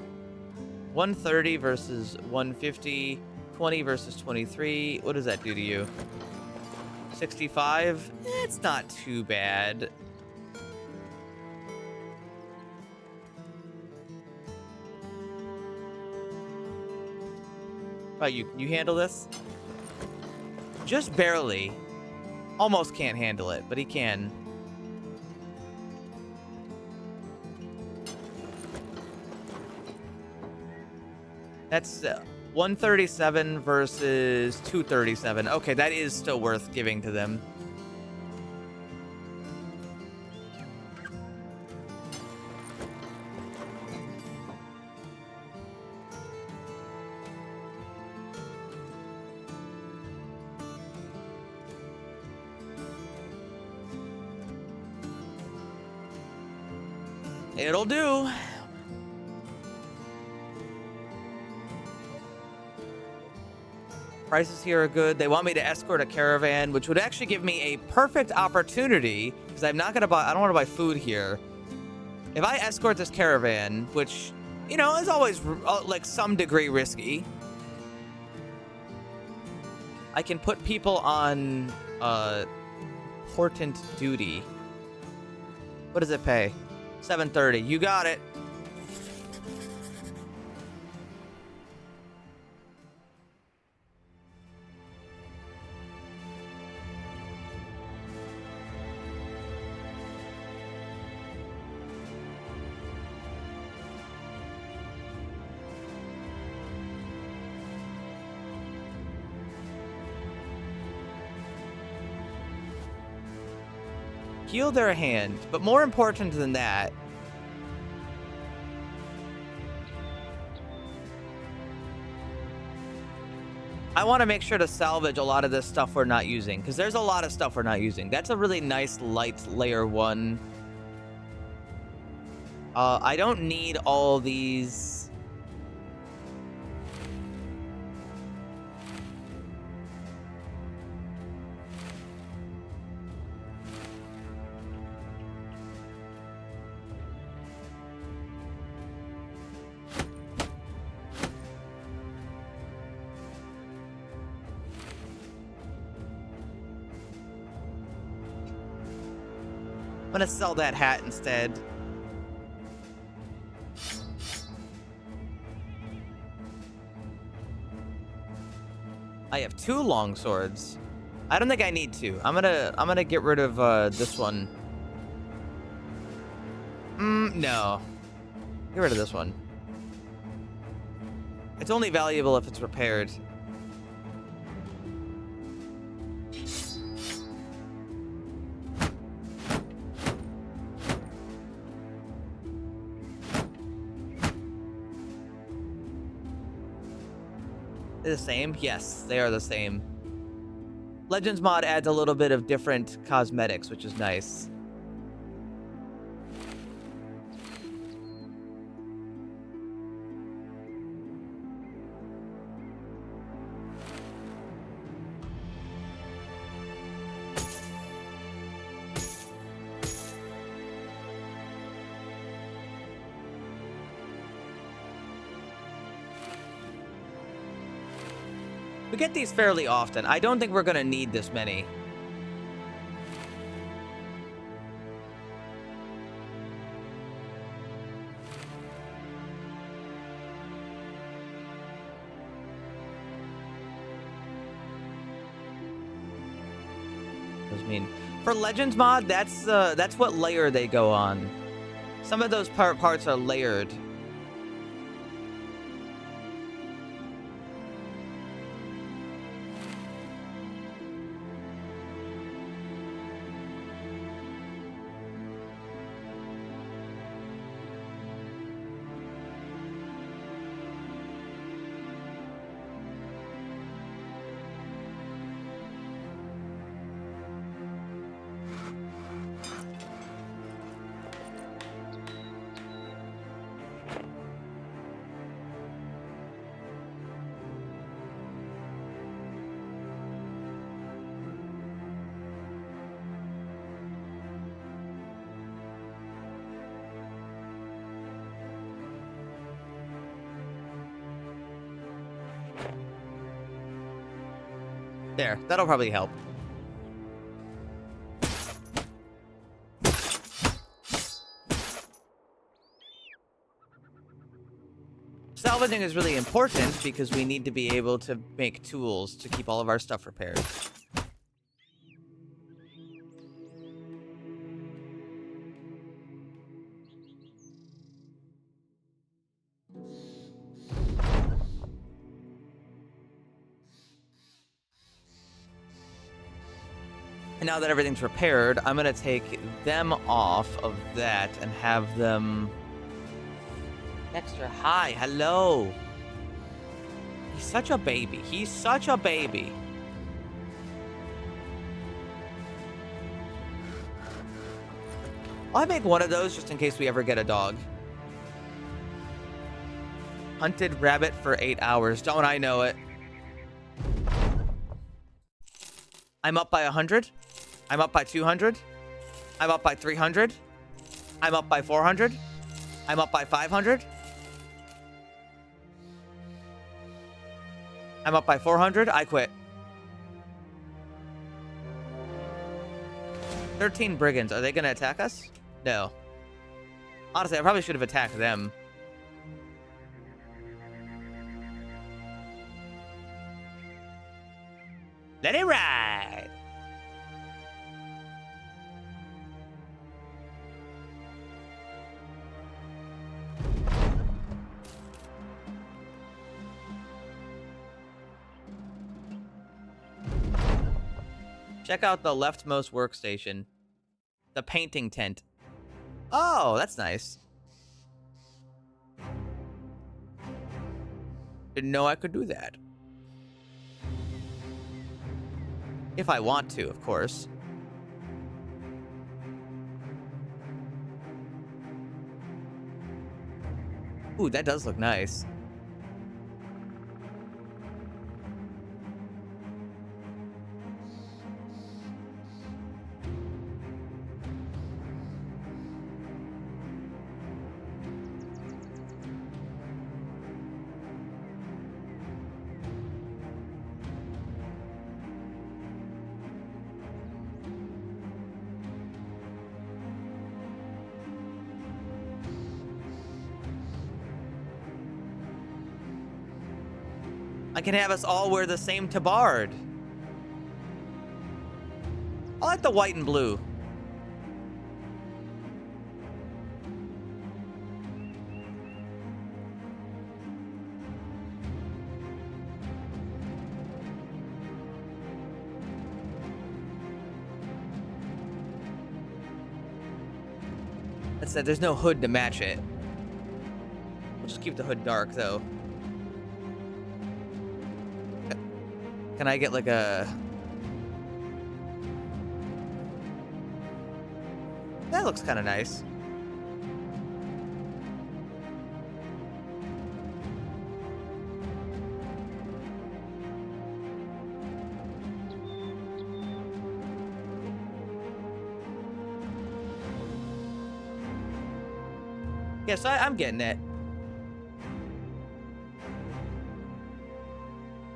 130 versus 150, 20 versus 23. What does that do to you? 65? It's not too bad. How about you? Can you handle this? Just barely. Almost can't handle it, but he can. That's 137 versus 237. Okay, that is still worth giving to them. It'll do. Prices here are good. They want me to escort a caravan, which would actually give me a perfect opportunity because I'm not gonna buy. I don't want to buy food here. If I escort this caravan, which you know is always like some degree risky, I can put people on important duty. What does it pay? 730. You got it. Heal their hand, but more important than that, I want to make sure to salvage a lot of this stuff we're not using, because there's a lot of stuff we're not using. That's a really nice light layer 1. I don't need all these. I'm gonna sell that hat instead. I have 2 long swords. I don't think I need to. I'm gonna get rid of this one. No. Get rid of this one. It's only valuable if it's repaired. They're the same? Yes, they are the same. Legends mod adds a little bit of different cosmetics, which is nice. We get these fairly often. I don't think we're gonna need this many. I mean, for Legends mod, that's what layer they go on. Some of those parts are layered. There, that'll probably help. Salvaging is really important because we need to be able to make tools to keep all of our stuff repaired. And now that everything's repaired, I'm going to take them off of that and have them... Dexter, hi, hello. He's such a baby. He's such a baby. I'll make one of those just in case we ever get a dog. Hunted rabbit for 8 hours. Don't I know it? I'm up by 100. I'm up by 200. I'm up by 300. I'm up by 400. I'm up by 500. I'm up by 400. I quit. 13 brigands. Are they going to attack us? No. Honestly, I probably should have attacked them. Let it ride. Check out the leftmost workstation. The painting tent. Oh, that's nice. Didn't know I could do that. If I want to, of course. Ooh, that does look nice. I can have us all wear the same tabard. I like the white and blue. That said, there's no hood to match it. We'll just keep the hood dark, though. Can I get like a... That looks kind of nice. Yes, I'm getting it.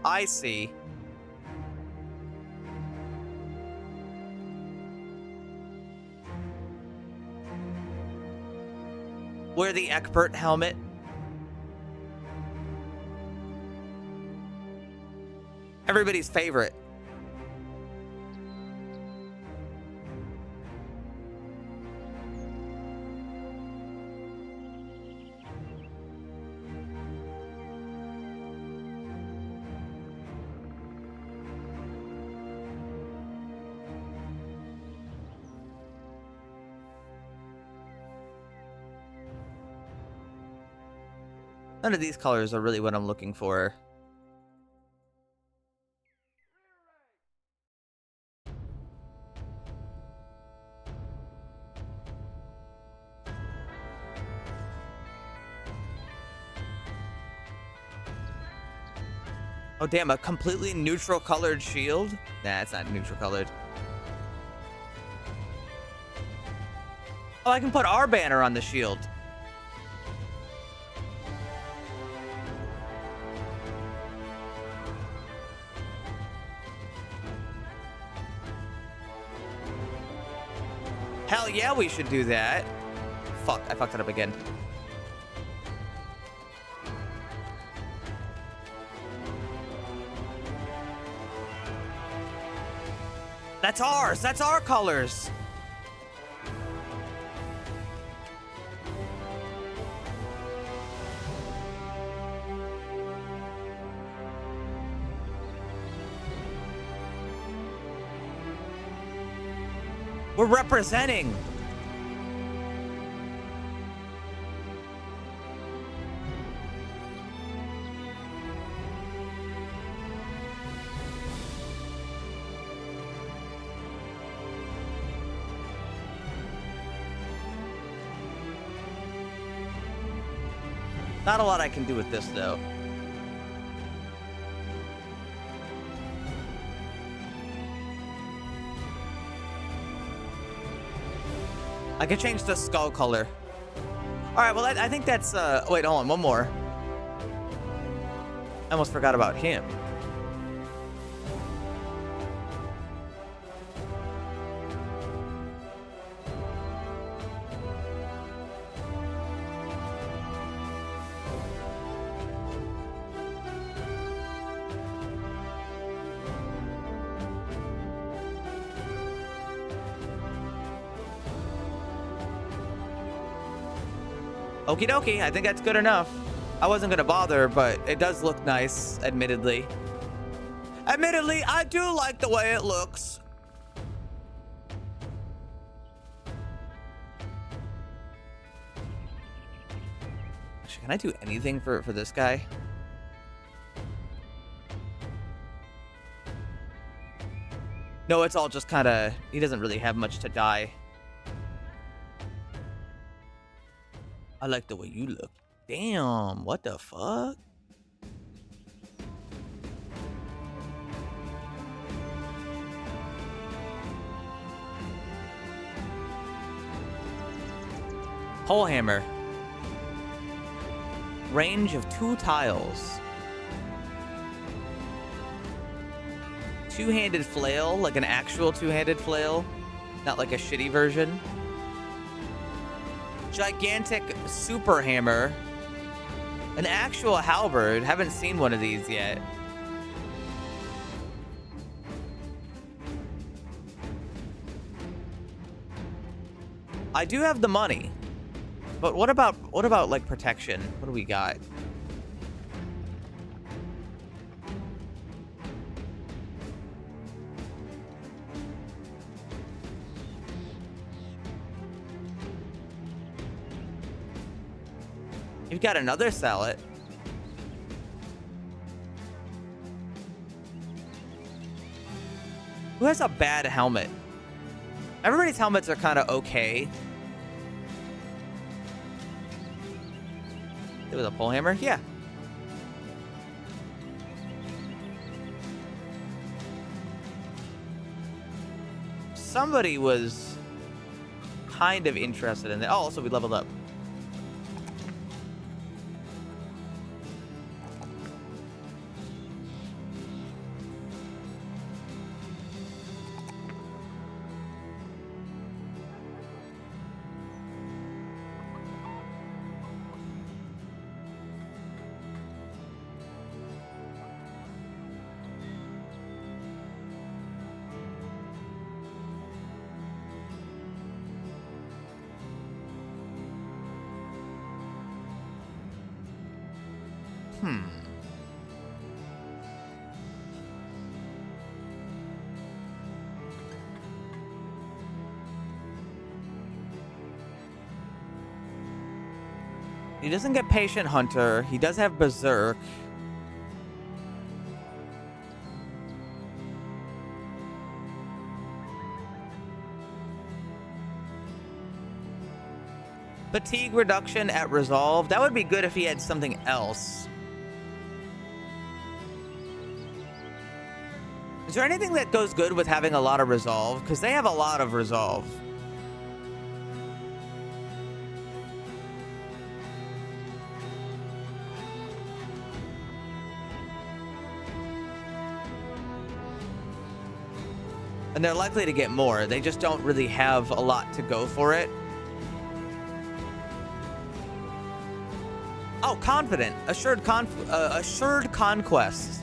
I see. Wear the Eckbert helmet. Everybody's favorite. None of these colors are really what I'm looking for. Oh damn, a completely neutral colored shield? Nah, it's not neutral colored. Oh, I can put our banner on the shield. Hell yeah, we should do that. Fuck, I fucked it up again. That's ours. That's our colors. We're representing. Not a lot I can do with this, though. I can change the skull color. All right, well, I think that's, wait, hold on, one more. I almost forgot about him. Okie dokie, I think that's good enough. I wasn't gonna bother, but it does look nice, admittedly. Admittedly, I do like the way it looks. Actually, can I do anything for this guy? No, it's all just kind of... He doesn't really have much to die. I like the way you look. Damn, what the fuck? Pole hammer. Range of 2 tiles. Two-handed flail, like an actual two-handed flail, not like a shitty version. Gigantic super hammer. An actual halberd. Haven't seen one of these yet. I do have the money. But what about like protection? What do we got? You've got another salad. Who has a bad helmet? Everybody's helmets are kind of okay. It was a pole hammer? Yeah. Somebody was kind of interested in that. Oh, also we leveled up. He doesn't get Patient Hunter. He does have Berserk. Fatigue reduction at Resolve. That would be good if he had something else. Is there anything that goes good with having a lot of Resolve? Because they have a lot of Resolve. And they're likely to get more. They just don't really have a lot to go for it. Oh, confident. Assured conquest.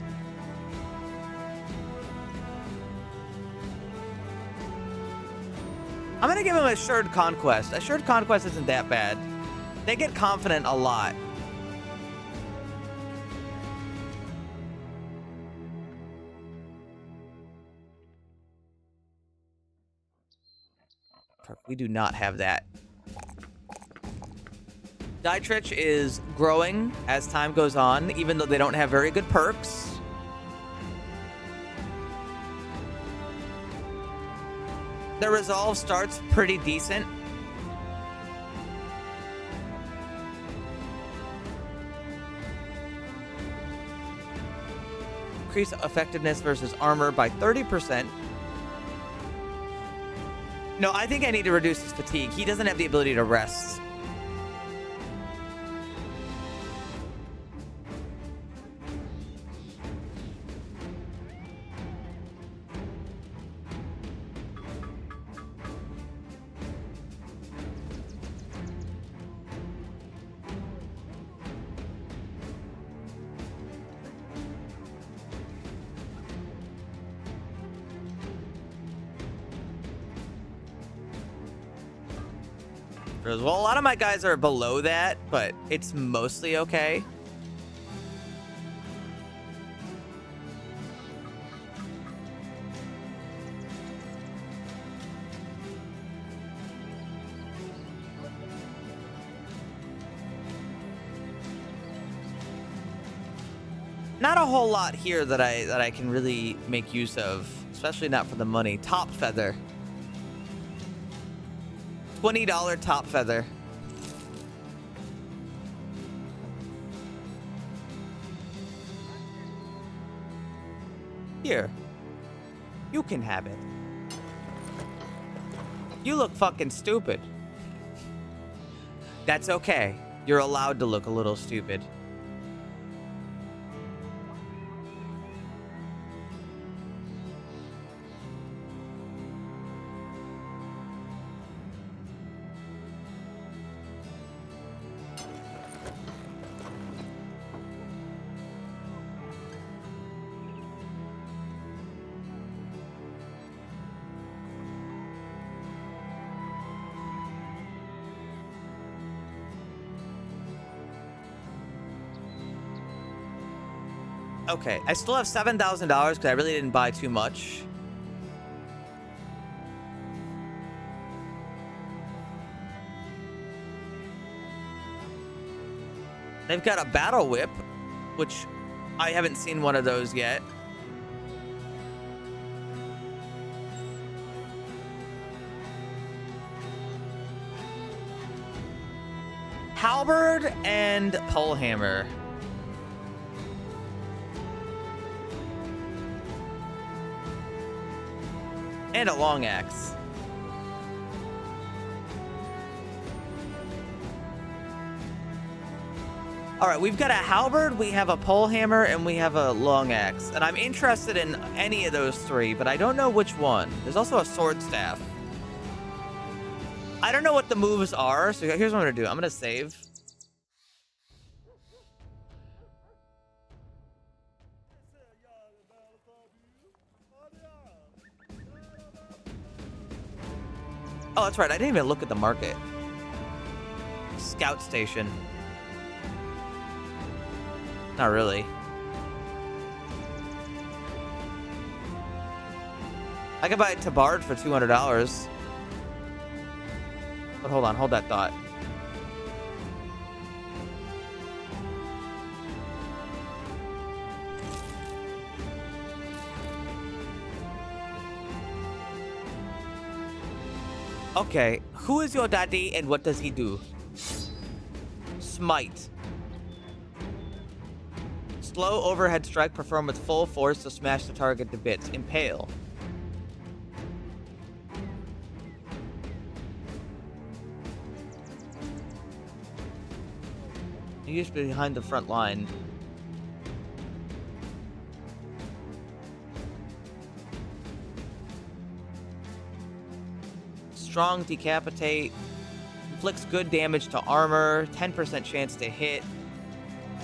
I'm gonna give him assured conquest. Assured conquest isn't that bad. They get confident a lot. We do not have that. Dietrich is growing as time goes on, even though they don't have very good perks. Their resolve starts pretty decent. Increase effectiveness versus armor by 30%. No, I think I need to reduce his fatigue. He doesn't have the ability to rest. Well, a lot of my guys are below that, but it's mostly okay. Not a whole lot here that I can really make use of, especially not for the money. Top feather. $20 top feather. Here. You can have it. You look fucking stupid. That's okay. You're allowed to look a little stupid. Okay, I still have $7,000 because I really didn't buy too much. They've got a battle whip, which I haven't seen one of those yet. Halberd and polehammer. And a long axe. All right, we've got a halberd, we have a polehammer, and we have a long axe. And I'm interested in any of those three, but I don't know which one. There's also a sword staff. I don't know what the moves are, so here's what I'm gonna do. I'm gonna save. Oh, that's right. I didn't even look at the market. Scout station. Not really. I could buy a tabard for $200. But hold on, hold that thought. Okay, who is your daddy and what does he do? Smite. Slow overhead strike performed with full force to smash the target to bits. Impale. Used behind the front line. Strong decapitate. Inflicts good damage to armor. 10% chance to hit.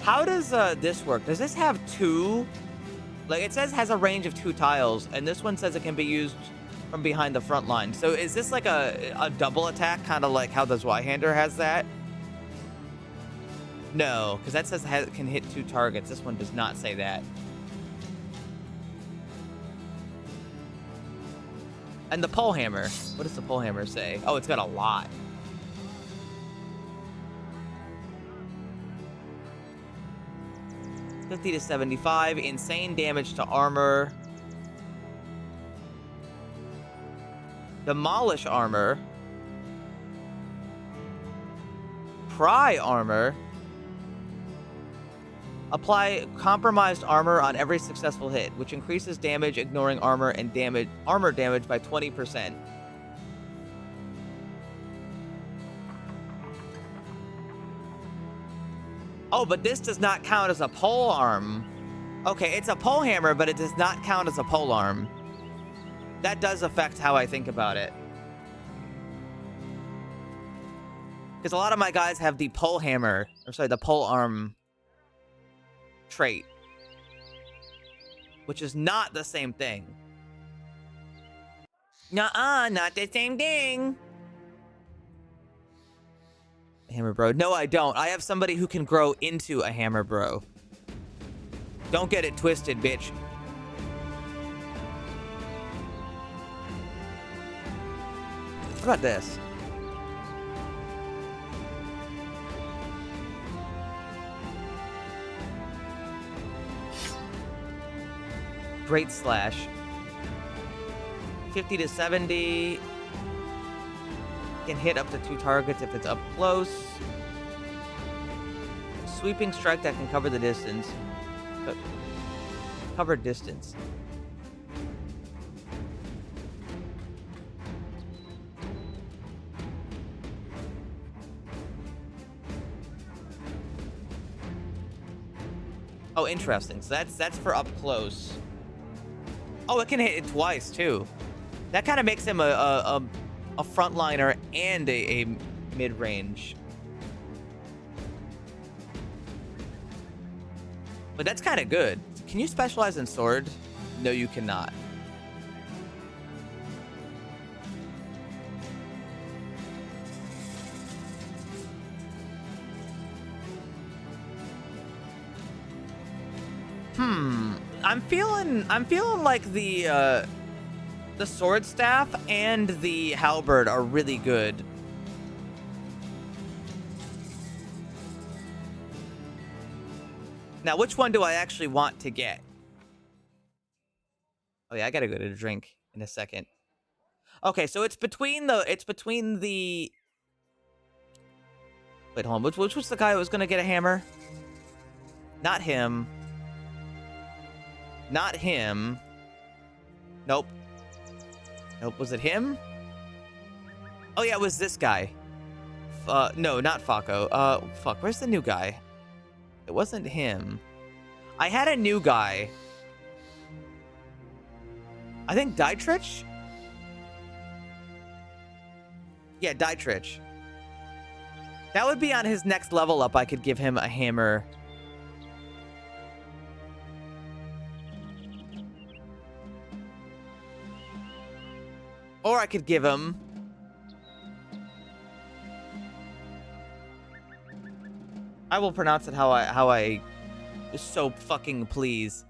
How does this work? Does this have two? Like, it says has a range of 2 tiles, and this one says it can be used from behind the front line. So is this like a double attack, kind of like how the Zweihander has that? No, because that says it can hit 2 targets. This one does not say that. And the polehammer. What does the polehammer say? Oh, it's got a lot. $50 to $75. Insane damage to armor. Demolish armor. Pry armor. Apply compromised armor on every successful hit, which increases damage, ignoring armor and armor damage by 20%. Oh, but this does not count as a pole arm. Okay, it's a pole hammer, but it does not count as a pole arm. That does affect how I think about it. Because a lot of my guys have the pole hammer, or sorry, the pole arm trait, which is not the same thing. Nuh-uh, not the same thing. Hammer bro. No, I don't. I have somebody who can grow into a hammer bro. Don't get it twisted, bitch. What about this? Great slash. 50 to 70. Can hit up to 2 targets if it's up close. Sweeping strike that can cover the distance. Cover distance. Oh, interesting. So that's for up close. Oh, it can hit it twice too. That kind of makes him a frontliner and a mid-range. But that's kind of good. Can you specialize in sword? No, you cannot. I'm feeling like the sword staff and the halberd are really good. Now, which one do I actually want to get? Oh yeah, I gotta go to drink in a second. Okay, so it's between the. Wait, hold on. Which was the guy who was gonna get a hammer? Not him. Not him. Nope. Nope. Was it him? Oh yeah, it was this guy. No, not Faco. Fuck. Where's the new guy? It wasn't him. I had a new guy. I think Dietrich? Yeah, Dietrich. That would be on his next level up. I could give him a hammer. Or I could give him... I will pronounce it how I so fucking please.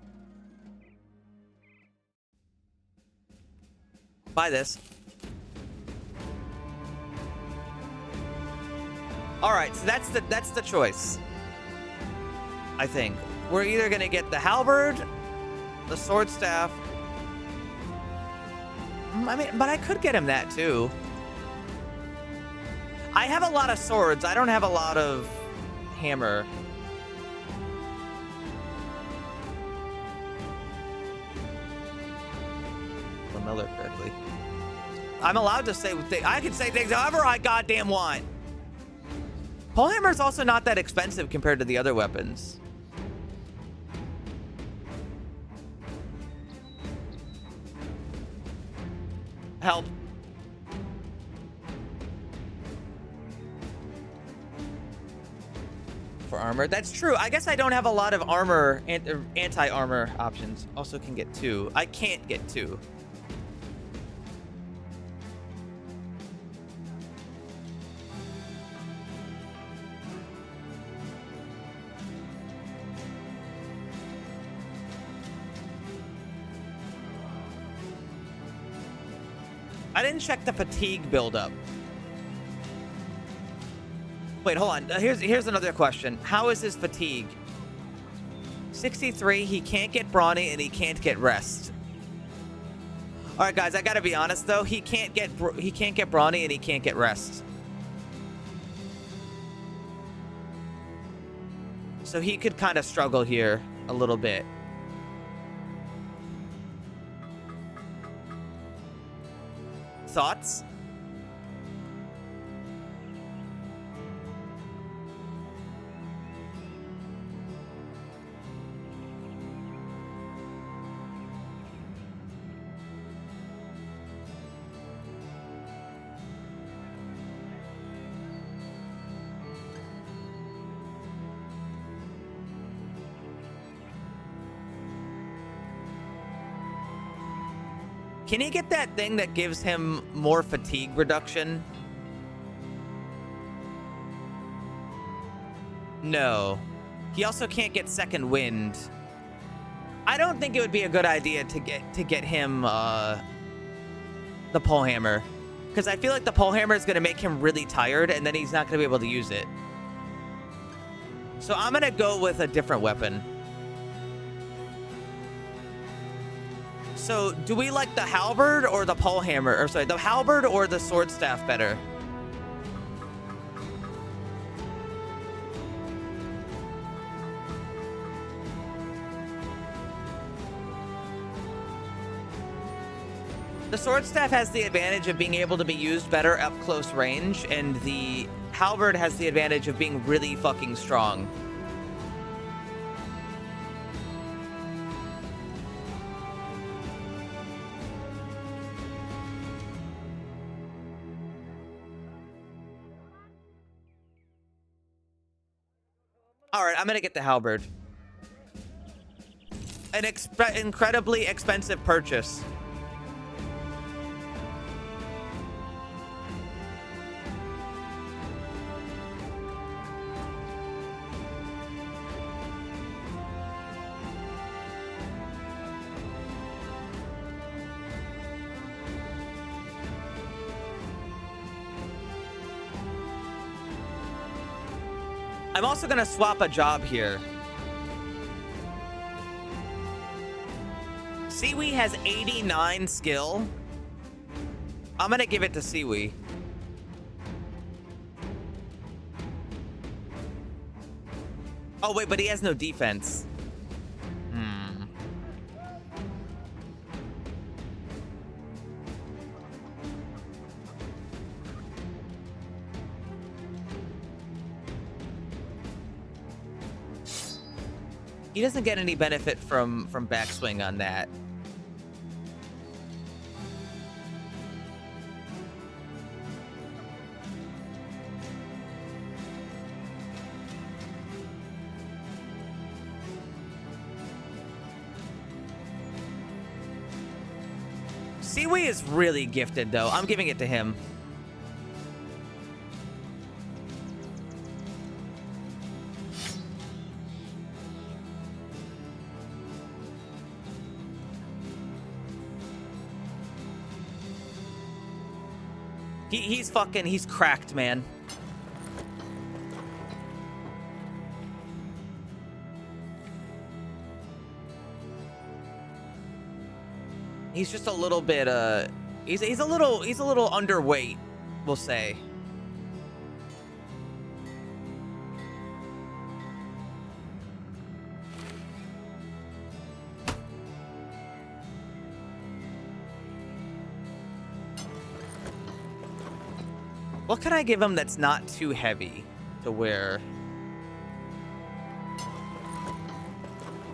Buy this. All right, so that's the choice. I think we're either gonna get the halberd, the sword staff. I mean, but I could get him that too. I have a lot of swords. I don't have a lot of hammer. Miller correctly. I'm allowed to say I can say things however I goddamn want. Polehammer is also not that expensive compared to the other weapons. Help. For armor. That's true. I guess I don't have a lot of armor, anti-armor options. Also can get 2. I can't get 2. I didn't check the fatigue buildup. Wait, hold on. Here's another question. How is his fatigue? 63. He can't get brawny and he can't get rest. All right, guys. I gotta be honest though. He can't get brawny and he can't get rest. So he could kind of struggle here a little bit. Thoughts? Can he get that thing that gives him more fatigue reduction? No. He also can't get second wind. I don't think it would be a good idea to get him the polehammer, because I feel like the polehammer is going to make him really tired and then he's not going to be able to use it. So I'm going to go with a different weapon. So, do we like the halberd or the polehammer? Or sorry, the halberd or the sword staff better? The sword staff has the advantage of being able to be used better up close range, and the halberd has the advantage of being really fucking strong. All right, I'm gonna get the halberd. An incredibly expensive purchase. I'm also gonna swap a job here. Siwi has 89 skill. I'm gonna give it to Siwi. Oh wait, but he has no defense. He doesn't get any benefit from backswing on that. Siwi is really gifted, though. I'm giving it to him. He's cracked, man. He's just a little bit he's a little underweight, we'll say. What can I give him that's not too heavy to wear?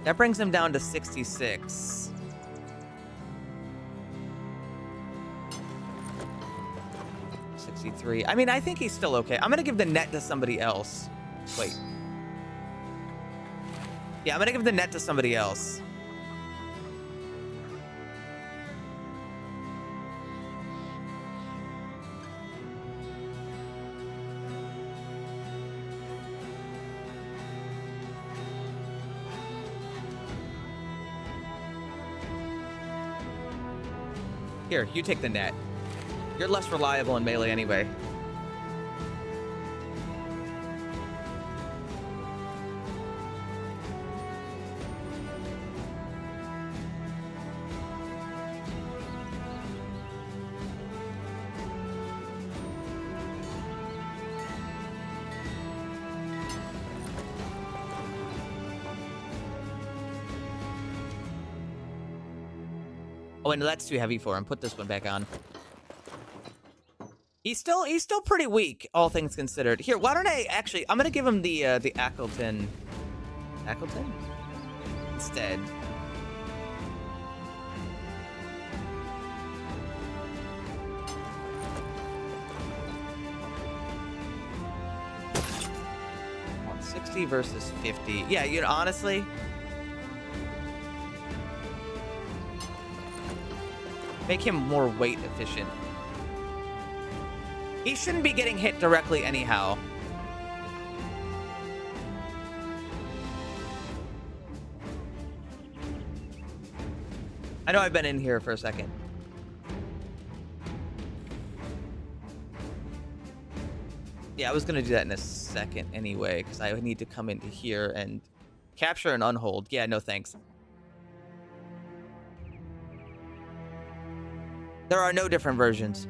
That brings him down to 66. I mean, I think he's still okay. I'm gonna give the net to somebody else. Wait. Yeah, I'm gonna give the net to somebody else. Here, you take the net. You're less reliable in melee anyway. Oh, and that's too heavy for him. Put this one back on. He's still pretty weak, all things considered. Here, why don't I actually? I'm gonna give him the Ackleton instead. $160 versus 50. Yeah, you know, honestly. Make him more weight efficient. He shouldn't be getting hit directly anyhow. I know I've been in here for a second. Yeah, I was gonna do that in a second anyway, because I would need to come into here and capture and unhold. Yeah, no thanks. There are no different versions.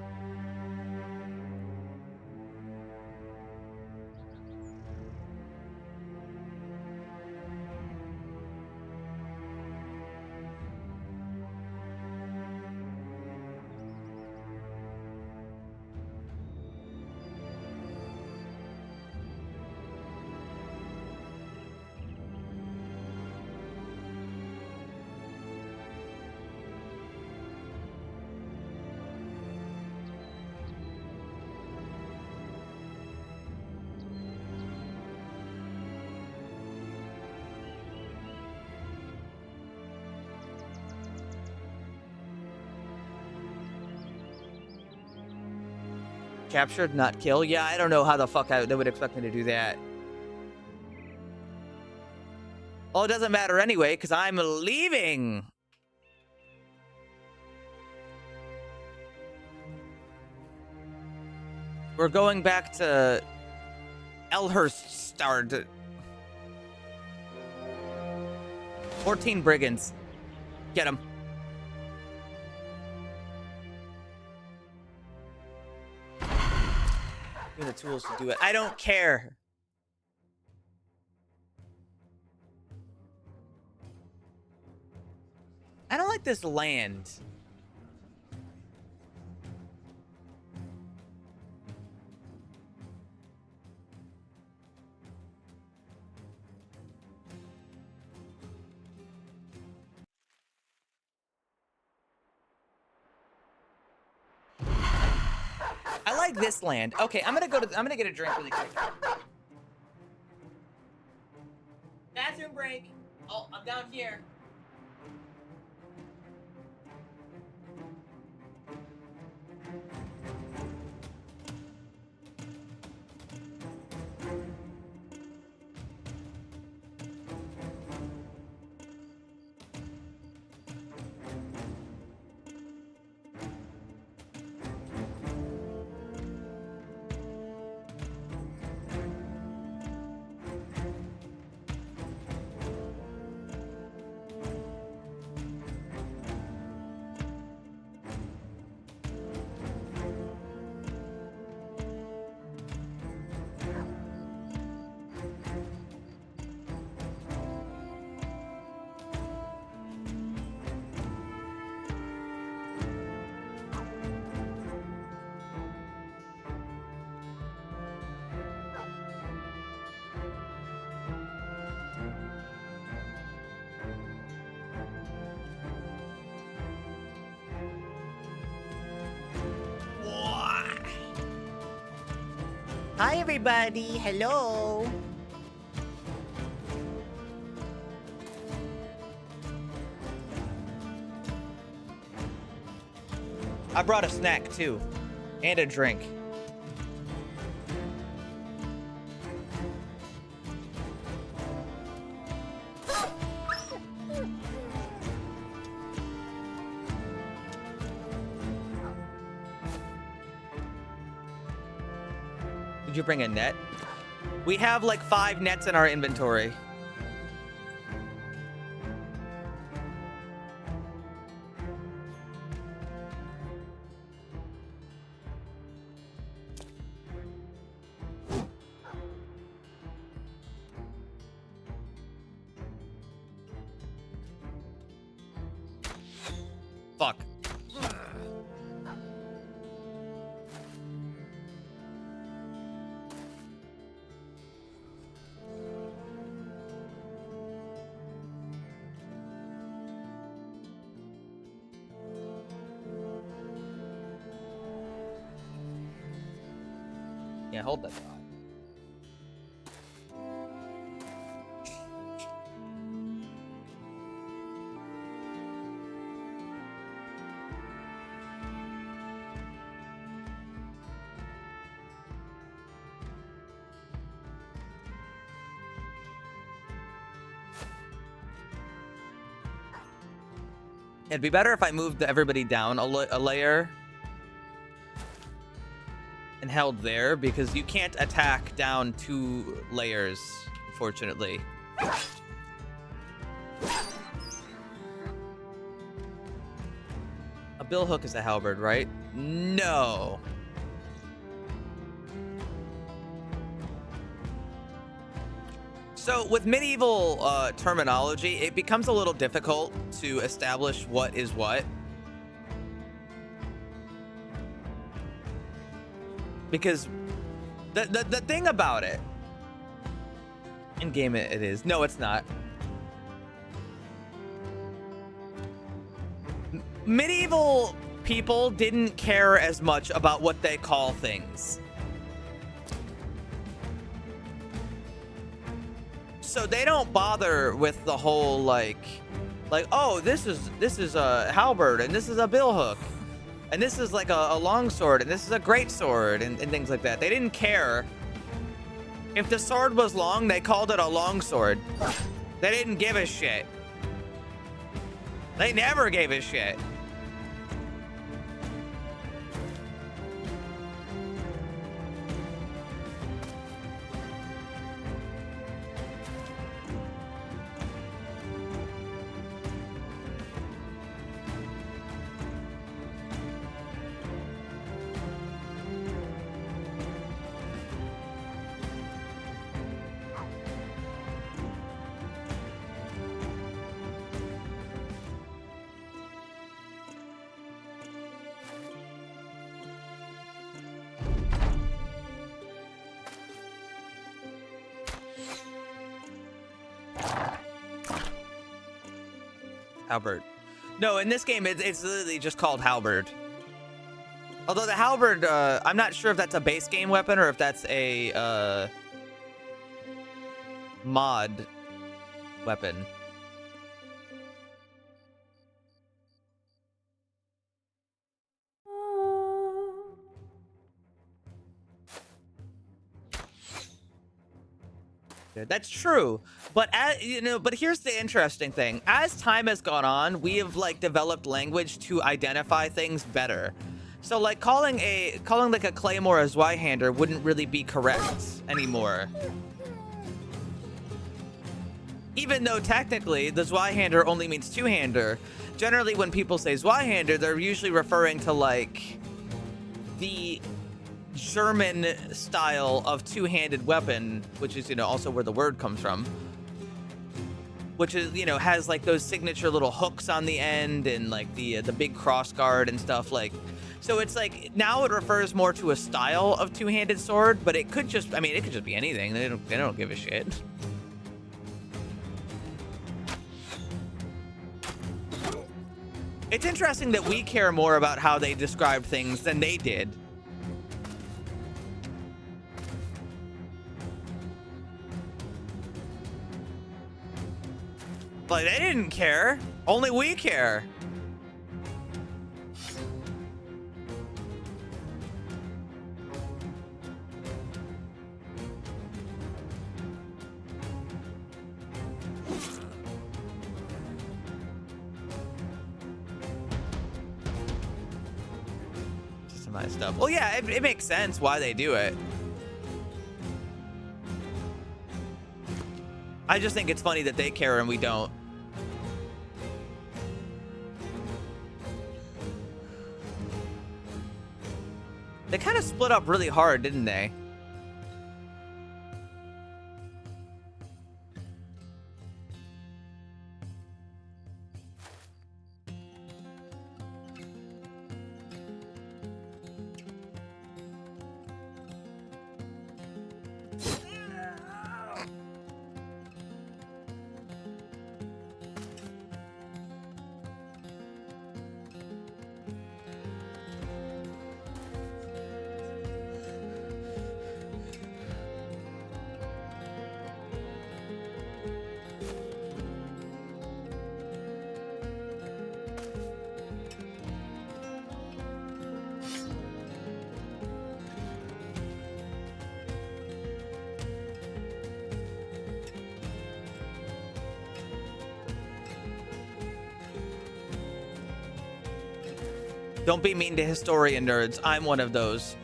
Captured, not kill. Yeah, I don't know how the fuck they would expect me to do that. Well, it doesn't matter anyway, because I'm leaving. We're going back to Elhurst starred. 14 brigands. Get them. Give me the tools to do it. I don't care. I don't like this land. I like this land. Okay, I'm gonna get a drink really quick. Bathroom break. Oh, I'm down here. Hi, everybody. Hello. I brought a snack, too. And a drink. Did you bring a net? We have like 5 nets in our inventory. Fuck. Yeah, hold that thought. It'd be better if I moved everybody down a layer and held there, because you can't attack down 2 layers, unfortunately. A billhook is a halberd, right? No. So with medieval terminology, it becomes a little difficult to establish what is what. Because the thing about it, in game it is. No, it's not. Medieval people didn't care as much about what they call things. So they don't bother with the whole like, oh, this is a halberd and this is a billhook. And this is like a long sword, and this is a great sword, and things like that. They didn't care. If the sword was long, they called it a long sword. They didn't give a shit. They never gave a shit. Halberd. No, in this game, it's literally just called halberd. Although the halberd, I'm not sure if that's a base game weapon or if that's a mod weapon. That's true, but but here's the interesting thing: as time has gone on, we have like developed language to identify things better. So like calling like a claymore a Zweihander wouldn't really be correct anymore. Even though technically the Zweihander only means two-hander. Generally, when people say Zweihander, they're usually referring to like the German style of two-handed weapon, which is, also where the word comes from, which is, has like those signature little hooks on the end and like the big cross guard and stuff. Like, so it's like now it refers more to a style of two-handed sword, but it could just, it could just be anything. They don't give a shit. It's interesting that we care more about how they describe things than they did. Like, they didn't care. Only we care. Systemized stuff. Well, yeah, it makes sense why they do it. I just think it's funny that they care and we don't. They kind of split up really hard, didn't they? Don't be mean to historian nerds. I'm one of those.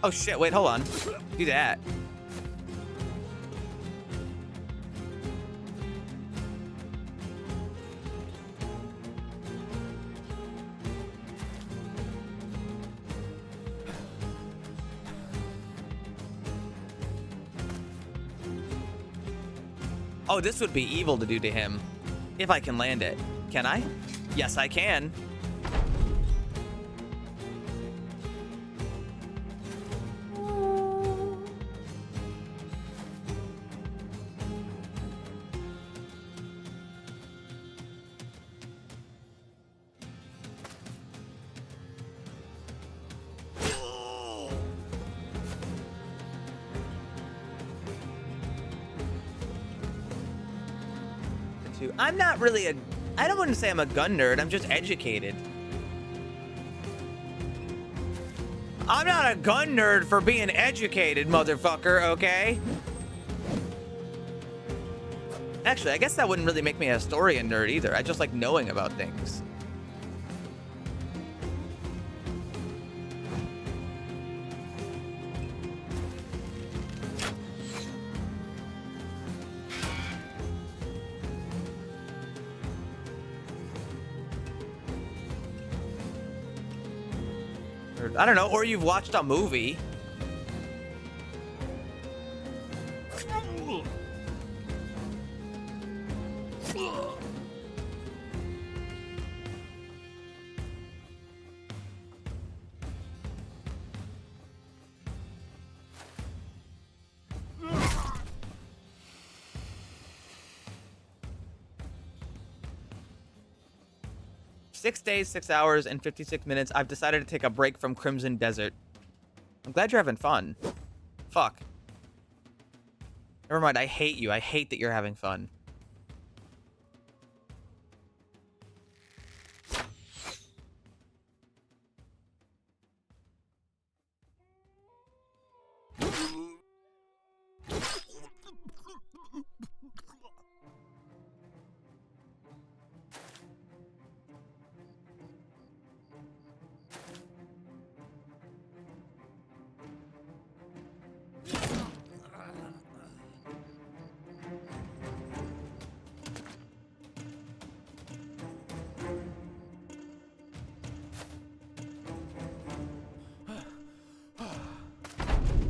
Oh shit, wait, hold on. Do that. Oh, this would be evil to do to him. If I can land it. Can I? Yes, I can. I'm not really I don't want to say I'm a gun nerd. I'm just educated. I'm not a gun nerd for being educated, motherfucker, okay? Actually, I guess that wouldn't really make me a historian nerd either. I just like knowing about things. I don't know, or you've watched a movie. 6 days, 6 hours, and 56 minutes. I've decided to take a break from Crimson Desert. I'm glad you're having fun. Fuck. Never mind, I hate you. I hate that you're having fun.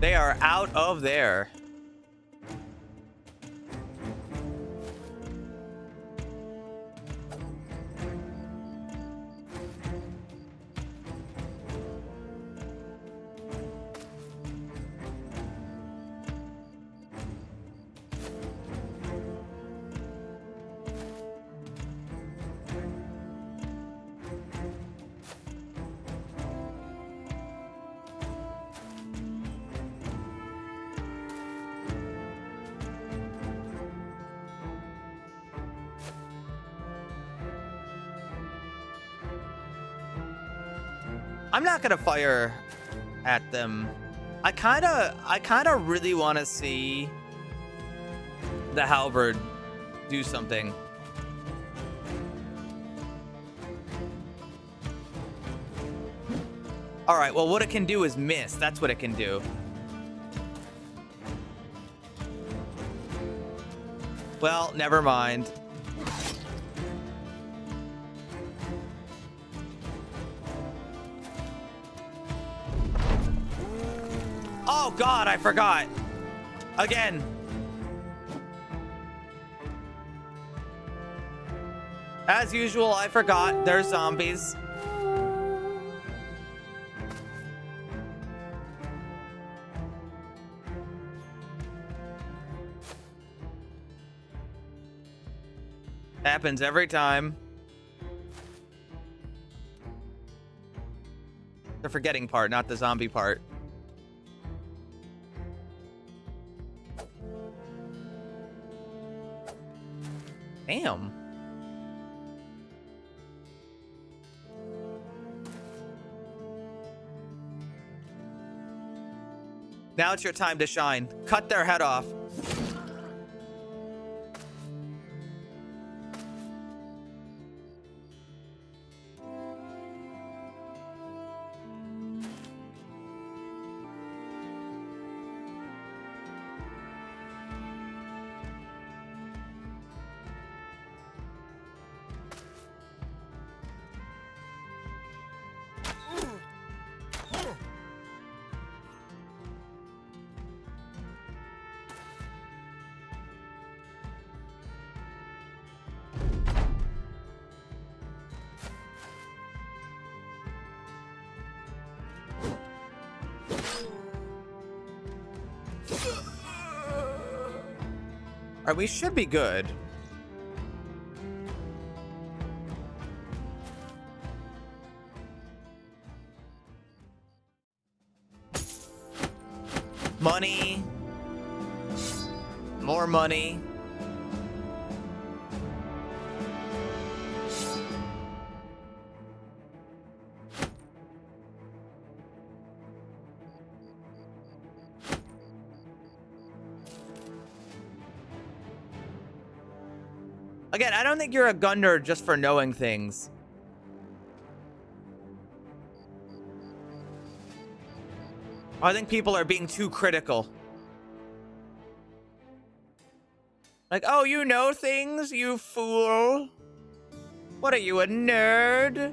They are out of there. I'm not gonna fire at them. I kind of really want to see the halberd do something. All right, well, what it can do is miss. That's what it can do. Well, never mind. Oh God, I forgot. Again. As usual, I forgot. There's zombies. Happens every time. The forgetting part, not the zombie part. Damn. Now it's your time to shine. Cut their head off. Alright, we should be good. Money. More money. Again, I don't think you're a gun nerd just for knowing things. I think people are being too critical. Like, oh, you know things, you fool. What are you, a nerd?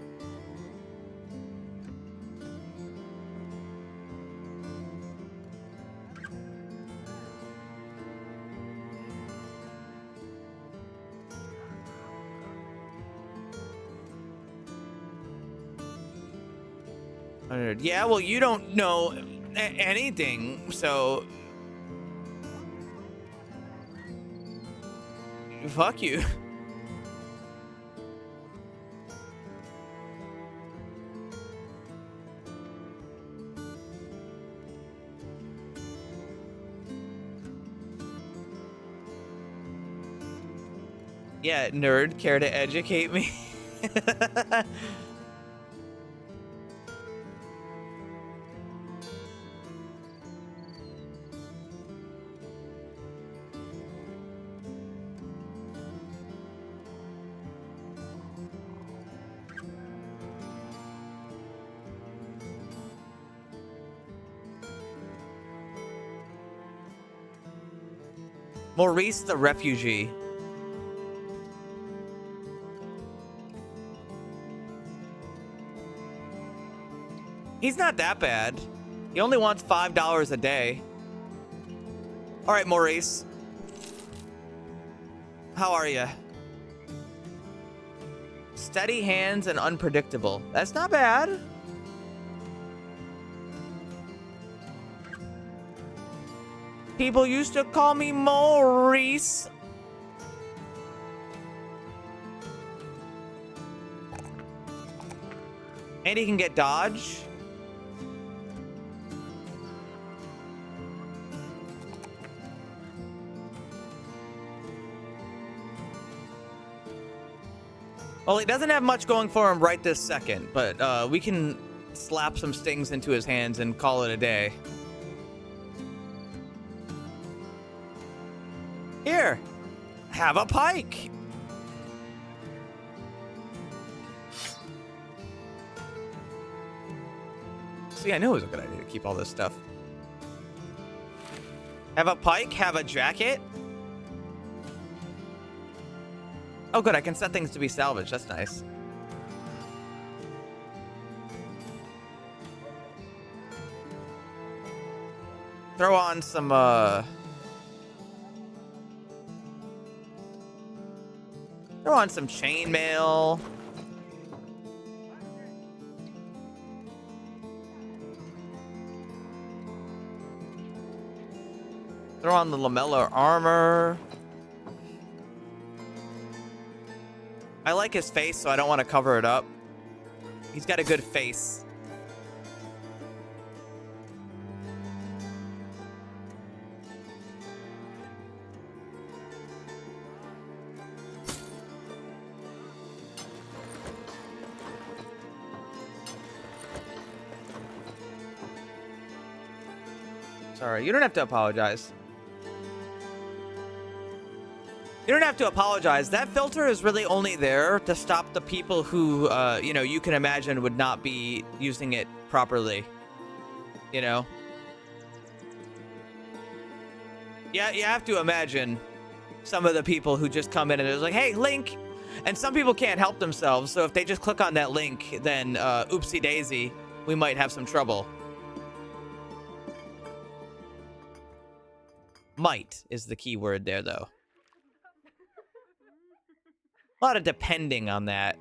Yeah, well, you don't know anything, so fuck you. Yeah, nerd, care to educate me? Maurice the refugee. He's not that bad. He only wants $5 a day. All right, Maurice. How are you? Steady hands and unpredictable. That's not bad. People used to call me Maurice. And he can get dodge. Well, he doesn't have much going for him right this second, but we can slap some stings into his hands and call it a day. Here, have a pike. See, I knew it was a good idea to keep all this stuff. Have a pike, have a jacket. Oh, good, I can set things to be salvaged. That's nice. Throw on some, throw on some chainmail. Throw on the lamellar armor. I like his face, so I don't want to cover it up. He's got a good face. Sorry, you don't have to apologize. You don't have to apologize. That filter is really only there to stop the people who, you know, you can imagine would not be using it properly. You know? Yeah, you have to imagine some of the people who just come in and it's like, hey, link! And some people can't help themselves, so if they just click on that link, then oopsie daisy, we might have some trouble. Might is the key word there, though. A lot of depending on that.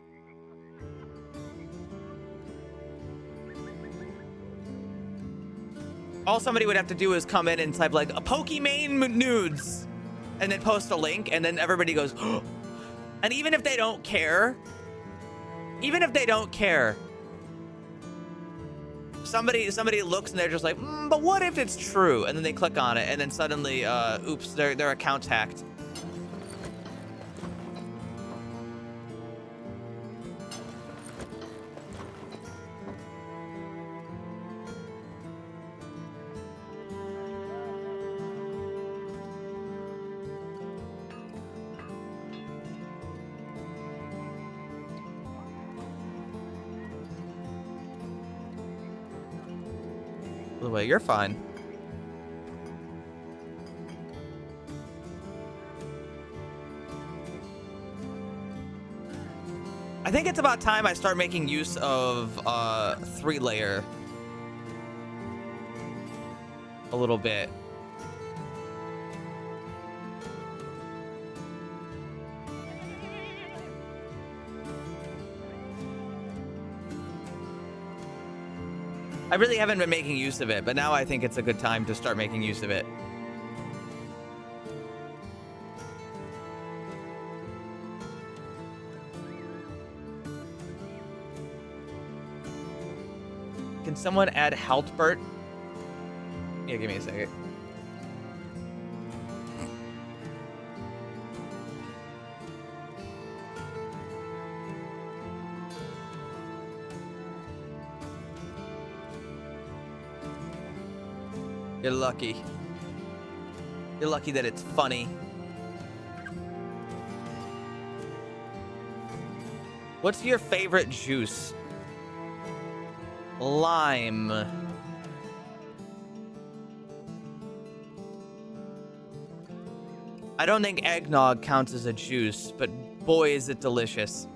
All somebody would have to do is come in and type like a Pokemon nudes and then post a link and then everybody goes, oh. And even if they don't care, somebody looks and they're just like, but what if it's true? And then they click on it and then suddenly, oops, their account's hacked. The way you're fine. I think it's about time I start making use of 3-layer a little bit. I really haven't been making use of it, but now I think it's a good time to start making use of it. Can someone add Haltbert? Yeah, give me a second. You're lucky. You're lucky that it's funny. What's your favorite juice? Lime. I don't think eggnog counts as a juice, but boy, is it delicious.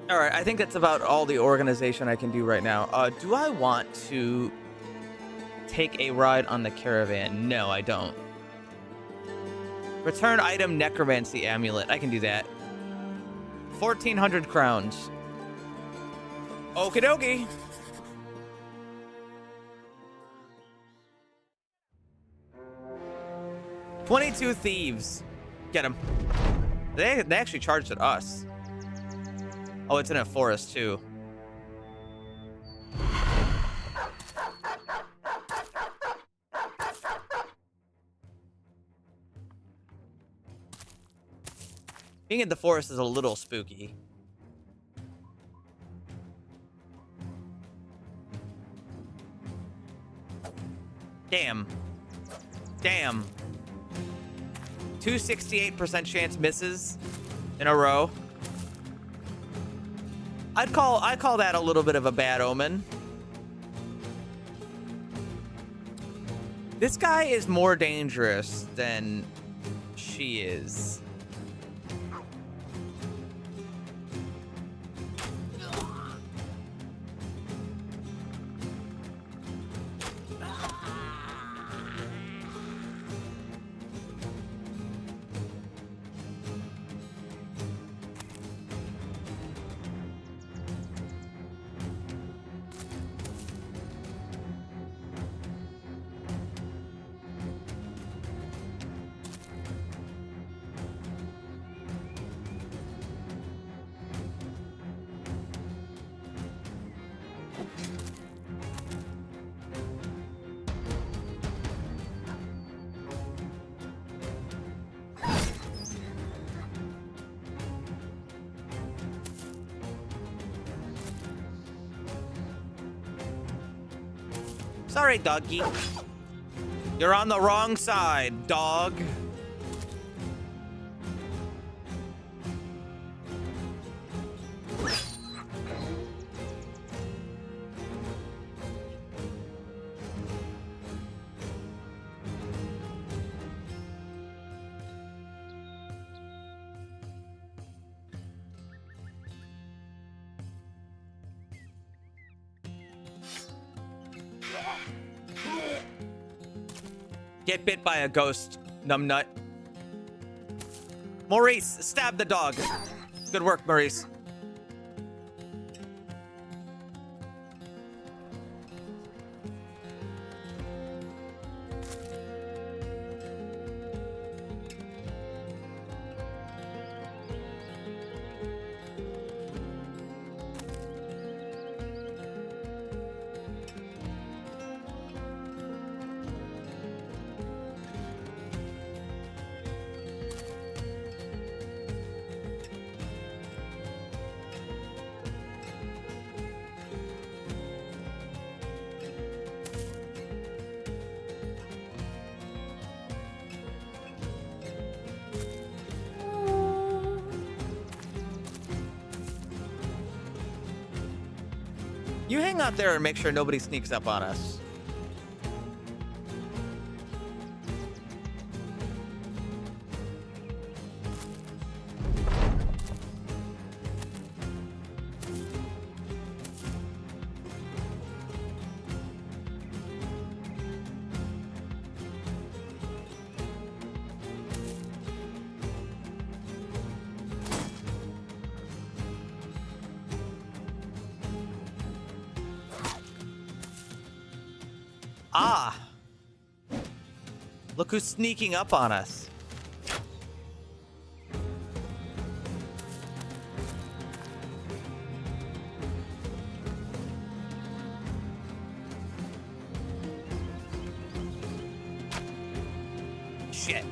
All right, I think that's about all the organization I can do right now. Do I want to take a ride on the caravan? No, I don't. Return item necromancy amulet. I can do that. 1,400 crowns. Okie dokie. $22 thieves. Get them. They actually charged at us. Oh, it's in a forest, too. Being in the forest is a little spooky. Damn. Damn. 268% chance misses in a row. I call that a little bit of a bad omen. This guy is more dangerous than she is. Sorry, doggy. You're on the wrong side, dog. Get bit by a ghost, numbnut. Maurice, stab the dog. Good work, Maurice. You hang out there and make sure nobody sneaks up on us. Ah! Look who's sneaking up on us. Shit.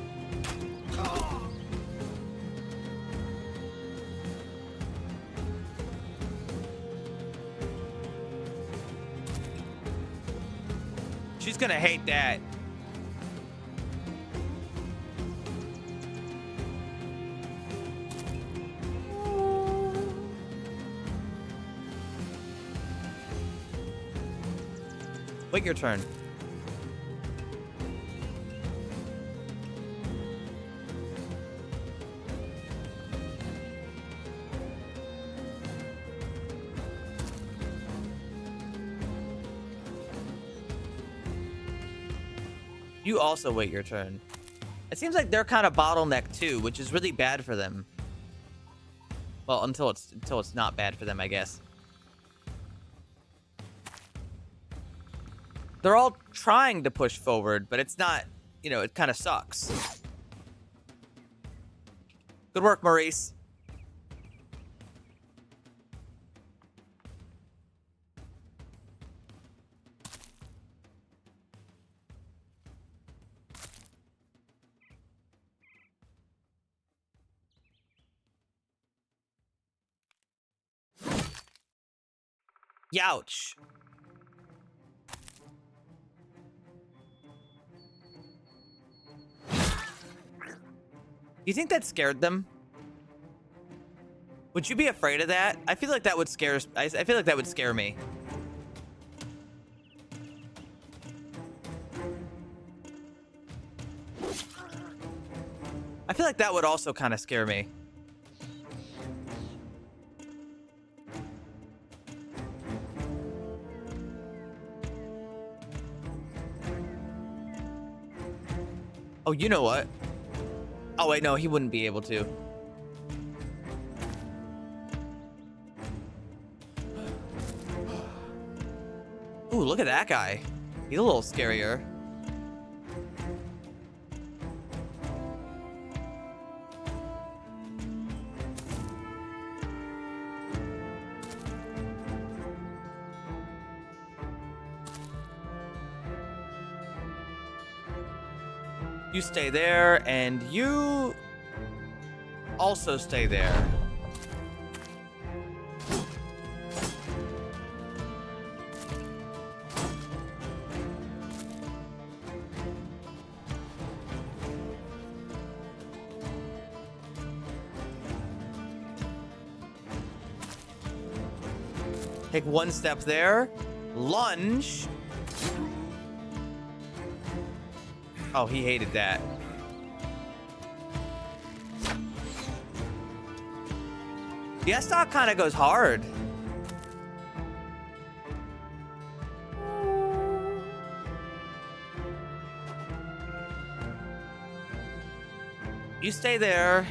She's gonna hate that. Wait your turn. You also wait your turn. It seems like they're kind of bottlenecked too, which is really bad for them. Well, until it's not bad for them, I guess. They're all trying to push forward, but it's not, you know, it kind of sucks. Good work, Maurice. Youch. Do you think that scared them? Would you be afraid of that? I feel like that would scare. I feel like that would scare me. I feel like that would also kind of scare me. Oh, you know what? Oh, wait, no, he wouldn't be able to. Ooh, look at that guy. He's a little scarier. You stay there, and you also stay there. Take one step there. Lunge. Oh, he hated that. The S-Stock kind of goes hard. You stay there.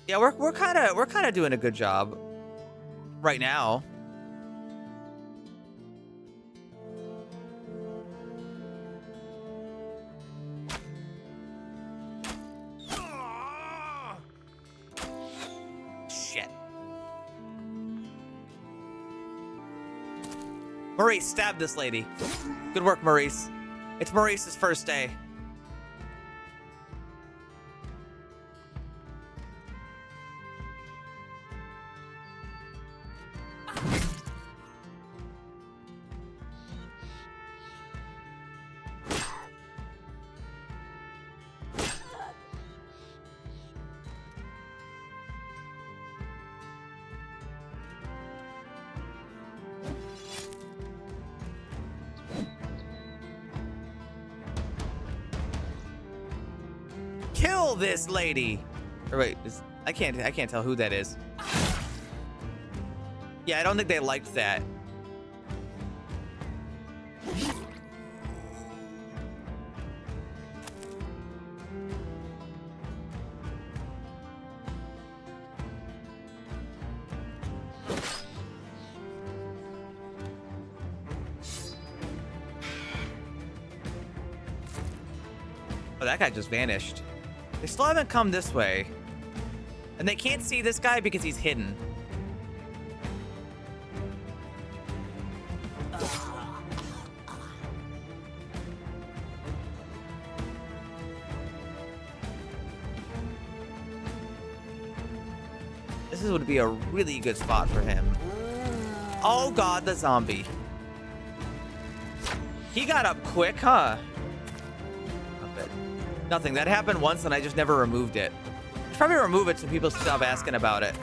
Yeah, we're kind of doing a good job right now. Shit. Maurice, stab this lady. Good work, Maurice. It's Maurice's first day. Kill this lady. Or wait, I can't tell who that is. Yeah, I don't think they liked that. Oh, that guy just vanished. They still haven't come this way. And they can't see this guy because he's hidden. This would be a really good spot for him. Oh god, the zombie. He got up quick, huh? Nothing. That happened once and I just never removed it. I should probably remove it so people stop asking about it.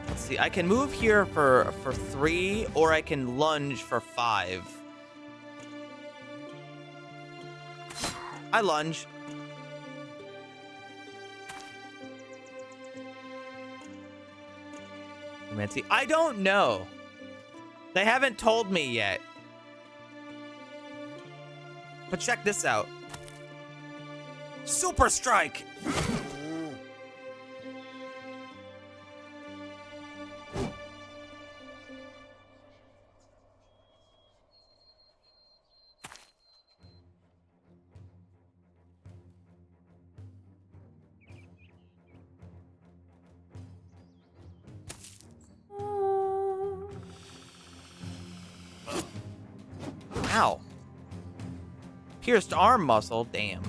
Let's see. I can move here for 3 or I can lunge for 5. I lunge. I don't know. They haven't told me yet. But check this out. Super strike. Ow. Pierced arm muscle, damn.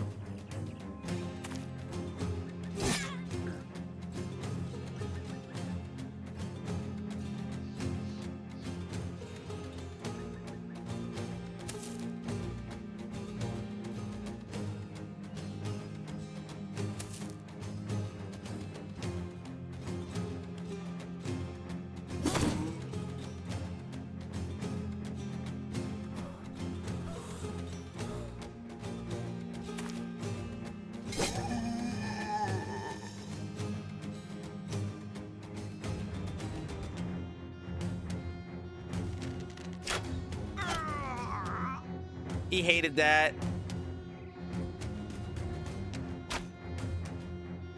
He hated that.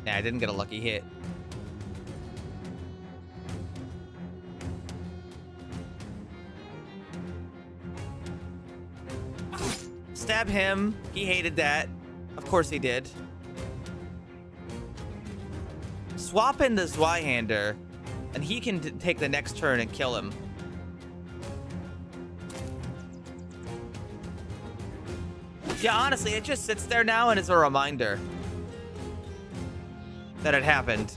Nah, I didn't get a lucky hit. Stab him. He hated that. Of course he did. Swap in the Zweihander, and he can take the next turn and kill him. Yeah, honestly, it just sits there now and is a reminder that it happened.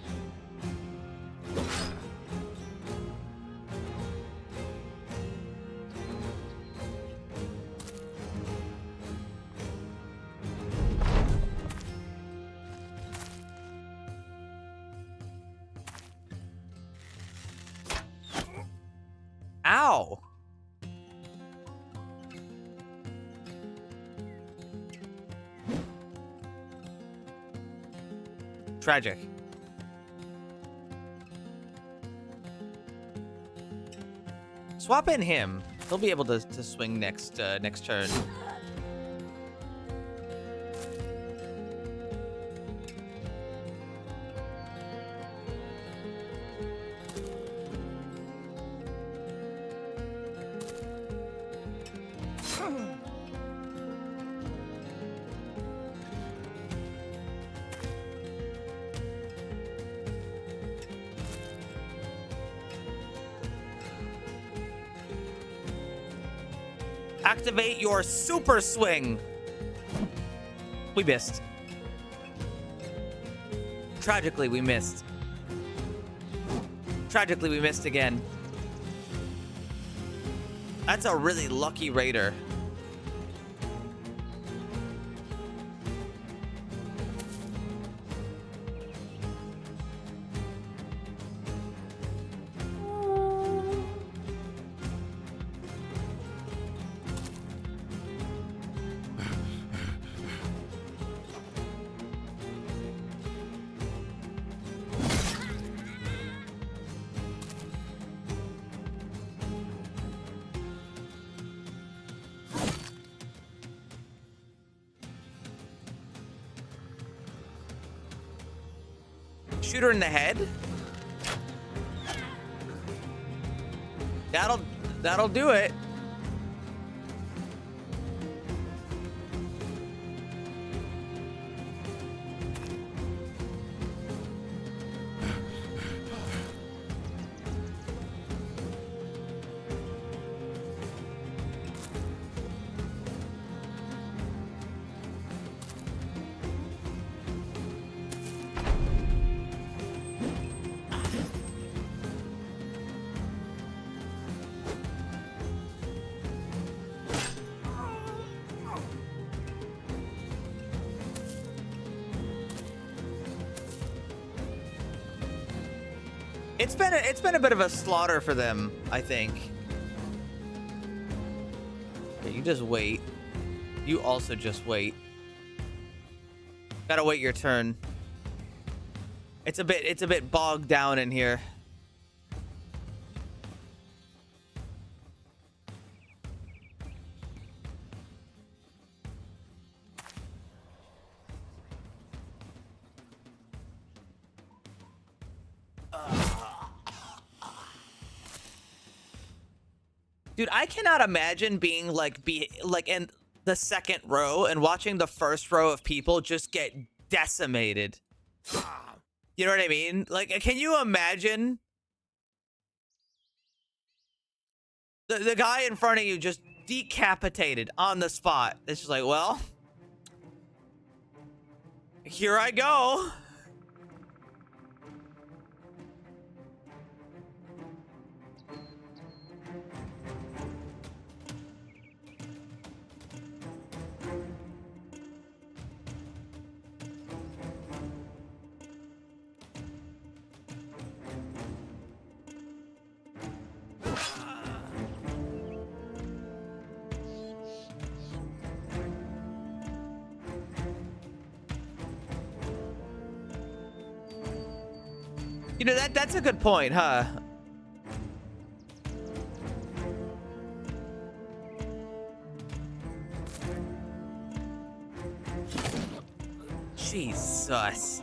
Ow! Tragic. Swap in him. He'll be able to swing next turn. Activate your super swing. We missed. Tragically, we missed. Tragically, we missed again. That's a really lucky raider. shoot her in the head? That'll do it. It's been a bit of a slaughter for them, I think. Okay, you just wait. You also just wait. Gotta wait your turn. It's a bit bogged down in here. Dude, I cannot imagine being like in the second row and watching the first row of people just get decimated. You know what I mean? Like, can you imagine the guy in front of you just decapitated on the spot? It's just like, well, here I go. You know, that's a good point, huh? Jesus.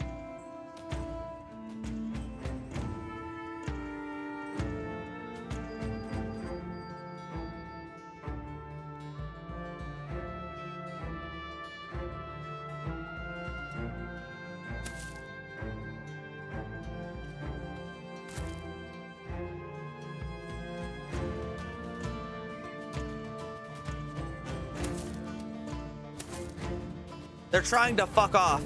They're trying to fuck off.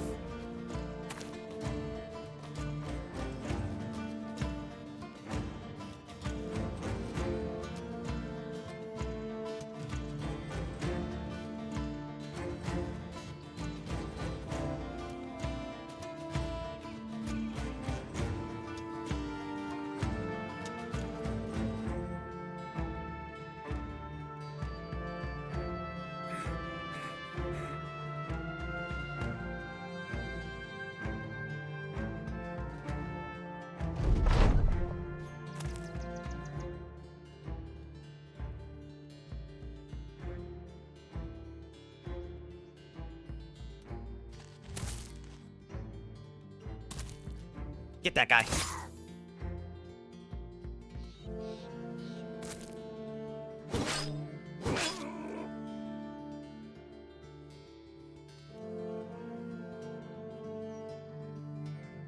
Get that guy.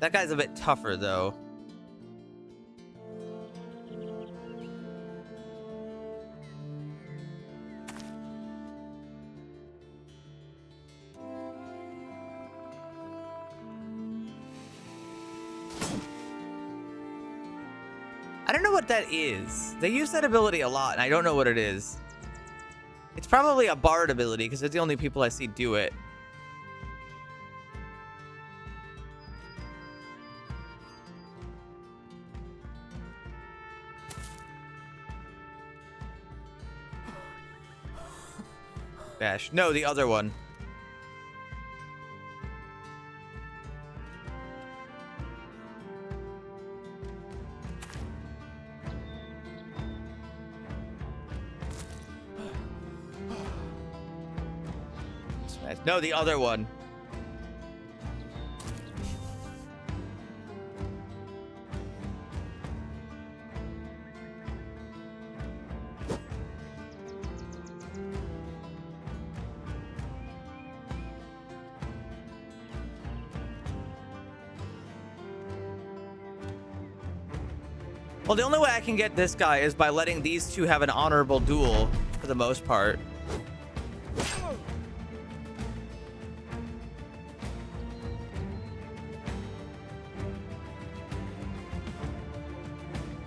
That guy's a bit tougher, though. I don't know what that is. They use that ability a lot, and I don't know what it is. It's probably a bard ability, because it's the only people I see do it. Bash. No, the other one. No, the other one. Well, the only way I can get this guy is by letting these two have an honorable duel for the most part.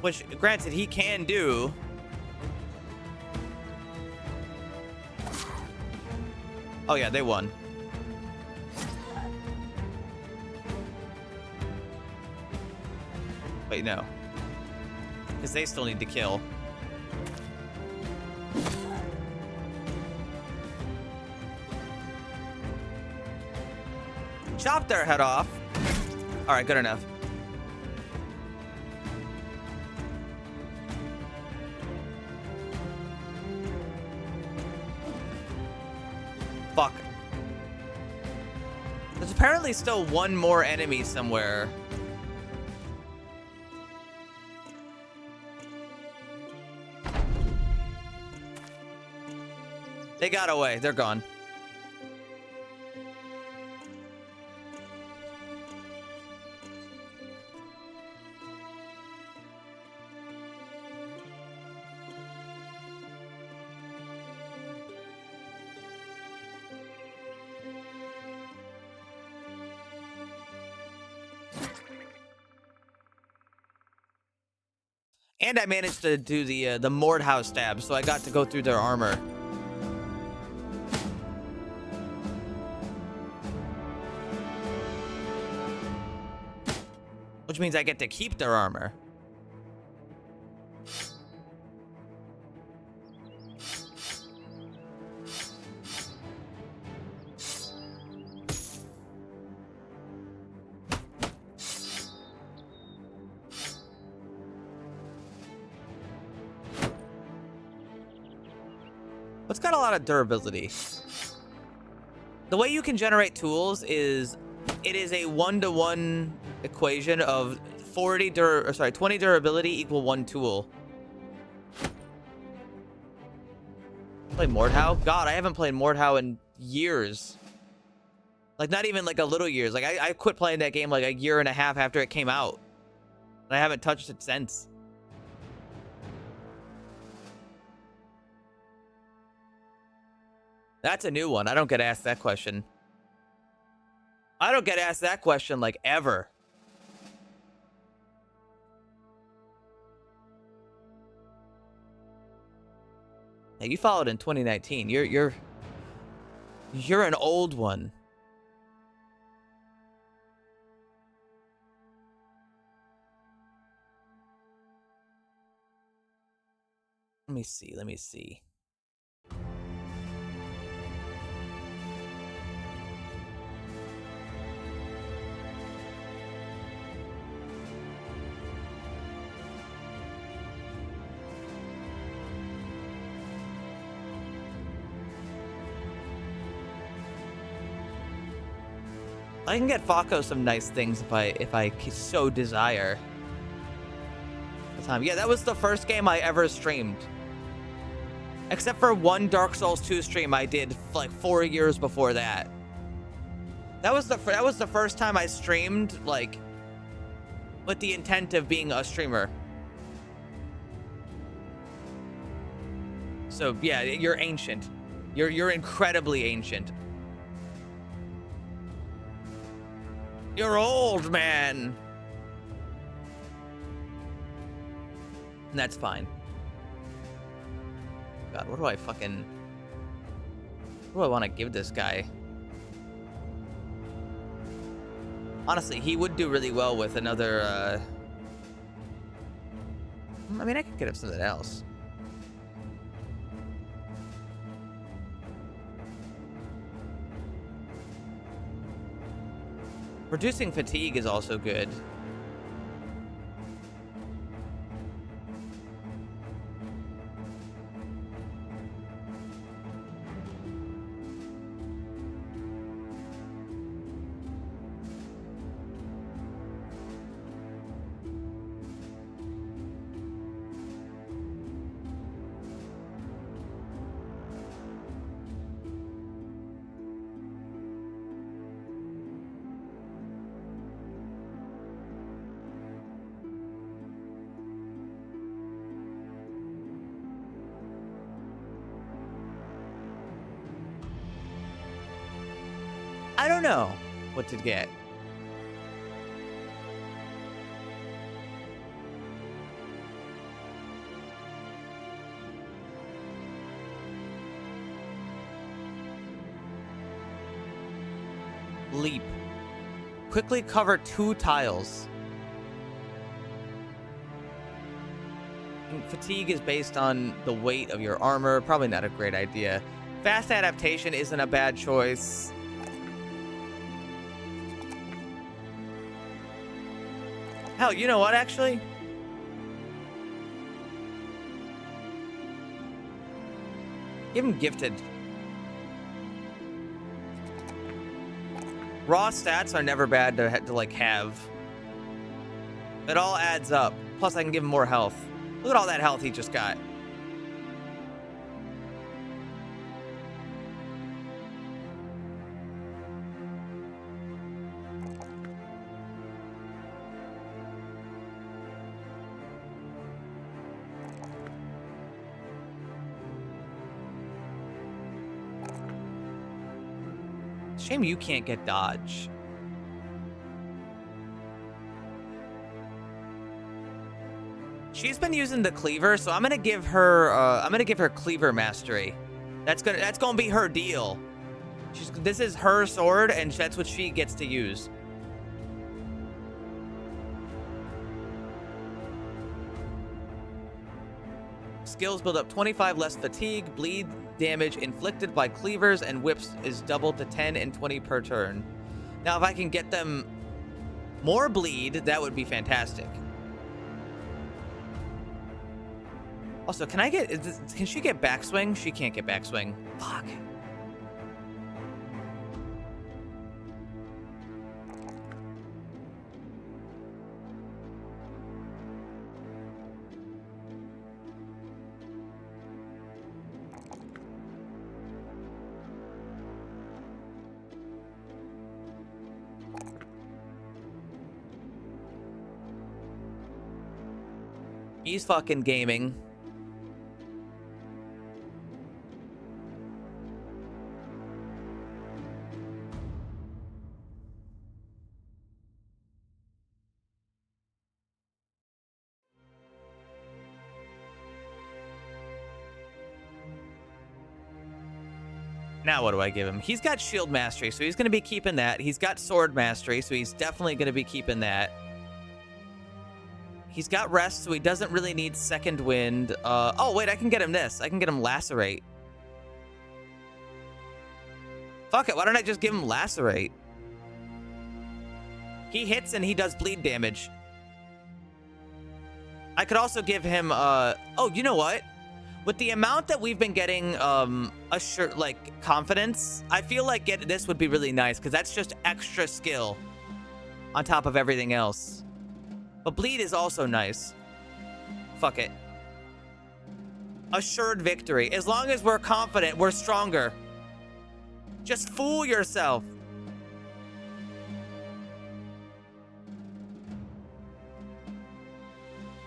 Which, granted, he can do. Oh yeah, they won. Wait, no. Because they still need to kill. Chop their head off. All right, good enough. Fuck. There's apparently still one more enemy somewhere. They got away. They're gone. And I managed to do the Mordhouse stab, so I got to go through their armor. Which means I get to keep their armor. It's got a lot of durability. The way you can generate tools is it is a 1-to-1 equation of 20 durability equal 1 tool. Play Mordhau? God, I haven't played Mordhau in years. Like, not even like a little years. Like, I quit playing that game like a year and a half after it came out. And I haven't touched it since. That's a new one. I don't get asked that question. I don't get asked that question like ever. Hey, you followed in 2019. You're an old one. Let me see. Let me see. I can get Fako some nice things if I so desire. Yeah, that was the first game I ever streamed. Except for one Dark Souls 2 stream I did like 4 years before that. That was the first time I streamed like with the intent of being a streamer. So yeah, you're ancient. You're incredibly ancient. You're old, man. And that's fine. God, what do I want to give this guy? Honestly, he would do really well with another, I mean, I could get him something else. Reducing fatigue is also good. I don't know what to get. Leap. Quickly cover 2 tiles. Fatigue is based on the weight of your armor. Probably not a great idea. Fast adaptation isn't a bad choice. Hell, you know what, actually? Give him gifted. Raw stats are never bad to like have. It all adds up. Plus, I can give him more health. Look at all that health he just got. Shame you can't get dodge. She's been using the cleaver, so I'm gonna give her cleaver mastery. That's gonna be her deal. This is her sword, and that's what she gets to use. Skills build up 25 less fatigue. Bleed damage inflicted by cleavers and whips is doubled to 10 and 20 per turn. Now, if I can get them more bleed, that would be fantastic. Also, can she get backswing? She can't get backswing. Fuck. He's fucking gaming. Now what do I give him? He's got shield mastery, so he's going to be keeping that. He's got sword mastery, so he's definitely going to be keeping that. He's got rest, so he doesn't really need second wind. Oh, wait, I can get him this. I can get him lacerate. Fuck it, why don't I just give him lacerate? He hits and he does bleed damage. I could also give him, oh, you know what? With the amount that we've been getting, confidence, I feel like this would be really nice, because that's just extra skill on top of everything else. But bleed is also nice. Fuck it. Assured victory. As long as we're confident, we're stronger. Just fool yourself.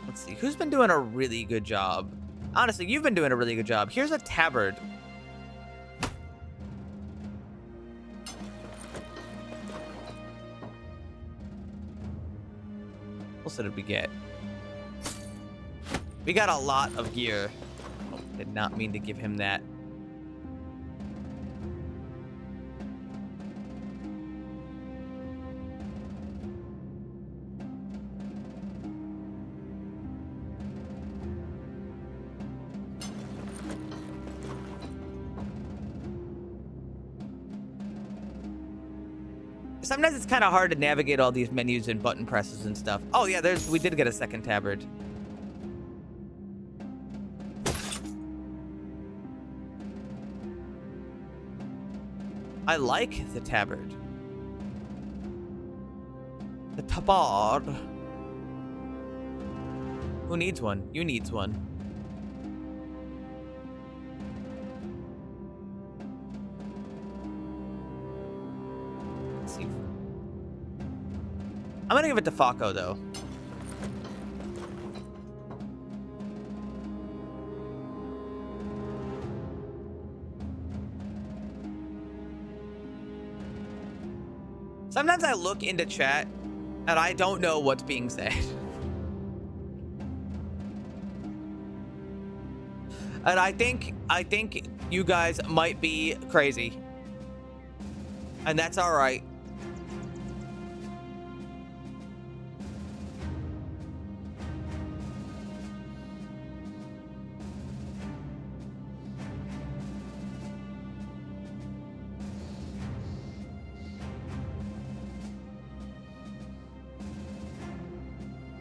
Let's see. Who's been doing a really good job? Honestly, you've been doing a really good job. Here's a tabard. What did we get? We got a lot of gear. Oh, did not mean to give him that. Sometimes it's kind of hard to navigate all these menus and button presses and stuff. Oh yeah, we did get a second tabard. I like the tabard. The tabard. Who needs one? You needs one. I'm gonna give it to Falco, though. Sometimes I look into chat and I don't know what's being said. And I think you guys might be crazy. And that's all right.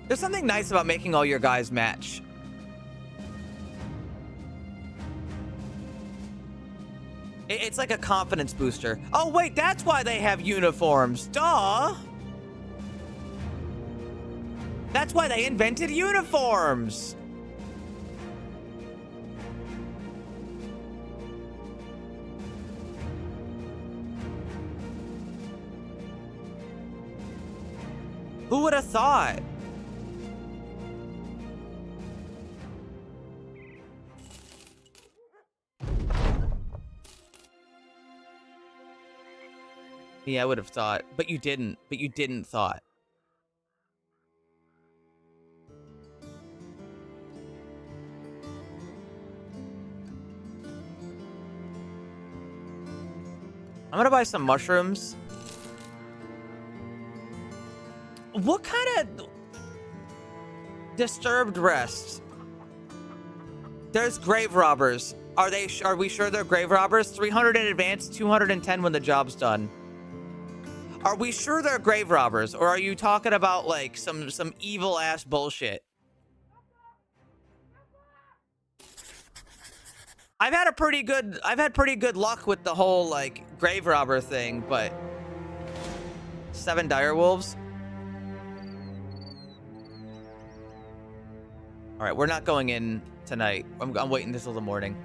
There's something nice about making all your guys match. It's like a confidence booster. Oh, wait, that's why they have uniforms. Duh. That's why they invented uniforms. Who would have thought? Yeah, I would have thought, but you didn't. But you didn't thought. I'm gonna buy some mushrooms. What kind of disturbed rest? There's grave robbers. Are we sure they're grave robbers? 300 in advance, 210 when the job's done. Are we sure they're grave robbers, or are you talking about like some evil ass bullshit? I've had pretty good luck with the whole like grave robber thing, but 7 dire wolves. All right, we're not going in tonight. I'm waiting until the morning.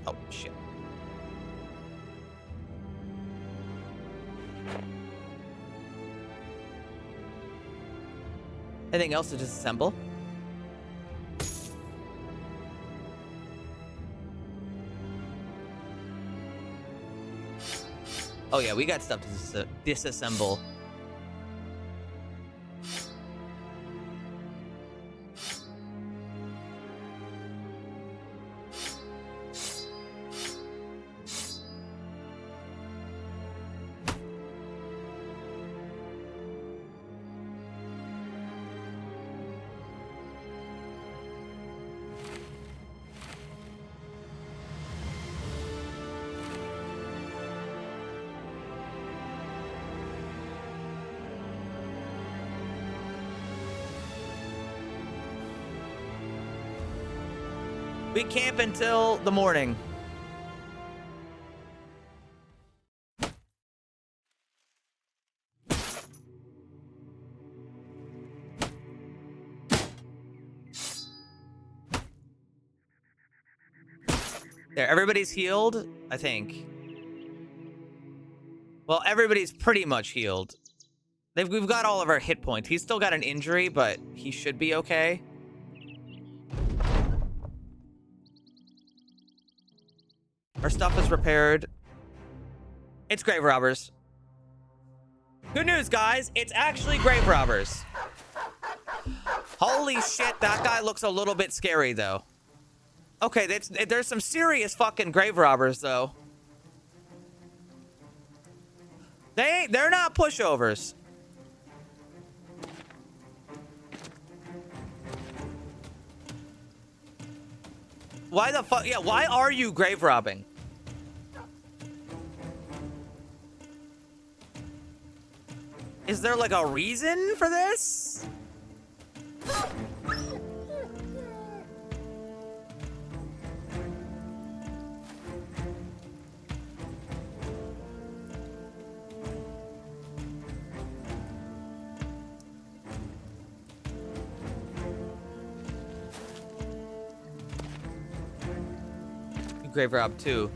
Oh, shit. Anything else to disassemble? Oh yeah, we got stuff to disassemble. We camp until the morning. There, everybody's healed, I think. Well, everybody's pretty much healed. We've got all of our hit points. He's still got an injury, but he should be okay. Our stuff is repaired. It's grave robbers. Good news, guys. It's actually grave robbers. Holy shit, that guy looks a little bit scary, though. Okay, there's some serious fucking grave robbers, though. They're not pushovers. Why the fuck? Yeah, why are you grave robbing? Is there like a reason for this? Grave rob too.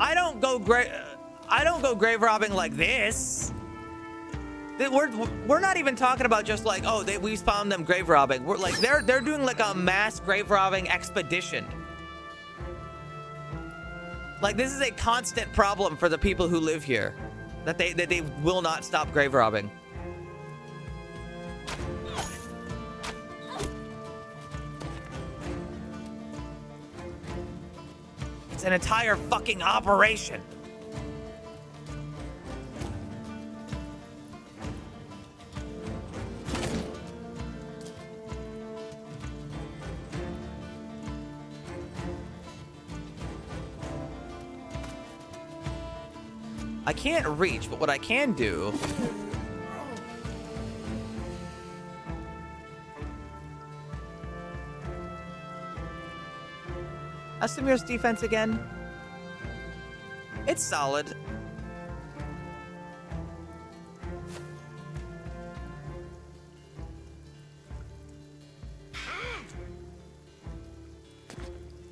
I don't go grave robbing like this. We're not even talking about just like, oh, we found them grave robbing. We're like, they're doing like a mass grave robbing expedition. Like, this is a constant problem for the people who live here, that they will not stop grave robbing. It's an entire fucking operation. I can't reach, but what I can do... Asamir's defense again. It's solid.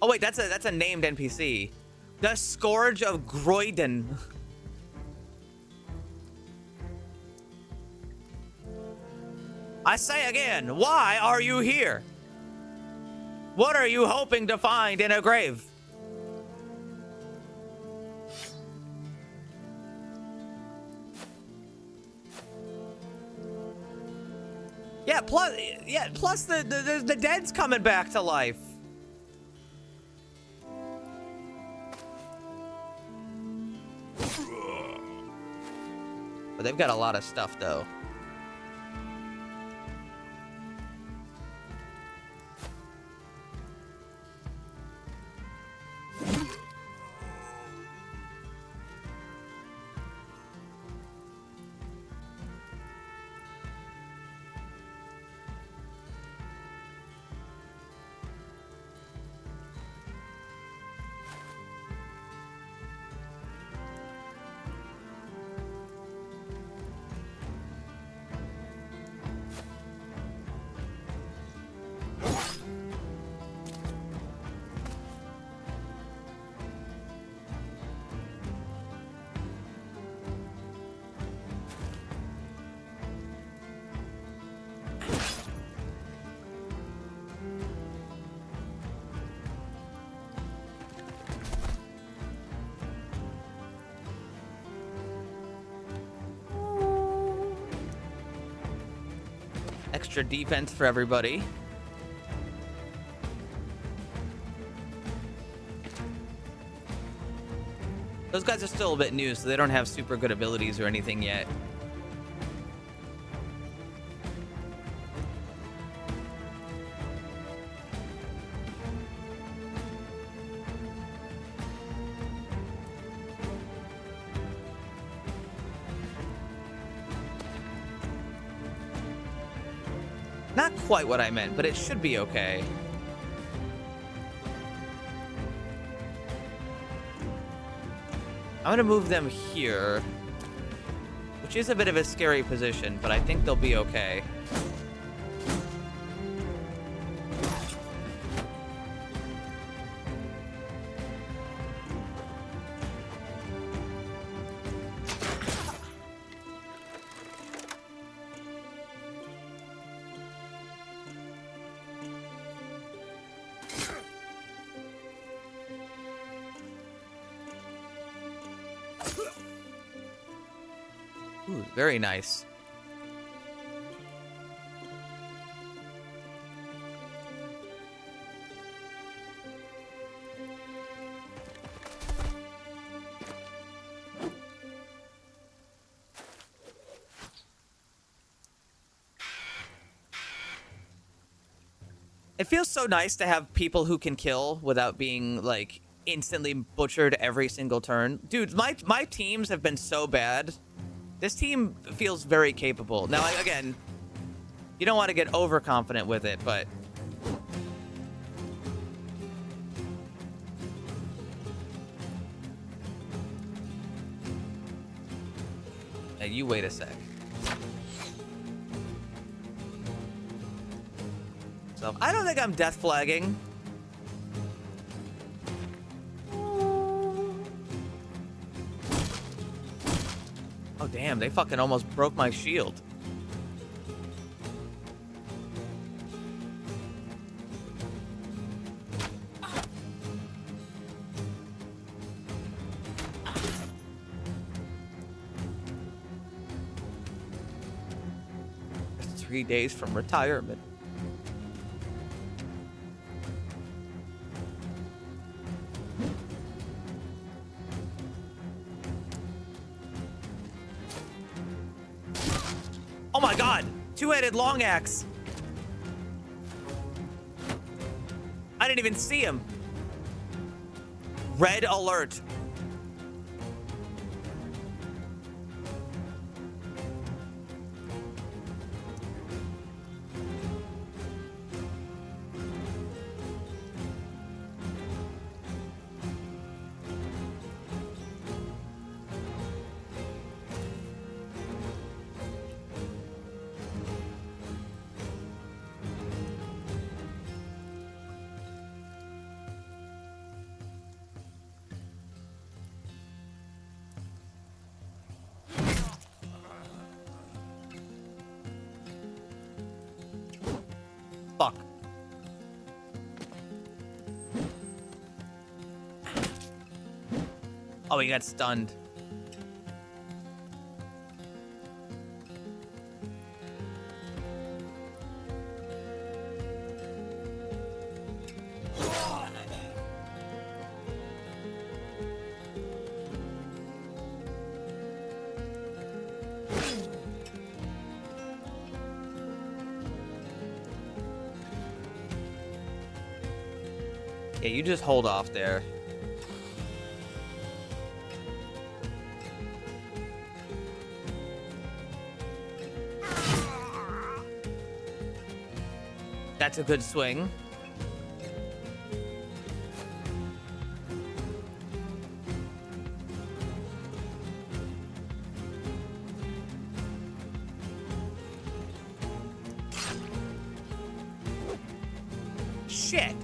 Oh wait, that's a named NPC. The Scourge of Groyden. I say again, why are you here? What are you hoping to find in a grave? Yeah, plus the dead's coming back to life. But they've got a lot of stuff though. Extra defense for everybody. Those guys are still a bit new, so they don't have super good abilities or anything yet. Not quite what I meant, but it should be okay. I'm gonna move them here, which is a bit of a scary position, but I think they'll be okay. Ooh, very nice. It feels so nice to have people who can kill without being, like, instantly butchered every single turn. Dude, my teams have been so bad. This team feels very capable. Now, again, you don't want to get overconfident with it, but... Hey, you wait a sec. So, I don't think I'm death flagging. Oh, Oh, damn. They fucking almost broke my shield. That's 3 days from retirement. Oh my god! Two-headed long axe. I didn't even see him. Red alert. Fuck. Oh, he got stunned. Yeah, you just hold off there. That's a good swing. Shit.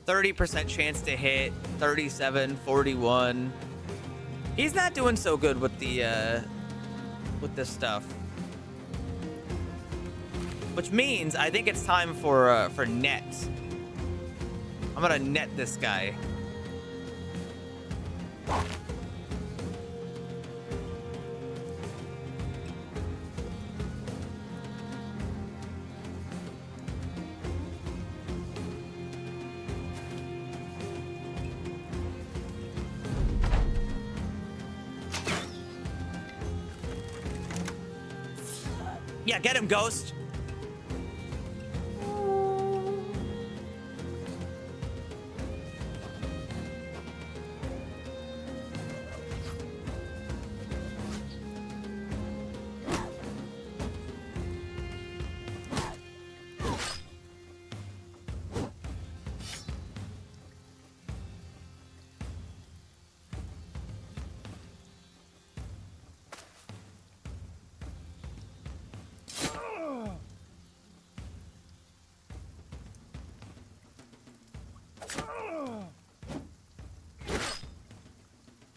%30 chance to hit, 37, 41. He's not doing so good with the with this stuff. Which means I think it's time for net. I'm gonna net this guy. Yeah, get him, Ghost.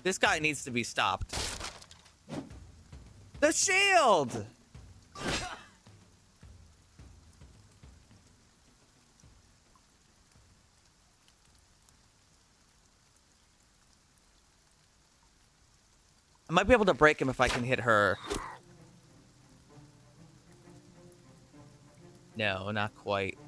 This guy needs to be stopped. The shield! I might be able to break him if I can hit her. No, not quite.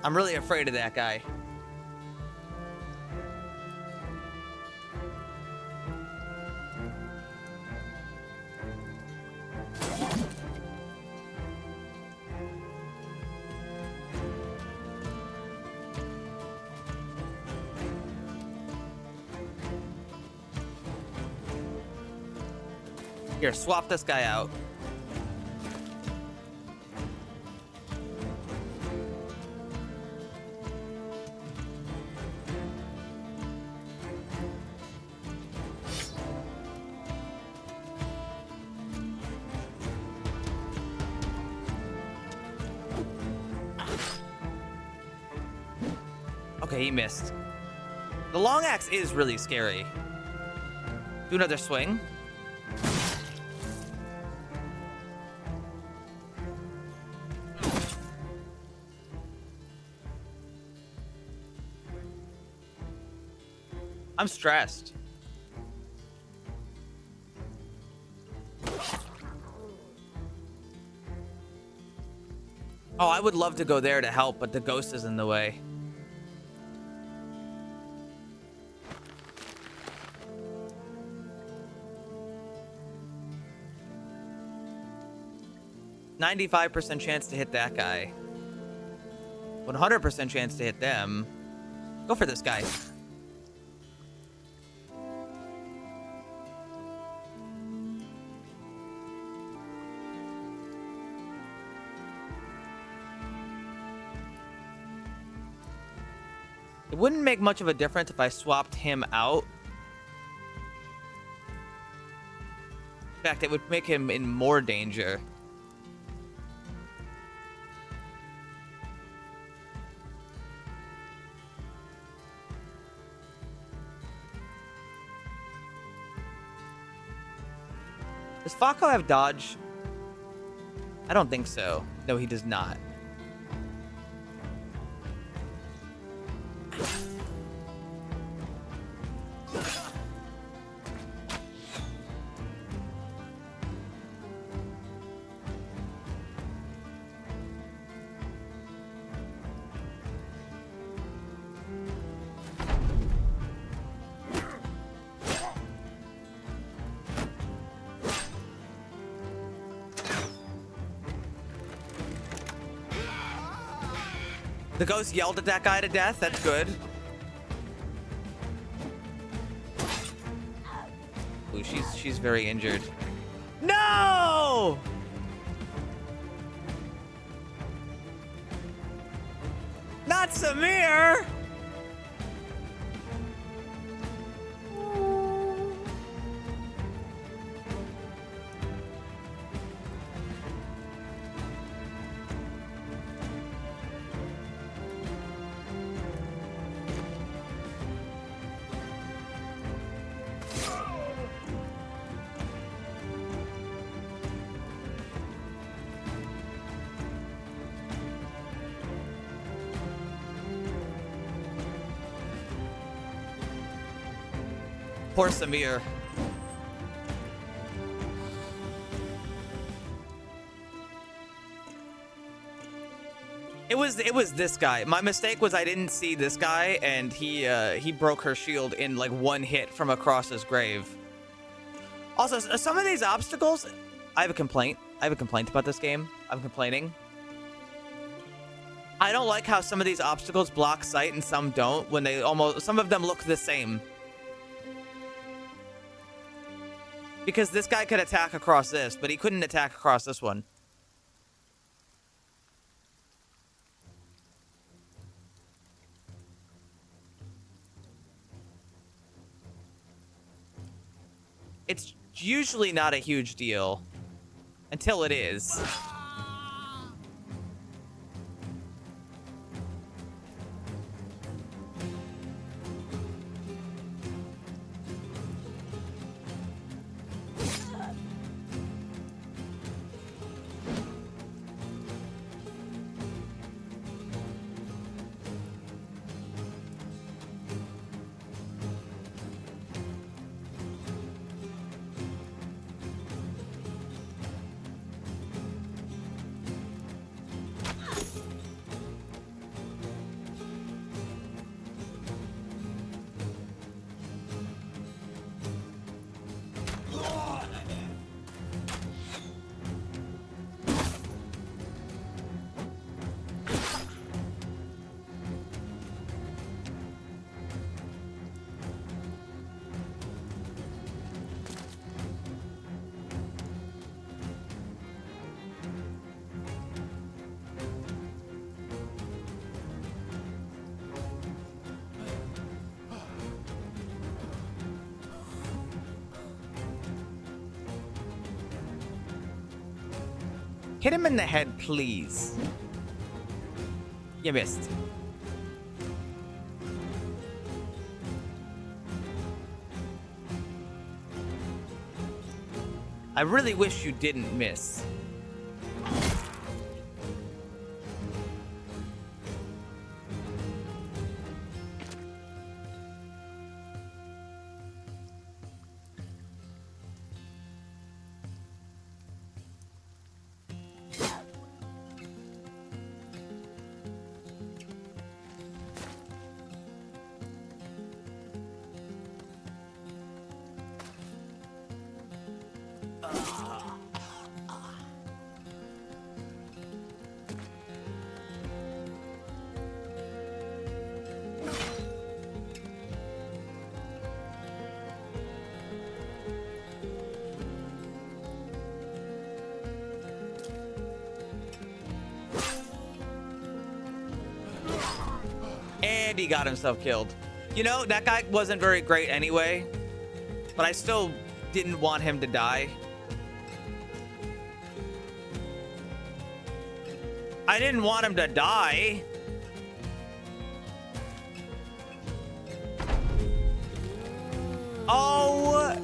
I'm really afraid of that guy. Here, swap this guy out. Okay, he missed. The long axe is really scary. Do another swing. I'm stressed. Oh, I would love to go there to help, but the ghost is in the way. %95 chance to hit that guy. 100% chance to hit them. Go for this guy. It wouldn't make much of a difference if I swapped him out. In fact, it would make him in more danger. Does Falco have dodge? I don't think so. No, he does not. The ghost yelled at that guy to death. That's good. Ooh, she's very injured. No! Not Samir! Poor Samir. It was this guy. My mistake was I didn't see this guy, and he broke her shield in like one hit from across his grave. Also, some of these obstacles, I have a complaint. I have a complaint about this game. I'm complaining. I don't like how some of these obstacles block sight and some don't. When they some of them look the same. Because this guy could attack across this, but he couldn't attack across this one. It's usually not a huge deal. Until it is. Hit him in the head, please. You missed. I really wish you didn't miss. And he got himself killed. You know, that guy wasn't very great anyway, but I still didn't want him to die. I didn't want him to die. Oh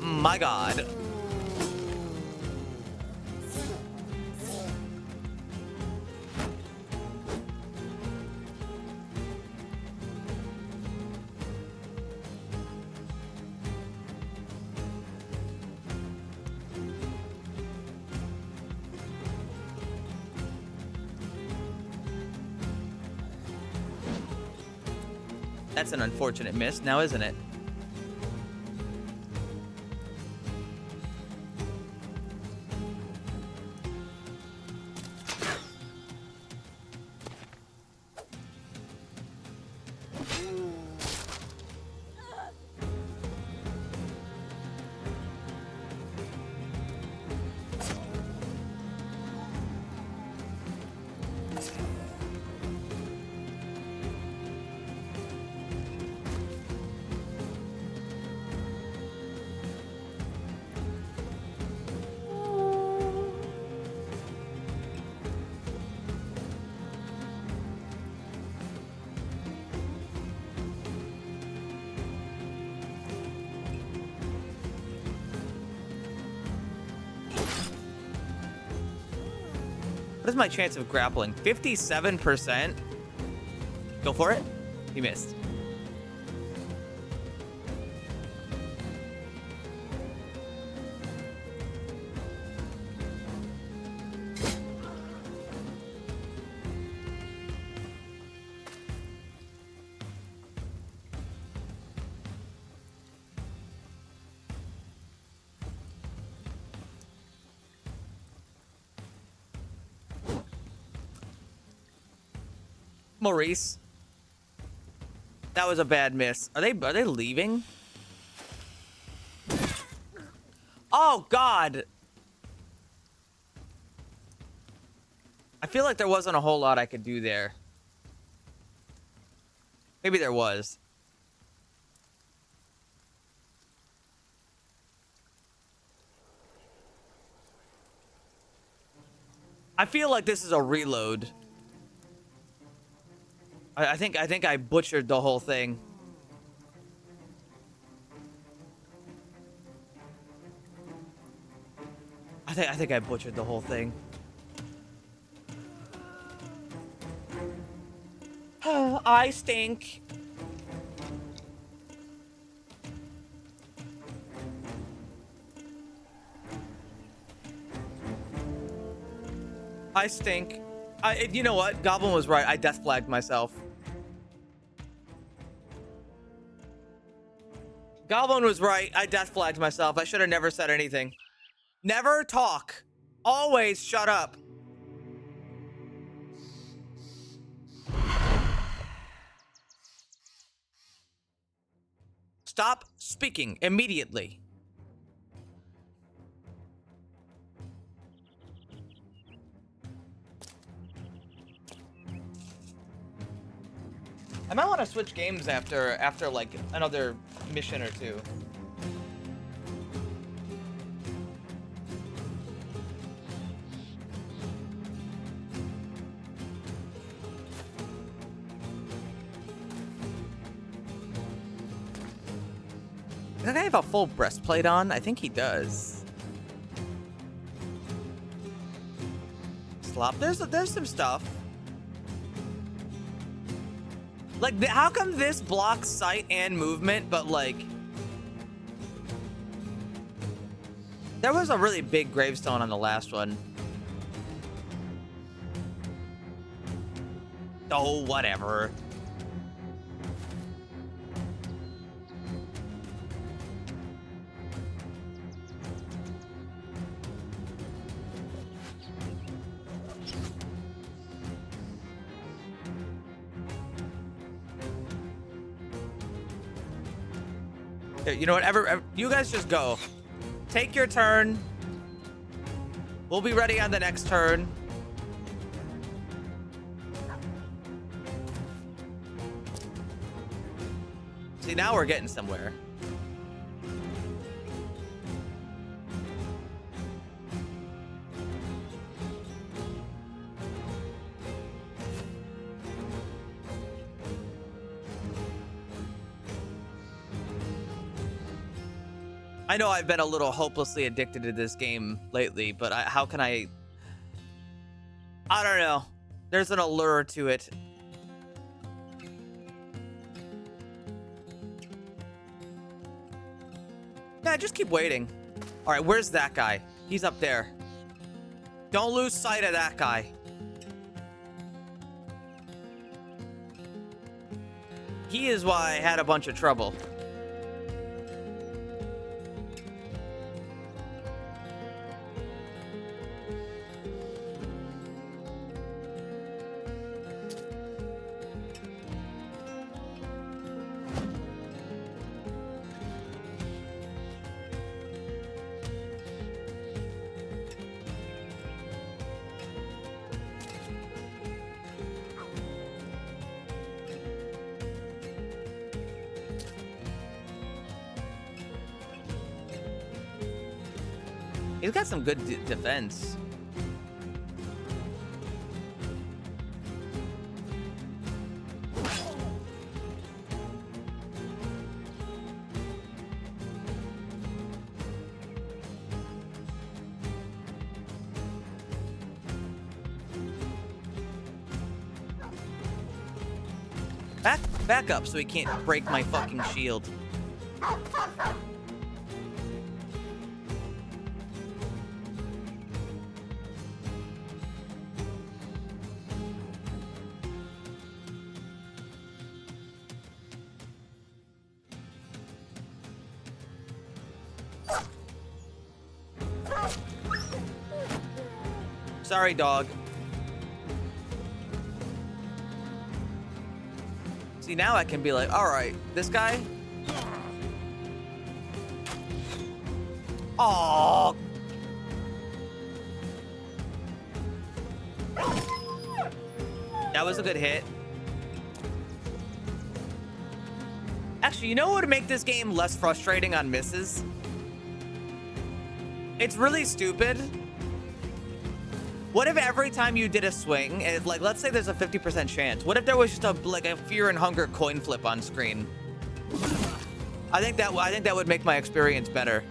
my God. That's an unfortunate miss now, isn't it? What is my chance of grappling? 57%? Go for it. He missed. Maurice. That was a bad miss. Are they leaving? Oh God. I feel like there wasn't a whole lot I could do there. Maybe there was. I feel like this is a reload. I think I butchered the whole thing. I think I butchered the whole thing. I stink. I stink. You know what? Goblin was right. I death flagged myself. Goblin was right. I death flagged myself. I should have never said anything. Never talk. Always shut up. Stop speaking immediately. I might want to switch games after like another mission or two. Does that guy have a full breastplate on? I think he does. Slop. There's some stuff. Like, how come this blocks sight and movement, but like... There was a really big gravestone on the last one. Oh, whatever. You know what? You guys just go. Take your turn. We'll be ready on the next turn. See, now we're getting somewhere. I know I've been a little hopelessly addicted to this game lately, but how can I don't know. There's an allure to it. Yeah, just keep waiting. All right, where's that guy? He's up there. Don't lose sight of that guy. He is why I had a bunch of trouble. He's got some good defense. Back up so he can't break my fucking shield. Sorry, dog. See, now I can be like, all right, this guy. Oh. That was a good hit. Actually, you know what would make this game less frustrating on misses? It's really stupid. What if every time you did a swing, and like, let's say there's a 50% chance. What if there was just a Fear and Hunger coin flip on screen? I think that would make my experience better.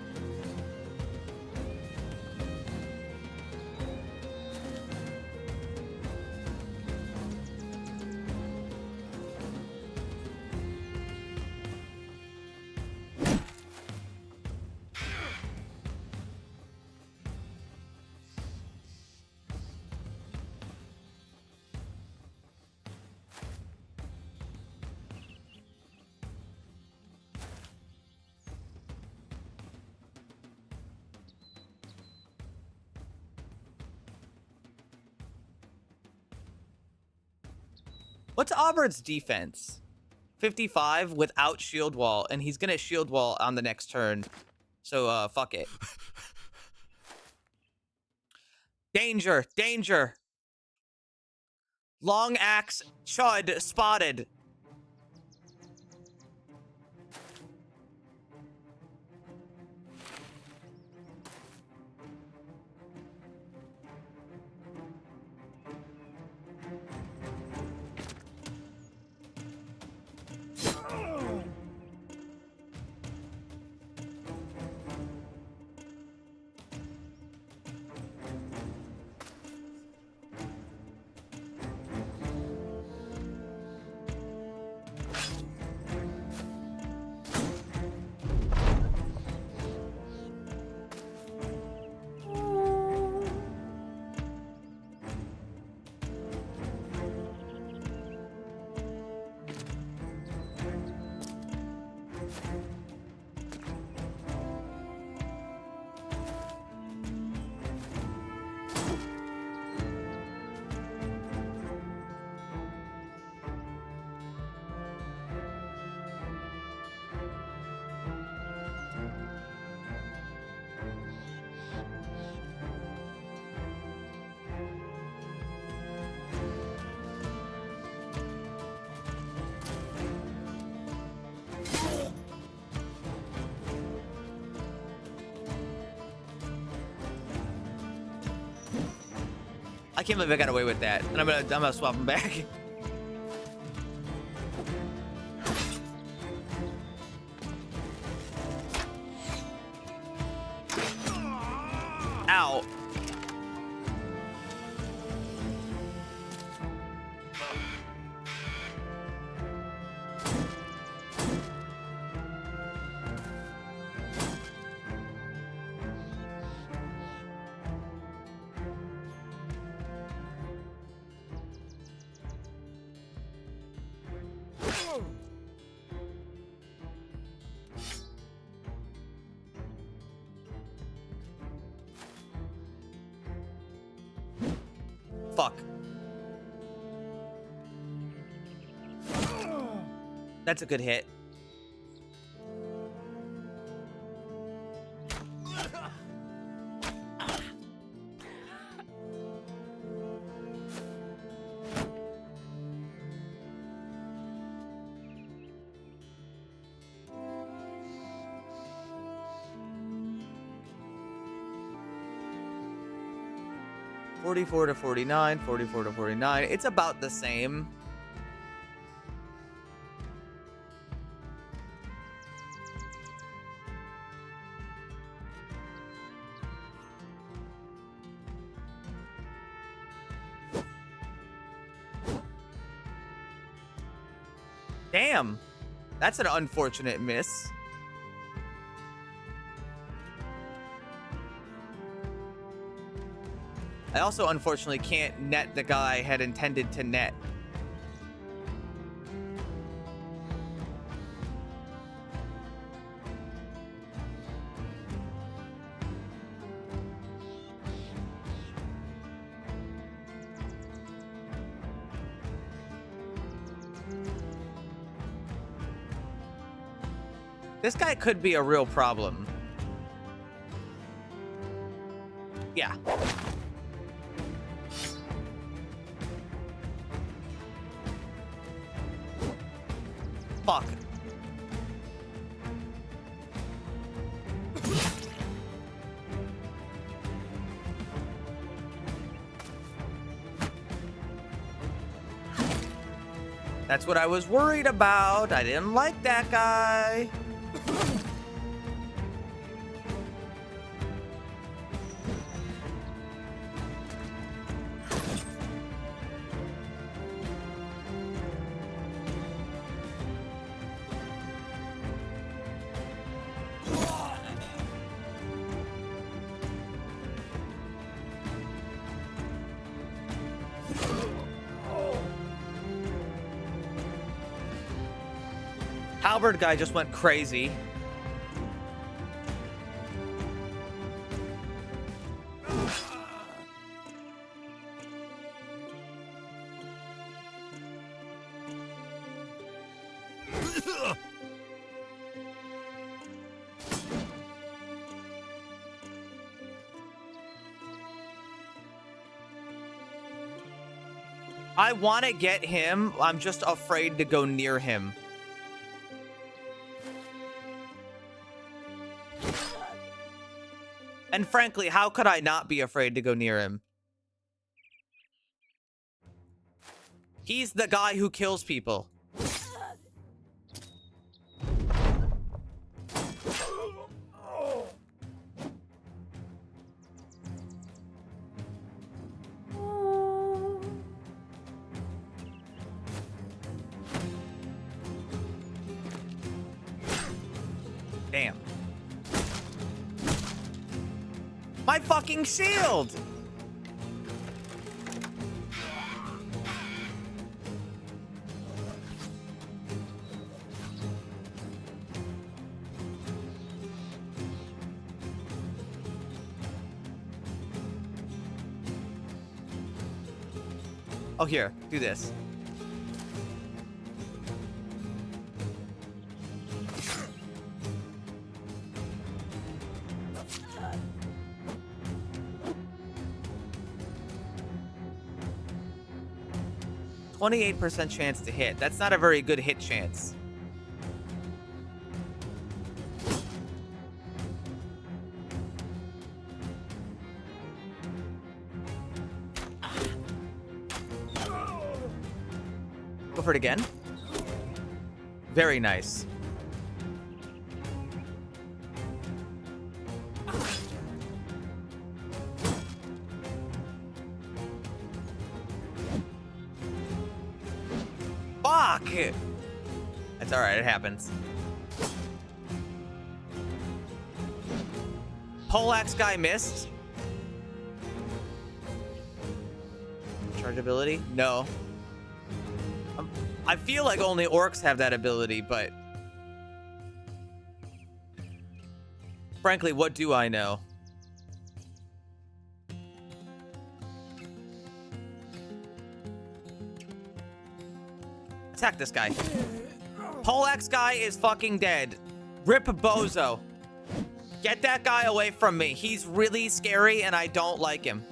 What's Auburn's defense? 55 without shield wall, and he's gonna shield wall on the next turn. So, fuck it. Danger, danger. Long axe, chud, spotted. I can't believe I got away with that. And I'm gonna swap them back. Ow. Fuck. That's a good hit. $44 to $49, $44 to $49. It's about the same. Damn. That's an unfortunate miss. I also unfortunately can't net the guy I had intended to net. This guy could be a real problem. Yeah. Fuck. That's what I was worried about. I didn't like that guy. Halberd guy just went crazy. I want to get him. I'm just afraid to go near him. And frankly, how could I not be afraid to go near him? He's the guy who kills people. Damn. My fucking shield! Oh, here, do this. %28% chance to hit. That's not a very good hit chance. Go for it again. Very nice. Fuck! That's alright, it happens. Poleaxe guy missed. Charge ability? No. I feel like only orcs have that ability, but frankly, what do I know? Attack this guy. Poleaxe guy is fucking dead. Rip Bozo. Get that guy away from me. He's really scary and I don't like him.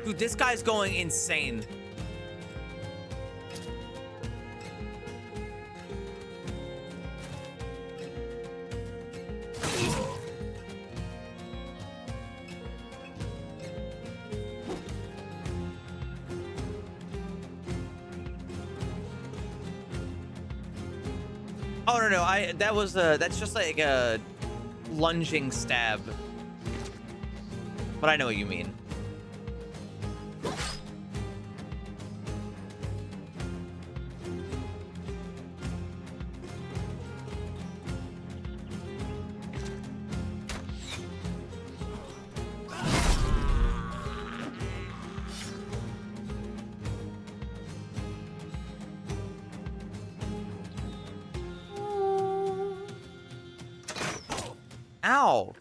Dude, this guy's going insane. Oh no, that's just like a lunging stab. But I know what you mean. Ow.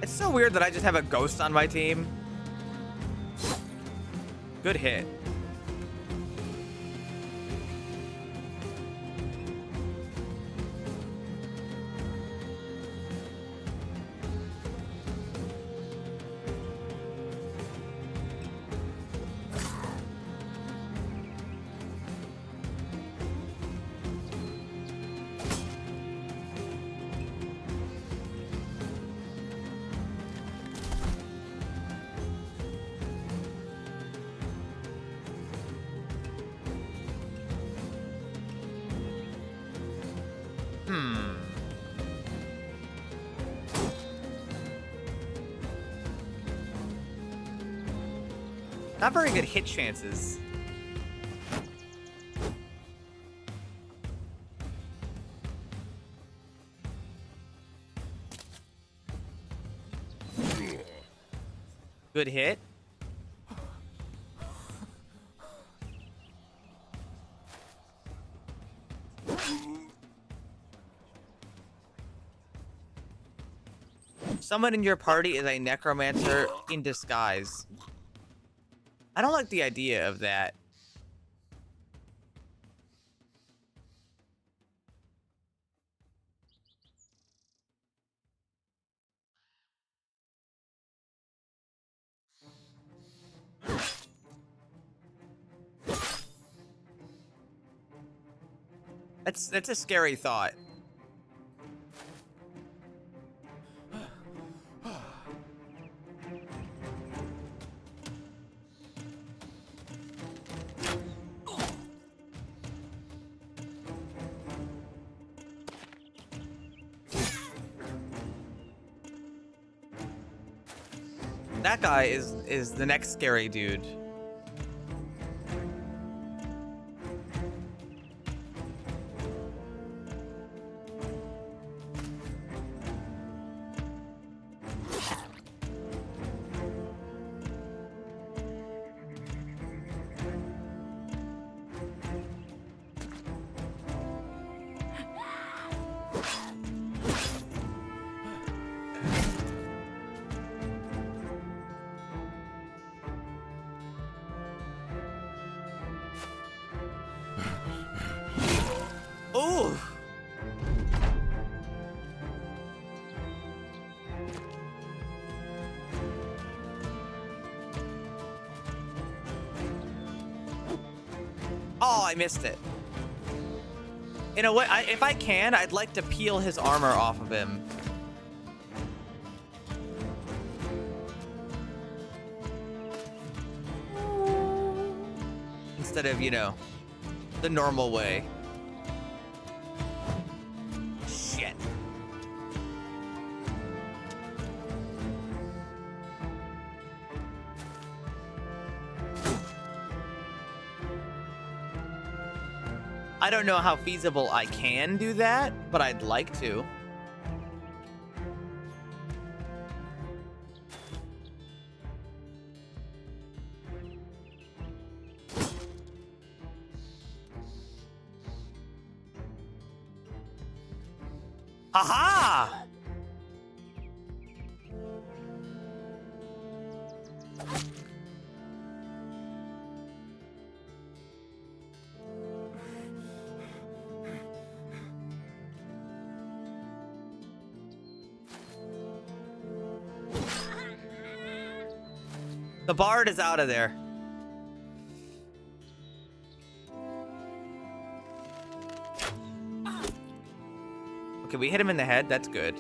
It's so weird that I just have a ghost on my team. Good hit. Not very good hit chances. Good hit. Someone in your party is a necromancer in disguise. I don't like the idea of that. That's a scary thought. That guy is the next scary dude. Oh, I missed it. In a way, if I can, I'd like to peel his armor off of him. Instead of, you know, the normal way. Shit. I don't know how feasible I can do that, but I'd like to. Aha! The bard is out of there. Okay, we hit him in the head. That's good.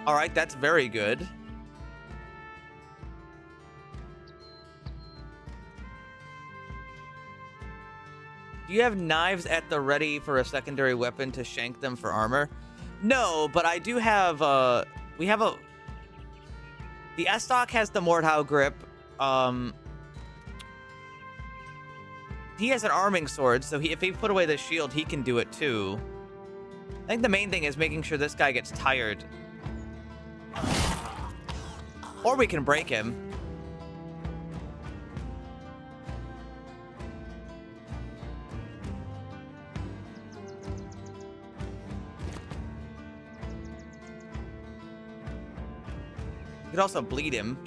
All right, that's very good. Do you have knives at the ready for a secondary weapon to shank them for armor? No, but I do have, we have a... The Estoc has the Mordhau grip. He has an arming sword, so if he put away the shield, he can do it too. I think the main thing is making sure this guy gets tired. Or we can break him. You could also bleed him.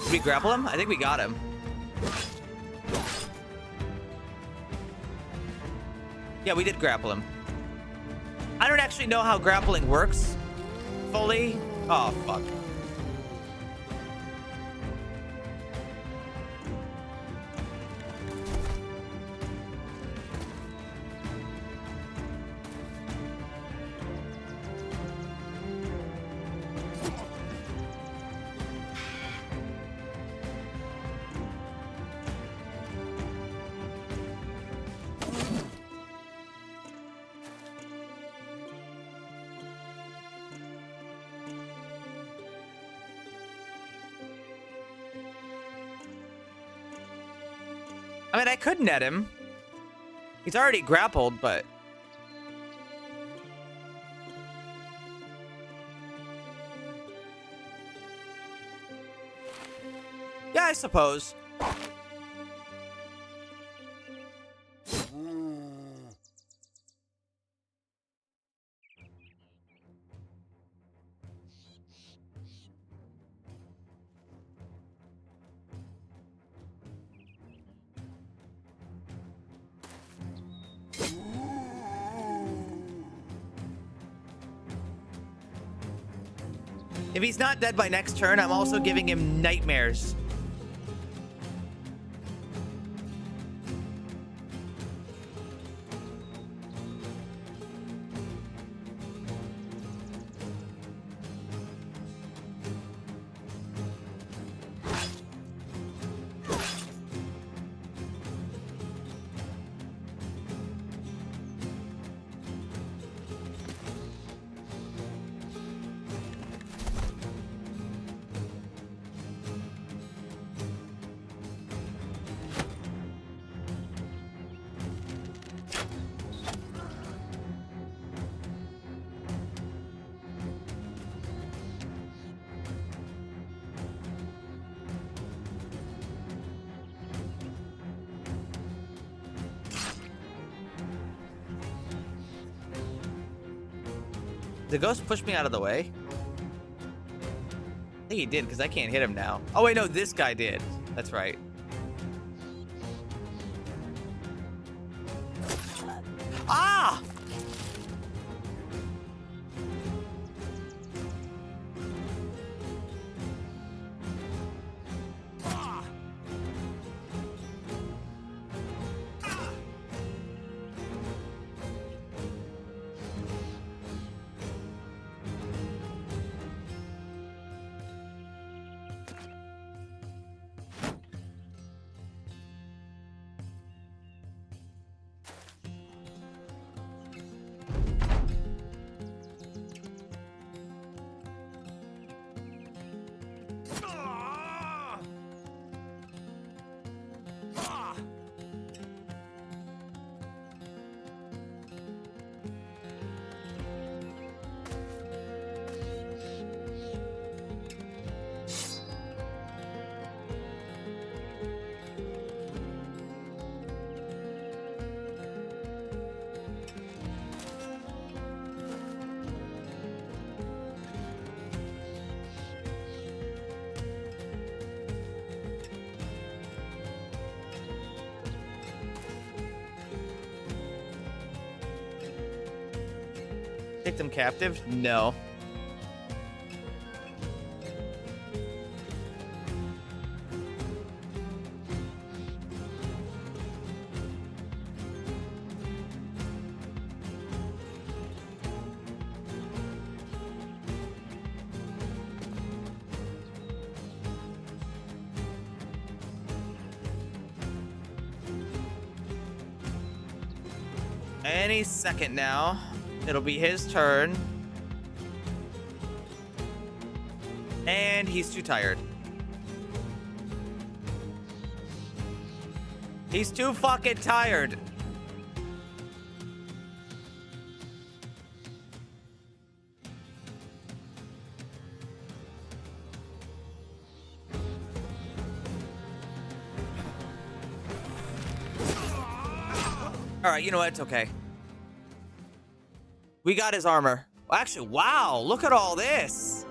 Did we grapple him? I think we got him. Yeah, we did grapple him. I don't actually know how grappling works fully. Oh, fuck. I mean, I could net him. He's already grappled, but... Yeah, I suppose. If he's not dead by next turn, I'm also giving him nightmares. The ghost push me out of the way? I think he did, because I can't hit him now. Oh, wait, no, this guy did. That's right. Ah! Take them captive? No. Any second now. It'll be his turn. And he's too tired. He's too fucking tired. All right, you know what? It's okay. We got his armor. Actually, wow, look at all this.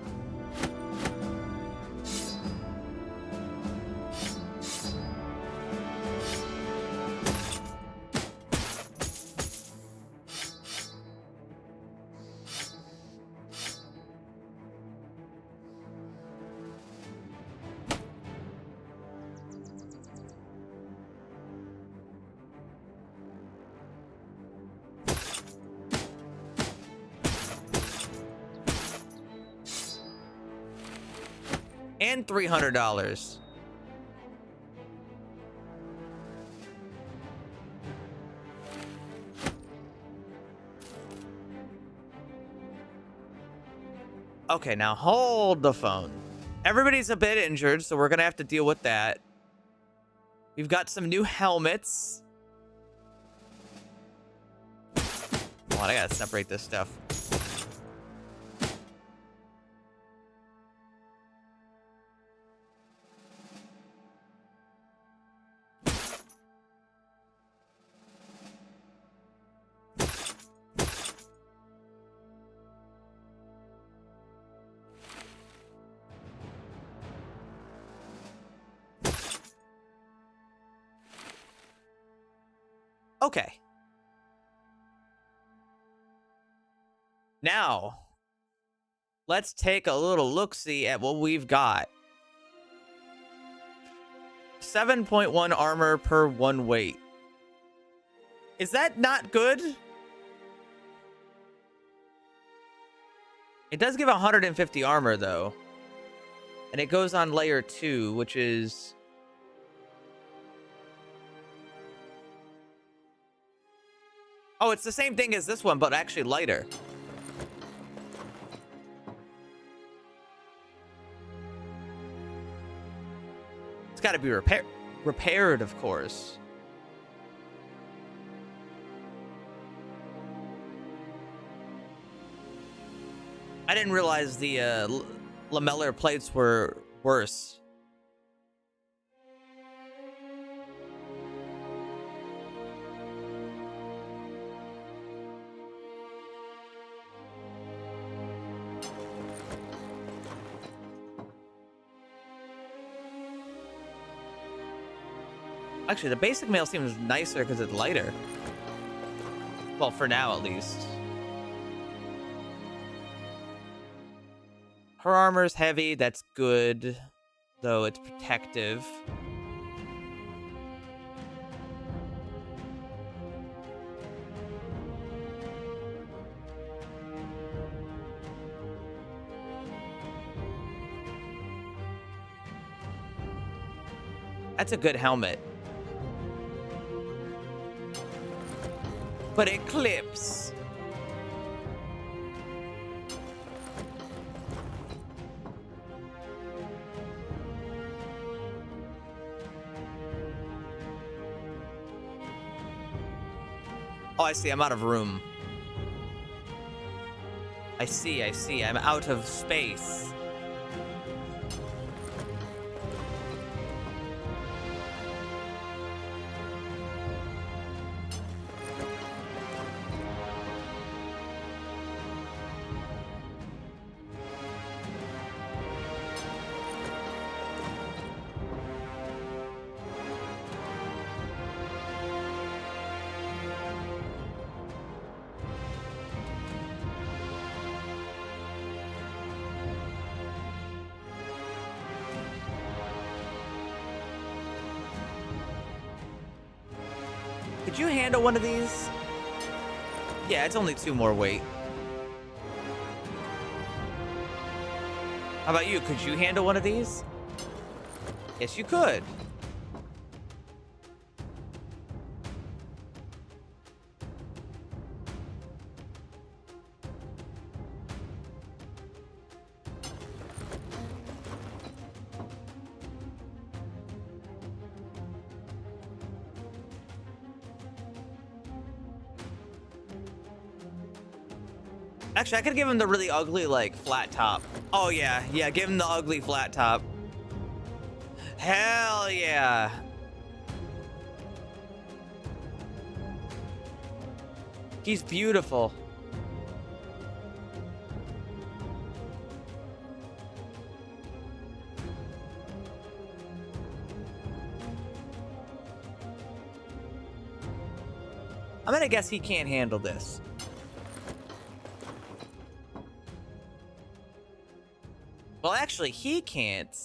And $300. Okay, now hold the phone. Everybody's a bit injured, so we're gonna have to deal with that. We've got some new helmets. Hold on, I gotta separate this stuff. Okay. Now, let's take a little look-see at what we've got. 7.1 armor per 1 weight. Is that not good? It does give 150 armor, though. And it goes on layer 2, which is... Oh, it's the same thing as this one, but actually lighter. It's got to be repaired, of course. I didn't realize the lamellar plates were worse. Actually, the basic mail seems nicer because it's lighter. Well, for now, at least. Her armor's heavy. That's good. Though it's protective. That's a good helmet. But it clips. Oh, I see. I'm out of room. I see. I'm out of space. Could you handle one of these? Yeah, it's only 2 more weight. How about you? Could you handle one of these? Yes, you could. Actually, I could give him the really ugly, like, flat top. Oh, yeah. Yeah, give him the ugly flat top. Hell yeah. He's beautiful. I'm gonna guess he can't handle this. Well, actually, he can't.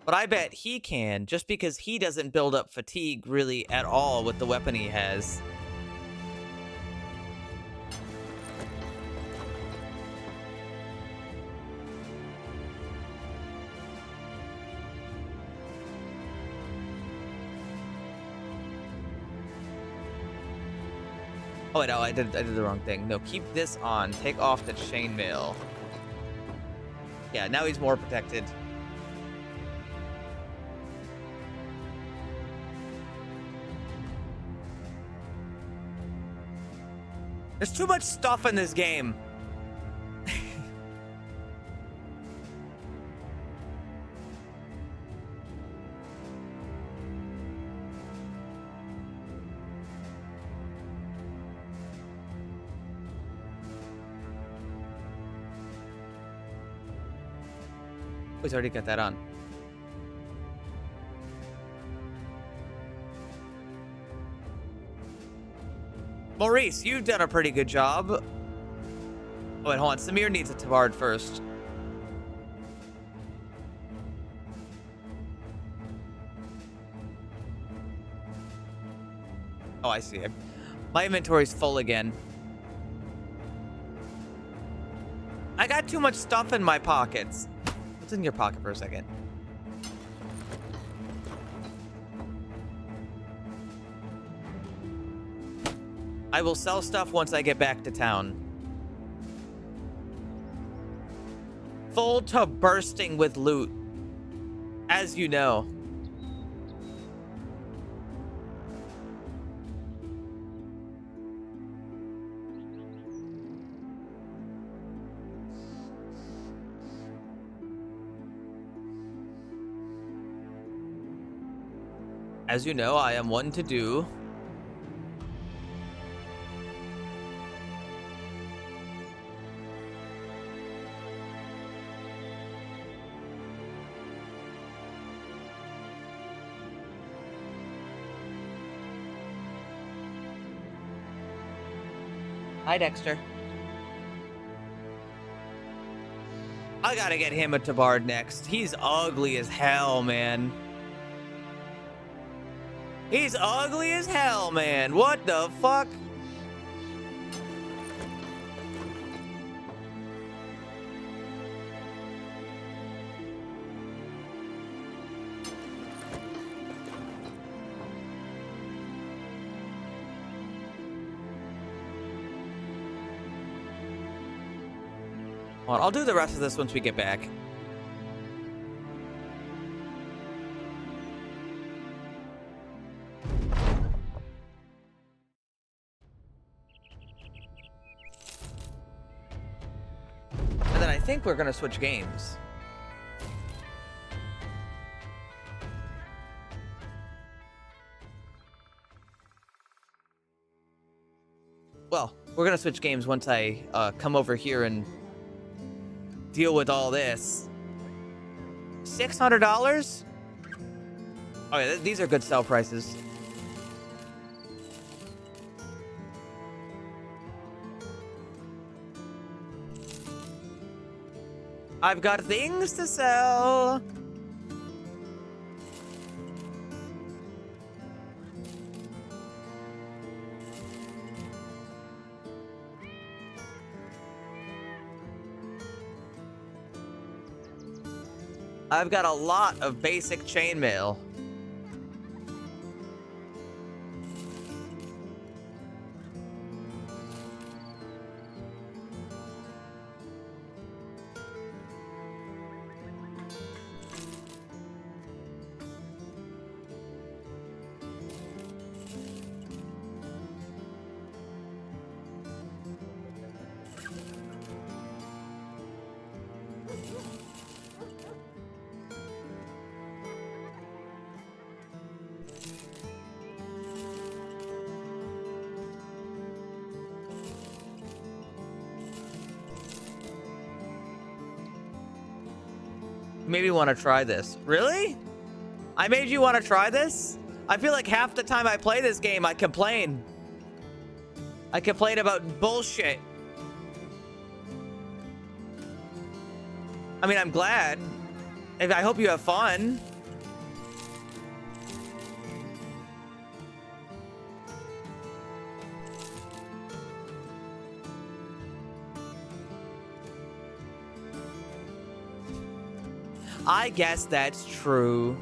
But I bet he can, just because he doesn't build up fatigue really at all with the weapon he has. Oh, wait, no, I did the wrong thing. No, keep this on. Take off the chainmail. Yeah, now he's more protected. There's too much stuff in this game. Oh, he's already got that on. Maurice, you've done a pretty good job. Oh, wait, hold on. Samir needs a tabard first. Oh, I see. My inventory's full again. I got too much stuff in my pockets. What's in your pocket for a second? I will sell stuff once I get back to town. Full to bursting with loot. As you know. As you know, I am one to do. Hi, Dexter. I gotta get him a tabard next. He's ugly as hell, man. He's ugly as hell, man. What the fuck? Hold on, I'll do the rest of this once we get back. And then I think we're gonna switch games. Well, we're gonna switch games once I come over here and deal with all this. $600? Oh yeah, these are good sell prices. I've got things to sell. I've got a lot of basic chainmail. Made me want to try this. Really? I made you want to try this? I feel like half the time I play this game, I complain. I complain about bullshit. I mean, I'm glad. I hope you have fun. I guess that's true.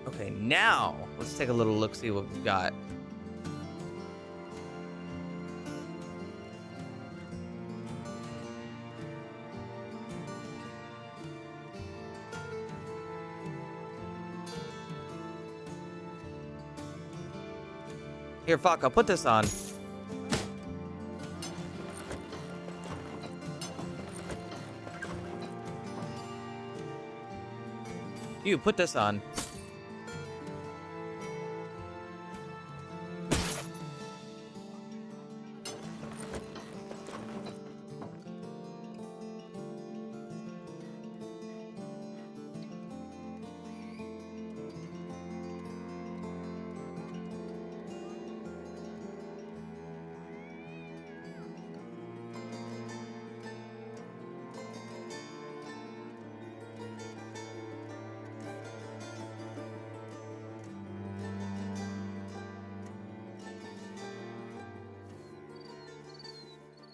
Okay, now let's take a little look, see what we've got. Here, fuck, I'll put this on. You, put this on.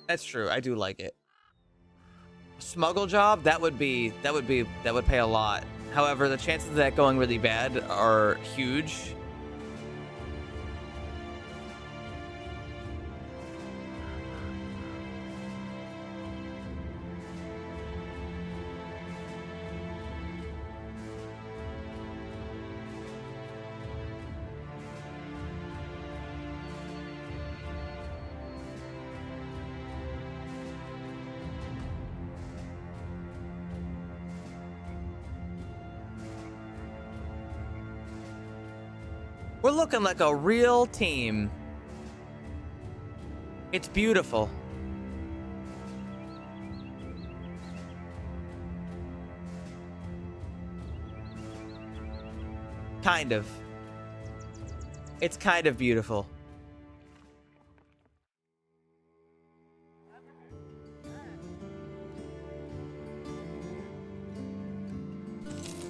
That's true. I do like it. Smuggle job, that would pay a lot. However, the chances of that going really bad are huge. We're looking like a real team. It's beautiful. Kind of. It's kind of beautiful.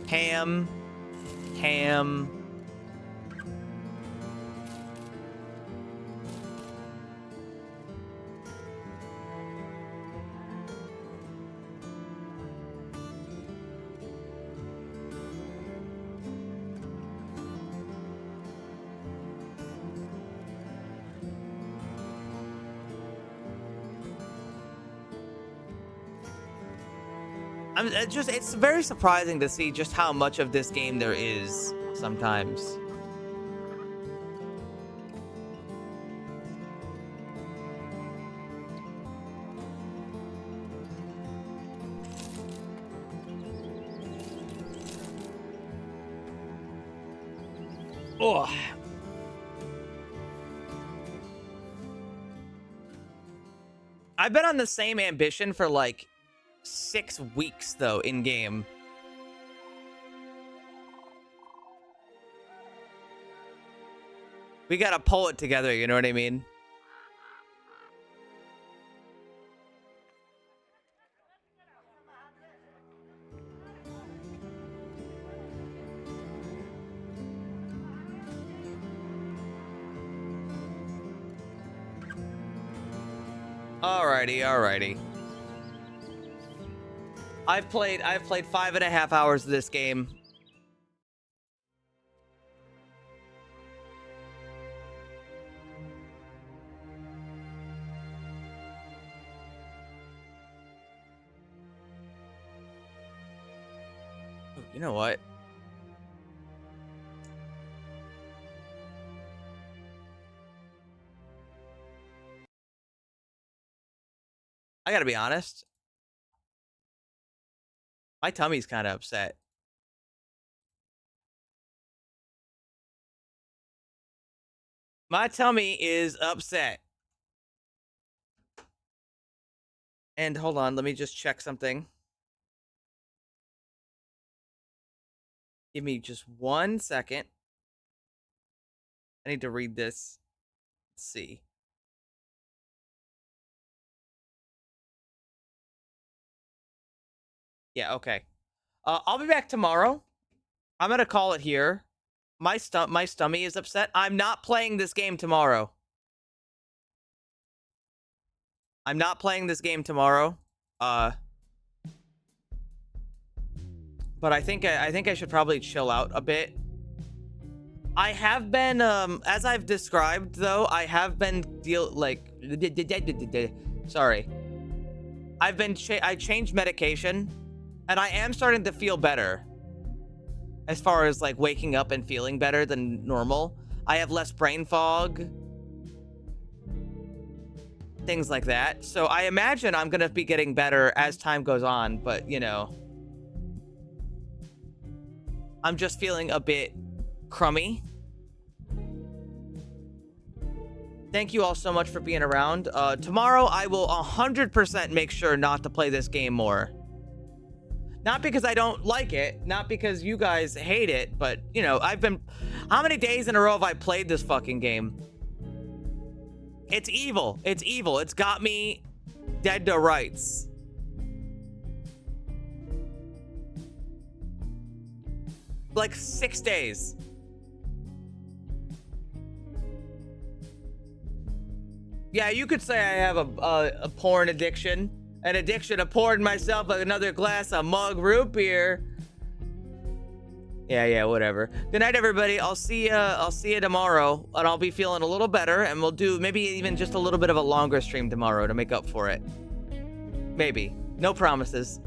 Ham. It's very surprising to see just how much of this game there is sometimes. Oh. I've been on the same ambition for like 6 weeks though in game. We gotta pull it together, you know what I mean? Alrighty. I've played 5.5 hours of this game. Oh, you know what? I gotta be honest. My tummy's kind of upset. My tummy is upset. And hold on, let me just check something. Give me just 1 second. I need to read this. Let's see. Yeah, okay. I'll be back tomorrow. I'm gonna call it here. My stomach is upset. I'm not playing this game tomorrow. I'm not playing this game tomorrow. But I think I should probably chill out a bit. I have been as I've described though, I have been sorry. I changed medication and I am starting to feel better. As far as like waking up and feeling better than normal. I have less brain fog. Things like that. So I imagine I'm gonna be getting better as time goes on, but you know. I'm just feeling a bit crummy. Thank you all so much for being around. Tomorrow I will 100% make sure not to play this game more. Not because I don't like it, not because you guys hate it, but, you know, how many days in a row have I played this fucking game? It's evil. It's evil. It's got me dead to rights. Like 6 days. Yeah, you could say I have a porn addiction. An addiction of pouring myself another glass of mug root beer. Yeah, whatever. Good night, everybody. I'll see you tomorrow, and I'll be feeling a little better, and we'll do maybe even just a little bit of a longer stream tomorrow to make up for it. Maybe. No promises.